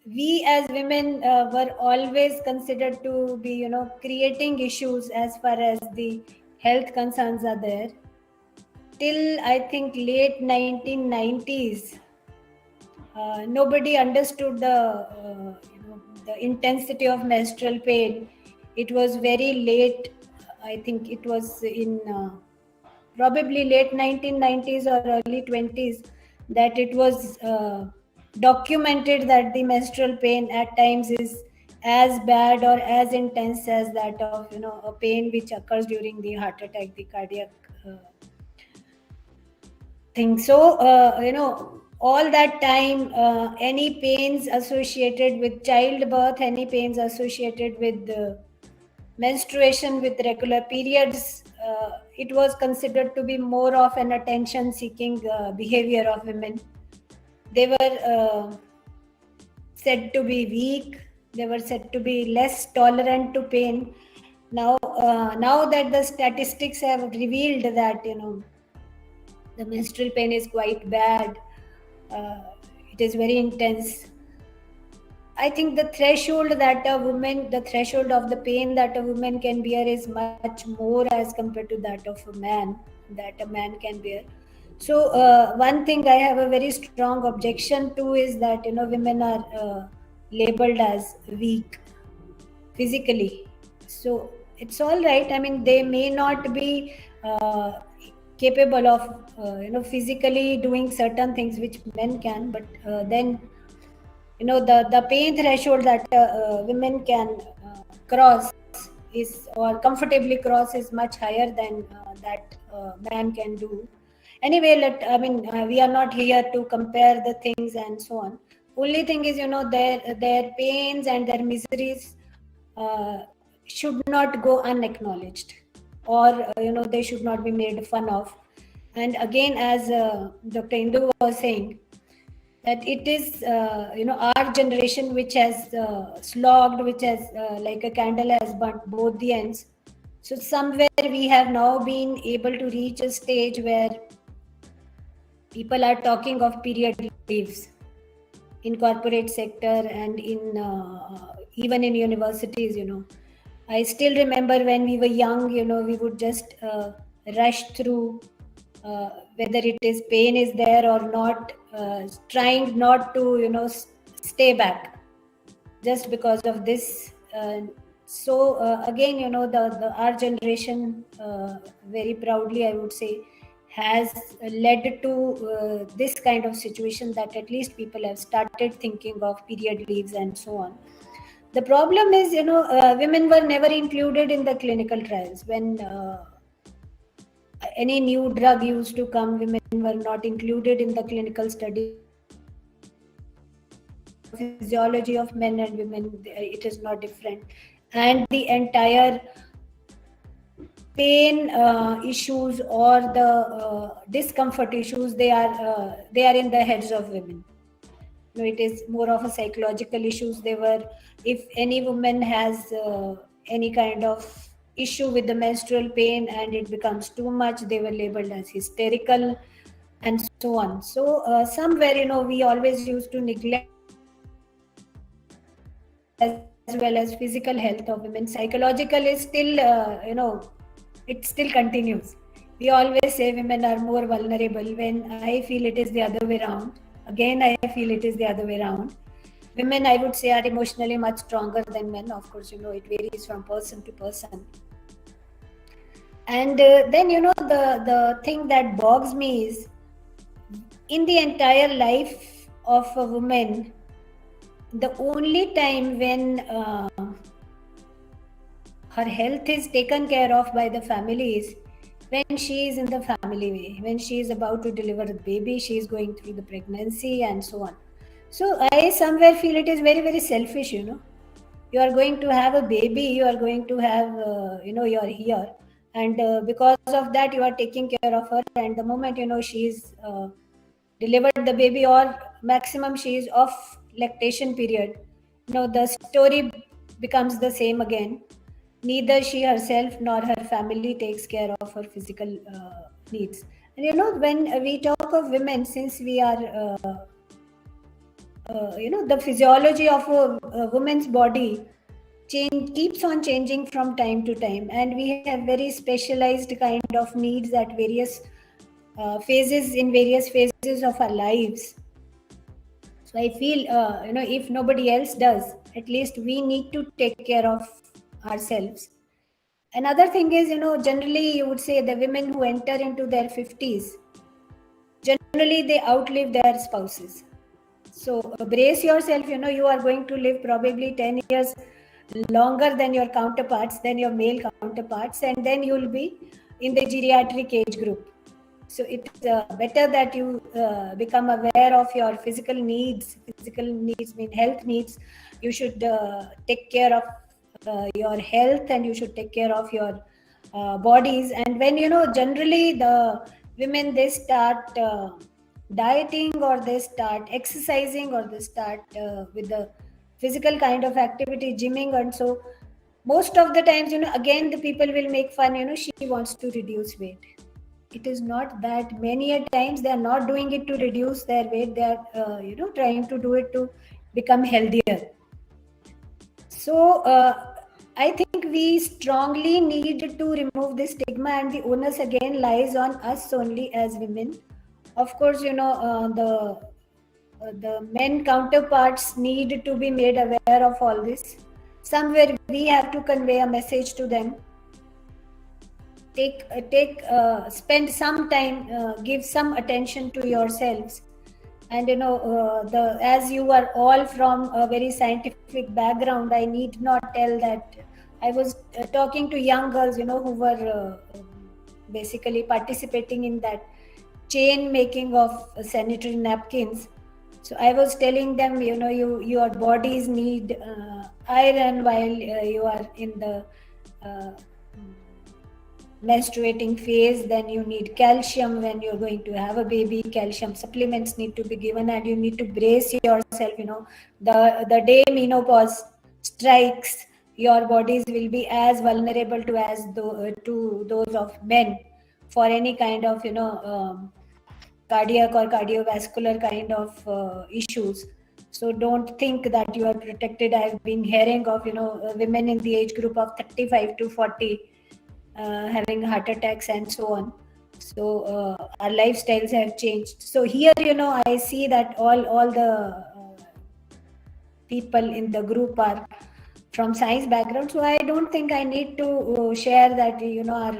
We as women were always considered to be, creating issues as far as the health concerns are there. Till I think late 1990s, nobody understood the intensity of menstrual pain. It was very late. I think it was in probably late 1990s or early 20s that it was documented that the menstrual pain at times is as bad or as intense as that of a pain which occurs during the heart attack, the cardiac thing. So all that time, any pains associated with childbirth, any pains associated with menstruation, with regular periods, it was considered to be more of an attention-seeking behavior of women. They were said to be weak. They were said to be less tolerant to pain. Now that the statistics have revealed that the menstrual pain is quite bad, it is very intense. I think the threshold of the pain that a woman can bear is much more as compared to that of a man, that a man can bear. So one thing I have a very strong objection to is that women are labeled as weak physically. So it's all right. I mean, they may not be capable of physically doing certain things which men can, but then the pain threshold that women can cross is, or comfortably cross, is much higher than that man can do. Anyway, we are not here to compare the things and so on. Only thing is, their pains and their miseries should not go unacknowledged, or they should not be made fun of. And again, as Dr. Indu was saying, that it is our generation which has slogged, which has like a candle has burnt both the ends. So somewhere we have now been able to reach a stage where people are talking of period leaves in corporate sector and in even in universities. I still remember when we were young, we would just rush through whether it is pain is there or not, trying not to stay back just because of this. So again, our generation very proudly, I would say, has led to this kind of situation, that at least people have started thinking of period leaves and so on. The problem is, women were never included in the clinical trials. When any new drug used to come, women were not included in the clinical study. Physiology of men and women, it is not different. And the entire pain issues or the discomfort issues, they are in the heads of women. It is more of a psychological issues. If any woman has any kind of issue with the menstrual pain and it becomes too much, they were labeled as hysterical and so on. So somewhere, we always used to neglect as well as physical health of women. Psychological is still, it still continues. We always say women are more vulnerable, when I feel it is the other way around. Again, I feel it is the other way around. Women, I would say, are emotionally much stronger than men. Of course, it varies from person to person. And then, the thing that bogs me is, in the entire life of a woman, the only time when her health is taken care of by the family is when she is in the family way, when she is about to deliver a baby, she is going through the pregnancy and so on. So I somewhere feel it is very, very selfish. You are going to have a baby, you are going to have, you are here, and because of that you are taking care of her, and the moment she is delivered the baby, or maximum she is off lactation period, the story becomes the same again. Neither she herself nor her family takes care of her physical needs. And when we talk of women, since we are the physiology of a woman's body keeps on changing from time to time, and we have very specialized kind of needs at various phases, in various phases of our lives. So I feel, if nobody else does, at least we need to take care of ourselves. Another thing is, generally you would say the women who enter into their 50s, generally they outlive their spouses. So brace yourself, you are going to live probably 10 years longer than your counterparts, than your male counterparts, and then you will be in the geriatric age group. So it is better that you become aware of your physical needs. Physical needs mean health needs. You should take care of your health, and you should take care of your bodies. And when, generally the women, they start dieting, or they start exercising, or they start with the physical kind of activity, gymming, and so most of the times, again the people will make fun, she wants to reduce weight. It is not that. Many a times they are not doing it to reduce their weight, they are trying to do it to become healthier. So I think we strongly need to remove this stigma, and the onus again lies on us only as women, of course, the men counterparts need to be made aware of all this. Somewhere we have to convey a message to them. Spend some time, give some attention to yourselves. And as you are all from a very scientific background, I need not tell that I was talking to young girls, who were basically participating in that chain making of sanitary napkins. So I was telling them, your bodies need iron while you are in the menstruating phase. Then you need calcium when you're going to have a baby. Calcium supplements need to be given, and you need to brace yourself. The day menopause strikes, your bodies will be as vulnerable to those of men for any kind of cardiac or cardiovascular kind of issues. So don't think that you are protected. I've been hearing of women in the age group of 35 to 40 having heart attacks and so on. So our lifestyles have changed. So here, I see that all the people in the group are from science background. So I don't think I need to share that, our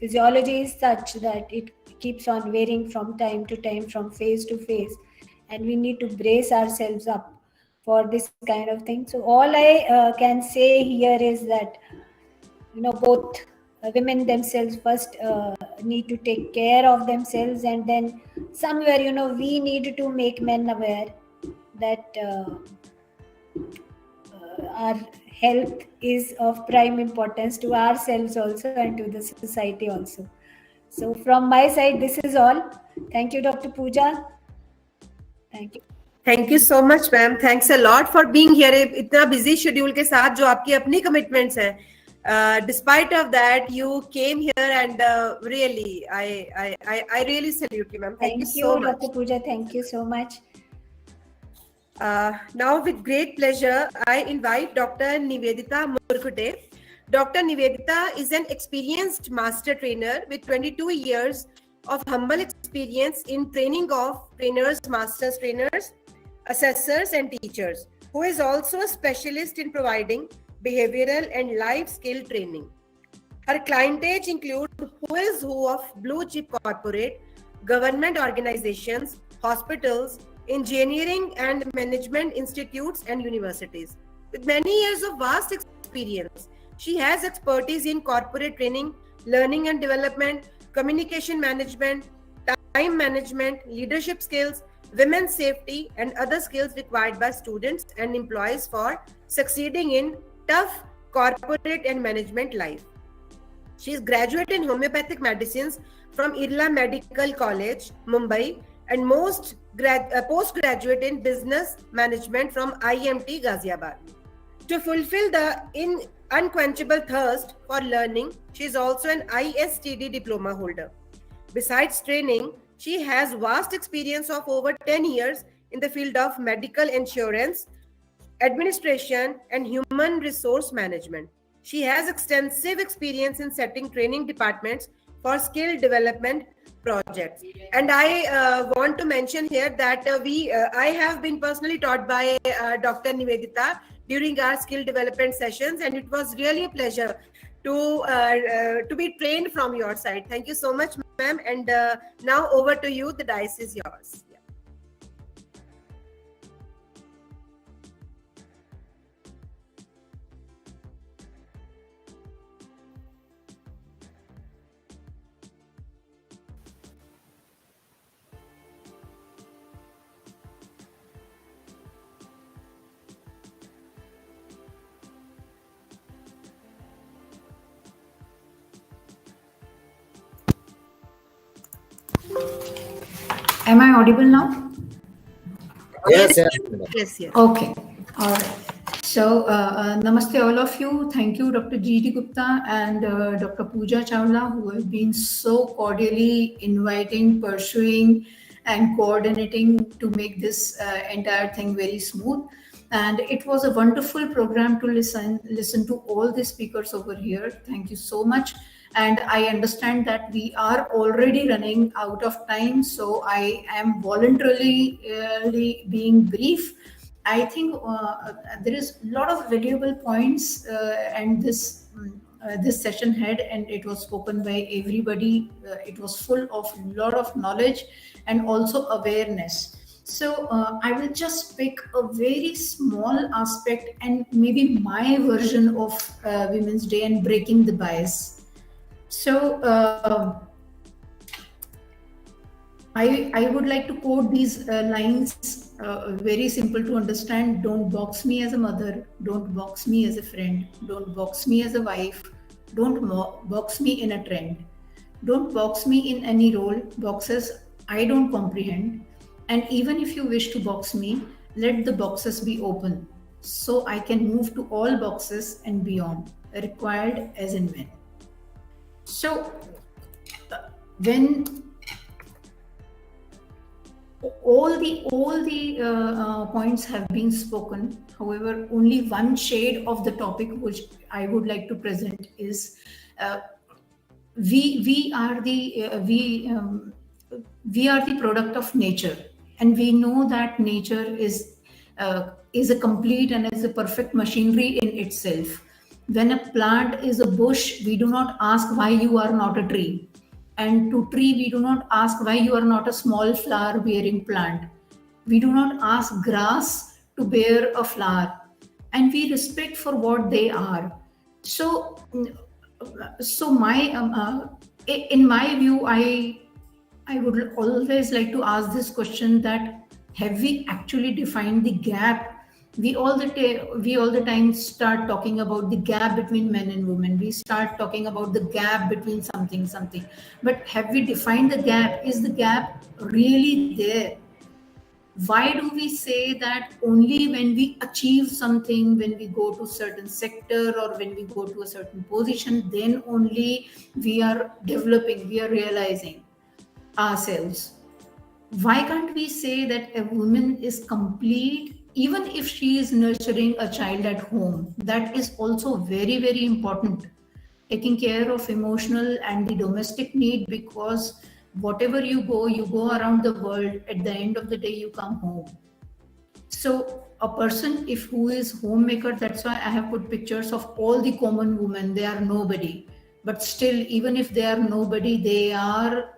physiology is such that it keeps on varying from time to time, from phase to phase, and we need to brace ourselves up for this kind of thing. So all I can say here is that, both women themselves first need to take care of themselves, and then somewhere, we need to make men aware that our health is of prime importance to ourselves also and to the society also. So from my side, this is all. Thank you, Dr. Pooja. Thank you.
Thank you so much, ma'am. Thanks a lot for being here. इतना busy schedule के साथ जो आपकी अपनी commitments हैं. Despite of that, you came here, and really, I really salute you, ma'am. Thank you so much.
Dr. Pooja. Thank you so much.
Now, with great pleasure, I invite Dr. Nivedita Murkute. Dr. Nivedita is an experienced master trainer with 22 years of humble experience in training of trainers, masters trainers, assessors, and teachers, who is also a specialist in providing behavioral and life skill training. Her clientage include who is who of blue chip corporate, government organizations, hospitals, engineering and management institutes, and universities. With many years of vast experience, she has expertise in corporate training, learning and development, communication management, time management, leadership skills, women's safety, and other skills required by students and employees for succeeding in tough corporate and management life. She is graduate in homeopathic medicines from Irla Medical College, Mumbai, and postgraduate in business management from IMT Ghaziabad. To fulfill the unquenchable thirst for learning, she is also an ISTD diploma holder. Besides training, she has vast experience of over 10 years in the field of medical insurance, administration, and human resource management. She has extensive experience in setting training departments for skill development projects. And I want to mention here that I have been personally taught by Dr. Nivedita during our skill development sessions, and it was really a pleasure to be trained from your side. Thank you so much, ma'am. And now over to you. The dice is yours.
Am I audible now?
Yes, yes.
Yes, yes.
Okay. All right. So, namaste all of you. Thank you, Dr. G.D. Gupta and Dr. Pooja Chawla, who have been so cordially inviting, pursuing, and coordinating to make this entire thing very smooth. And it was a wonderful program to listen to all the speakers over here. Thank you so much. and I understand that we are already running out of time, so I am voluntarily being brief. I think there is a lot of valuable points, and this session had, and it was spoken by everybody. It was full of a lot of knowledge and also awareness. So I will just pick a very small aspect and maybe my version of Women's Day and breaking the bias. So I would like to quote these lines, very simple to understand. Don't box me as a mother, don't box me as a friend, don't box me as a wife, don't box me in a trend, don't box me in any role, boxes I don't comprehend. And even if you wish to box me, let the boxes be open, so I can move to all boxes and beyond, required as and when. So when all the points have been spoken, however, only one shade of the topic which I would like to present is we are the product of nature, and we know that nature is a complete and is a perfect machinery in itself. When a plant is a bush, we do not ask why you are not a tree, and to tree we do not ask why you are not a small flower bearing plant. We do not ask grass to bear a flower, and we respect for what they are. So my in my view, I would always like to ask this question, that have we actually defined the gap? We all the time start talking about the gap between men and women. We start talking about the gap between something. But have we defined the gap? Is the gap really there? Why do we say that only when we achieve something, when we go to a certain sector or when we go to a certain position, then only we are developing, we are realizing ourselves? Why can't we say that a woman is complete even if she is nurturing a child at home? That is also very, very important. Taking care of emotional and the domestic need, because whatever you go around the world, at the end of the day you come home. So a person who is homemaker, that's why I have put pictures of all the common women. They are nobody. But still, even if they are nobody, they are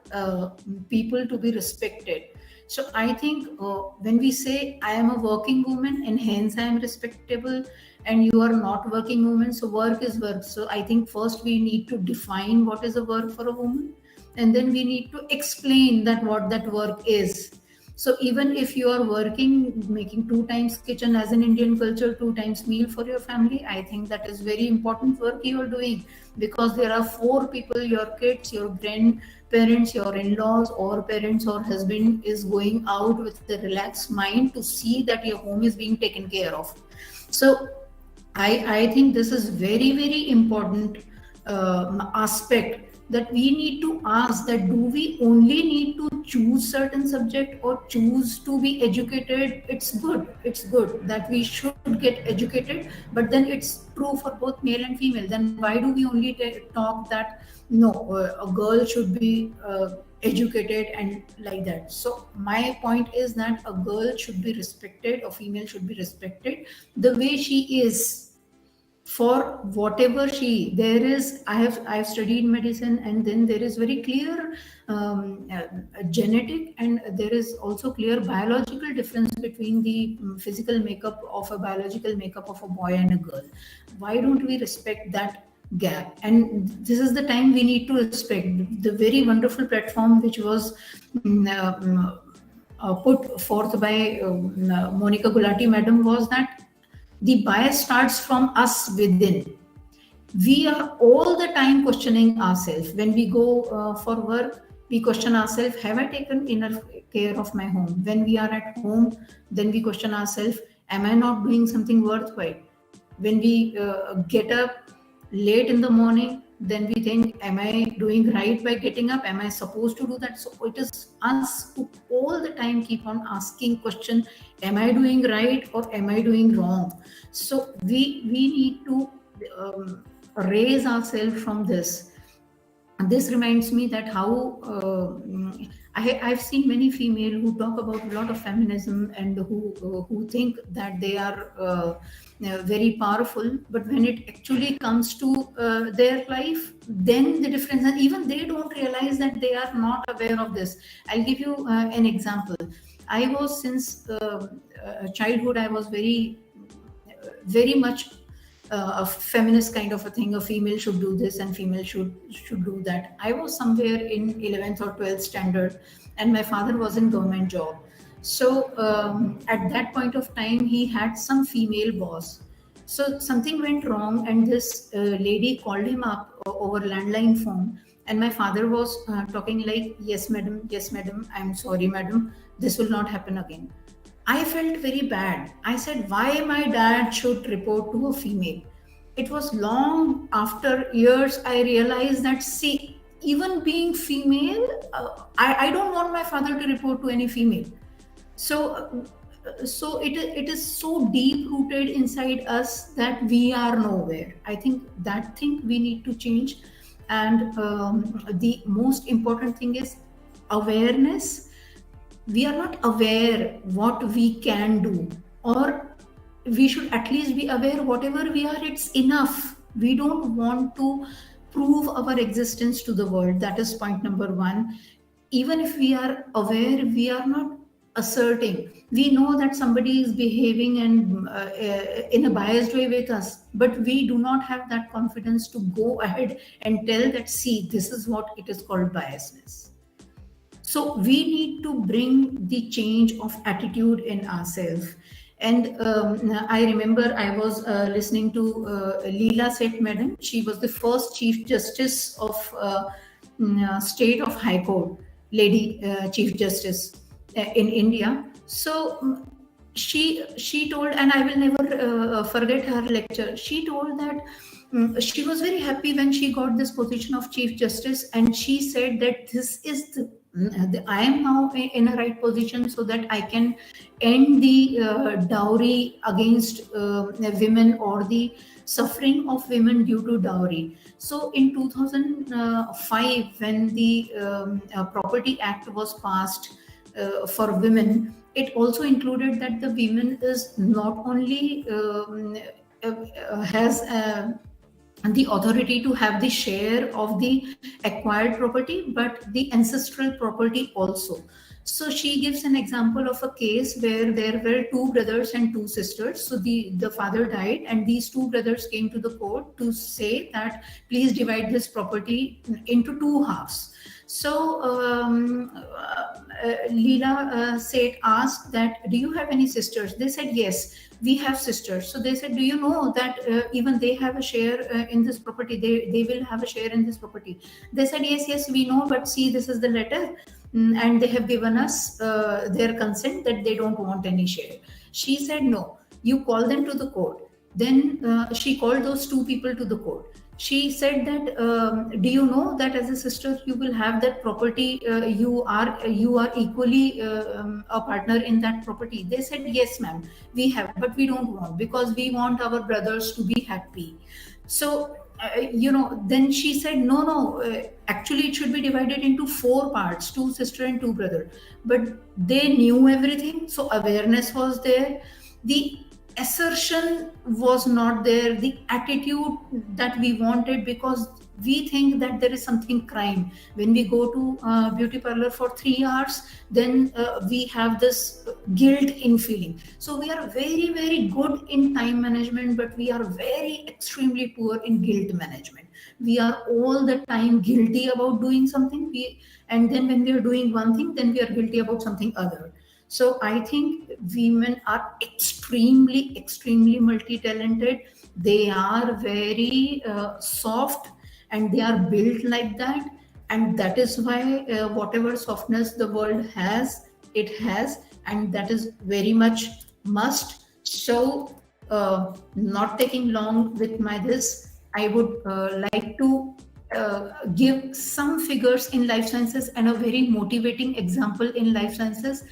people to be respected. So I think when we say I am a working woman and hence I am respectable, and you are not working woman, so work is work. So I think first we need to define what is a work for a woman, and then we need to explain that what that work is. So even if you are working, making 2 times kitchen as an Indian culture, 2 times meal for your family, I think that is very important work you are doing, because there are 4 people, your kids, your grandparents, your in-laws, or parents or husband is going out with a relaxed mind to see that your home is being taken care of. So I think this is very, very important aspect, that we need to ask, that do we only need to choose certain subject or choose to be educated? It's good that we should get educated, but then it's true for both male and female. Then why do we only talk that no, a girl should be educated and like that? So my point is that a girl should be respected, a female should be respected the way she is, for whatever there is. I have studied medicine, and then there is very clear genetic, and there is also clear biological difference between the physical makeup of a biological makeup of a boy and a girl. Why don't we respect that gap? And this is the time we need to respect the very wonderful platform which was put forth by Monica Gulati madam, was that the bias starts from us within. We are all the time questioning ourselves. When we go for work, we question ourselves, have I taken enough care of my home? When we are at home, then we question ourselves, am I not doing something worthwhile? When we get up late in the morning, then we think, am I doing right by getting up? Am I supposed to do that? So it is us who all the time keep on asking question, am I doing right or am I doing wrong? So we need to raise ourselves from this. this reminds me that how I've seen many female who talk about a lot of feminism and who think that they are very powerful, but when it actually comes to their life, then the difference, and even they don't realize that they are not aware of this. I'll give you an example. I was, since childhood, I was very much a feminist kind of a thing. A female should do this and female should do that. I was somewhere in 11th or 12th standard, and my father was in government job. So at that point of time, he had some female boss. So something went wrong, and this lady called him up over landline phone, and my father was talking like, yes madam, I'm sorry madam, this will not happen again. I felt very bad. I said, why my dad should report to a female? It was long after years I realized that, see, even being female, I don't want my father to report to any female. So it is so deep rooted inside us that we are nowhere. I think that thing we need to change. And the most important thing is awareness. We are not aware what we can do, or we should at least be aware whatever we are, it's enough. We don't want to prove our existence to the world. That is point number one. Even if we are aware, we are not asserting. We know that somebody is behaving and in a biased way with us, but we do not have that confidence to go ahead and tell that, see, this is what it is called biasness. So we need to bring the change of attitude in ourselves. And I remember I was listening to Leela Seth Madam. She was the first Chief Justice of State of High Court, Lady Chief Justice in India. So she told, and I will never forget her lecture. She told that she was very happy when she got this position of Chief Justice, and she said that this is I am now in a right position so that I can end the dowry against women, or the suffering of women due to dowry. So in 2005, when the Property Act was passed for women, it also included that the women is not only has the authority to have the share of the acquired property, but the ancestral property also. So she gives an example of a case where there were two brothers and two sisters. So the father died, and these two brothers came to the court to say that please divide this property into two halves. So Leela said, asked that, do you have any sisters? They said, yes, we have sisters. So they said, do you know that even they have a share in this property? They will have a share in this property. They said, yes, we know, but see, this is the letter. And they have given us their consent that they don't want any share. She said, no, you call them to the court. Then she called those two people to the court. She said that, do you know that as a sister you will have that property, you are equally a partner in that property? They said, yes ma'am, we have, but we don't want, because we want our brothers to be happy. So then she said, no, actually it should be divided into 4 parts, 2 sister and 2 brother. But they knew everything, so awareness was there. The assertion was not there, the attitude that we wanted, because we think that there is something crime. When we go to beauty parlor for 3 hours, then we have this guilt in feeling. So we are very, very good in time management, but we are very extremely poor in guilt management. We are all the time guilty about doing something, and then when we are doing one thing, then we are guilty about something other. So I think women are extremely, extremely multi-talented. They are very soft, and they are built like that. And that is why whatever softness the world has, it has, and that is very much must. So not taking long with this, I would like to give some figures in life sciences and a very motivating example in life sciences.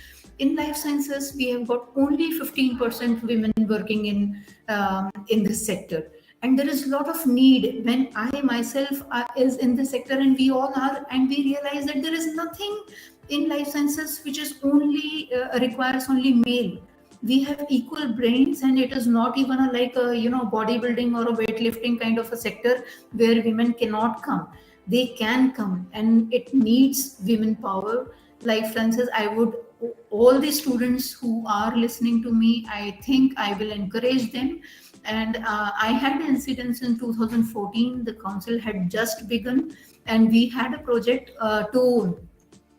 In life sciences, we have got only 15% women working in this sector. and there is a lot of need. When I myself is in the sector, and we all are, and we realize that there is nothing in life sciences which is only requires only male. We have equal brains, and it is not even like a bodybuilding or a weightlifting kind of a sector where women cannot come. They can come, and it needs women power. Life sciences, I would, all the students who are listening to me, I think I will encourage them. And I had incidents in 2014. The council had just begun, and we had a project to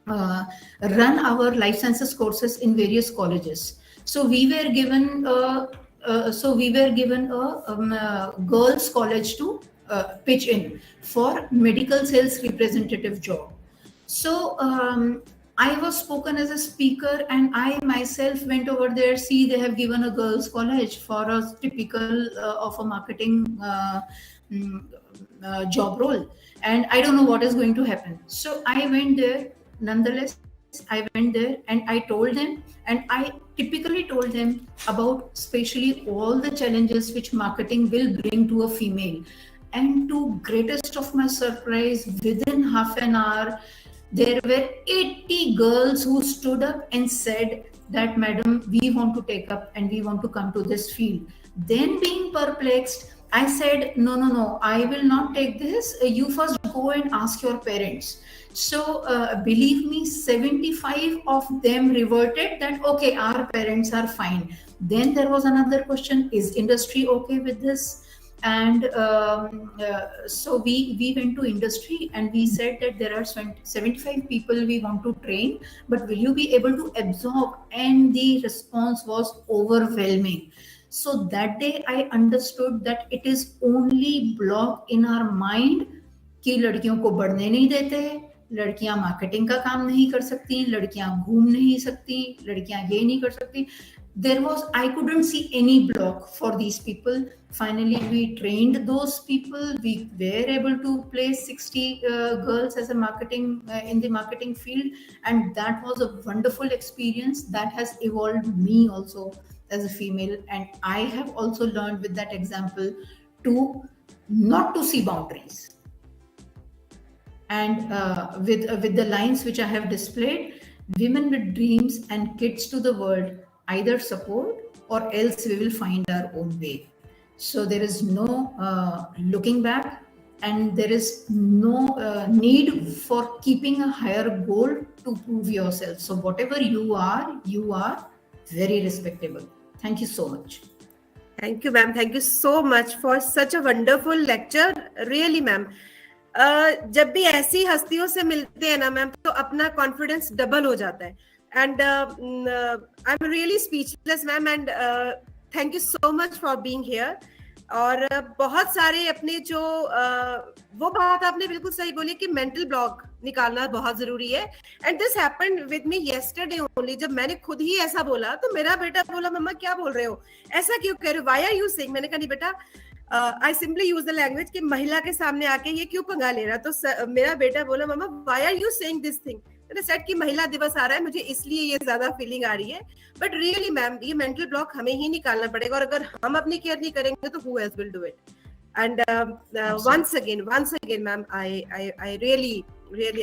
run our life sciences courses in various colleges. So we were given a girls' college to pitch in for medical sales representative job. So I was spoken as a speaker, and I myself went over there. See, they have given a girls' college for a typical of a marketing job role, and I don't know what is going to happen. So I went there. Nonetheless, I went there and I told them, and I typically told them about especially all the challenges which marketing will bring to a female. And to greatest of my surprise, within half an hour, there were 80 girls who stood up and said that, madam, we want to take up and we want to come to this field. Then, being perplexed, I said, no, I will not take this. You first go and ask your parents. So believe me, 75 of them reverted that, okay, our parents are fine. Then there was another question, is industry okay with this? And so we went to industry and we said that there are 75 people we want to train, but will you be able to absorb? And the response was overwhelming. So that day I understood that it is only block in our mind कि लड़कियों को बढ़ने नहीं देते, लड़कियां marketing का काम नहीं कर सकती, लड़कियां घूम नहीं सकती, लड़कियां ये नहीं कर सकती. I couldn't see any block for these people. Finally, we trained those people. We were able to place 60 girls as a marketing in the marketing field, and that was a wonderful experience that has evolved me also as a female. And I have also learned with that example to not to see boundaries. And with the lines which I have displayed, women with dreams and kids to the world, either support or else we will find our own way. So there is no looking back, and there is no need for keeping a higher goal to prove yourself. So whatever you are very respectable. Thank you so much.
Thank you, ma'am. Thank you so much for such a wonderful lecture. Really, ma'am. जब भी ऐसी हस्तियों से मिलते हैं ना ma'am, तो अपना कॉन्फिडेंस डबल हो जाता है. And I'm really speechless, ma'am, and thank you so much for being here. और बहुत सारे अपने जो वो बात आपने बिल्कुल सही बोली कि मेंटल ब्लॉक निकालना बहुत जरूरी है. And this happened with me yesterday only. जब मैंने खुद ही ऐसा बोला तो मेरा बेटा बोला, मम्मा क्या बोल रहे हो, ऐसा क्यों कह रहे हो, why are you saying? मैंने कहा नहीं बेटा, I simply use the language कि महिला के सामने आके ये क्यों पंगा ले रहा. तो मेरा बेटा बोला, मम्मा why are you saying this thing? मैंने सेट कि महिला दिवस आ रहा है, मुझे इसलिए ये ज्यादा फीलिंग आ रही है. बट रियली मैम, ये मेंटल ब्लॉक हमें ही निकालना पड़ेगा, और अगर हम अपनी केयर नहीं करेंगे तो who else will do it? And once again ma'am, I really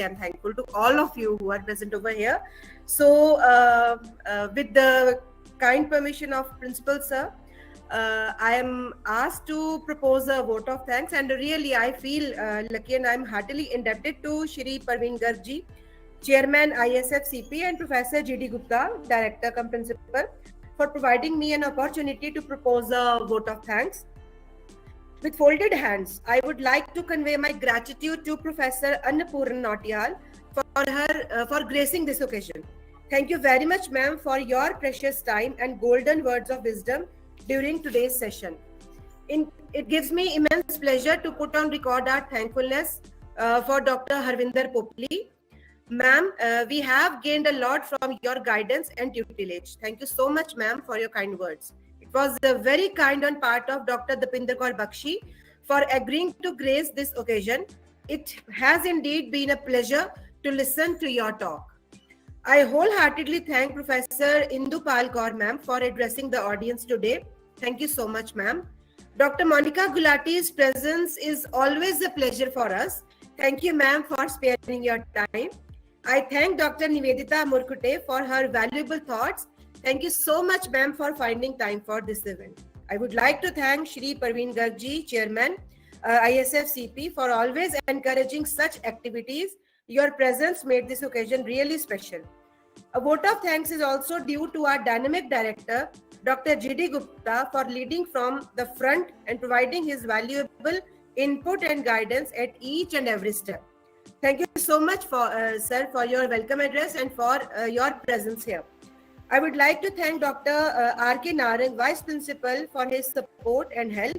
am thankful to all of you who are present over here. So with the kind permission of principal sir, I am asked to propose a vote of thanks, and really I feel lucky and I am heartily indebted to Shri Parveen Garg ji, Chairman ISFCP, and Professor G.D. Gupta, Director cum Principal, for providing me an opportunity to propose a vote of thanks. With folded hands, I would like to convey my gratitude to Professor Annpurna Nautiyal for gracing this occasion. Thank you very much, ma'am, for your precious time and golden words of wisdom during today's session. It gives me immense pleasure to put on record our thankfulness for Dr. Harvinder Popli. Ma'am, we have gained a lot from your guidance and tutelage. Thank you so much, ma'am, for your kind words. It was very kind on part of Dr. Dapinder Bakshi for agreeing to grace this occasion. It has indeed been a pleasure to listen to your talk. I wholeheartedly thank Professor Indu Kaur, ma'am, for addressing the audience today. Thank you so much, ma'am. Dr. Monica Gulati's presence is always a pleasure for us. Thank you, ma'am, for sparing your time. I thank Dr. Nivedita Murkute for her valuable thoughts. Thank you so much, ma'am, for finding time for this event. I would like to thank Shri Parveen Gargji, Chairman, ISFCP, for always encouraging such activities. Your presence made this occasion really special. A vote of thanks is also due to our dynamic director, Dr. G.D. Gupta, for leading from the front and providing his valuable input and guidance at each and every step. Thank you so much, sir, for your welcome address and for your presence here. I would like to thank Dr. R.K. Narang, Vice Principal, for his support and help.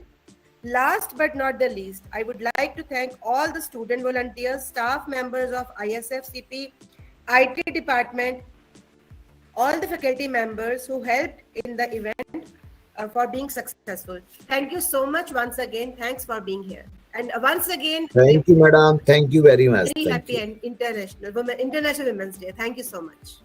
Last but not the least, I would like to thank all the student volunteers, staff members of ISFCP, IT department, all the faculty members who helped in the event for being successful. Thank you so much once again. Thanks for being here. And once again,
Thank you, madam. Thank you very much.
very
Thank
happy
you.
and International Women's Day. Thank you so much.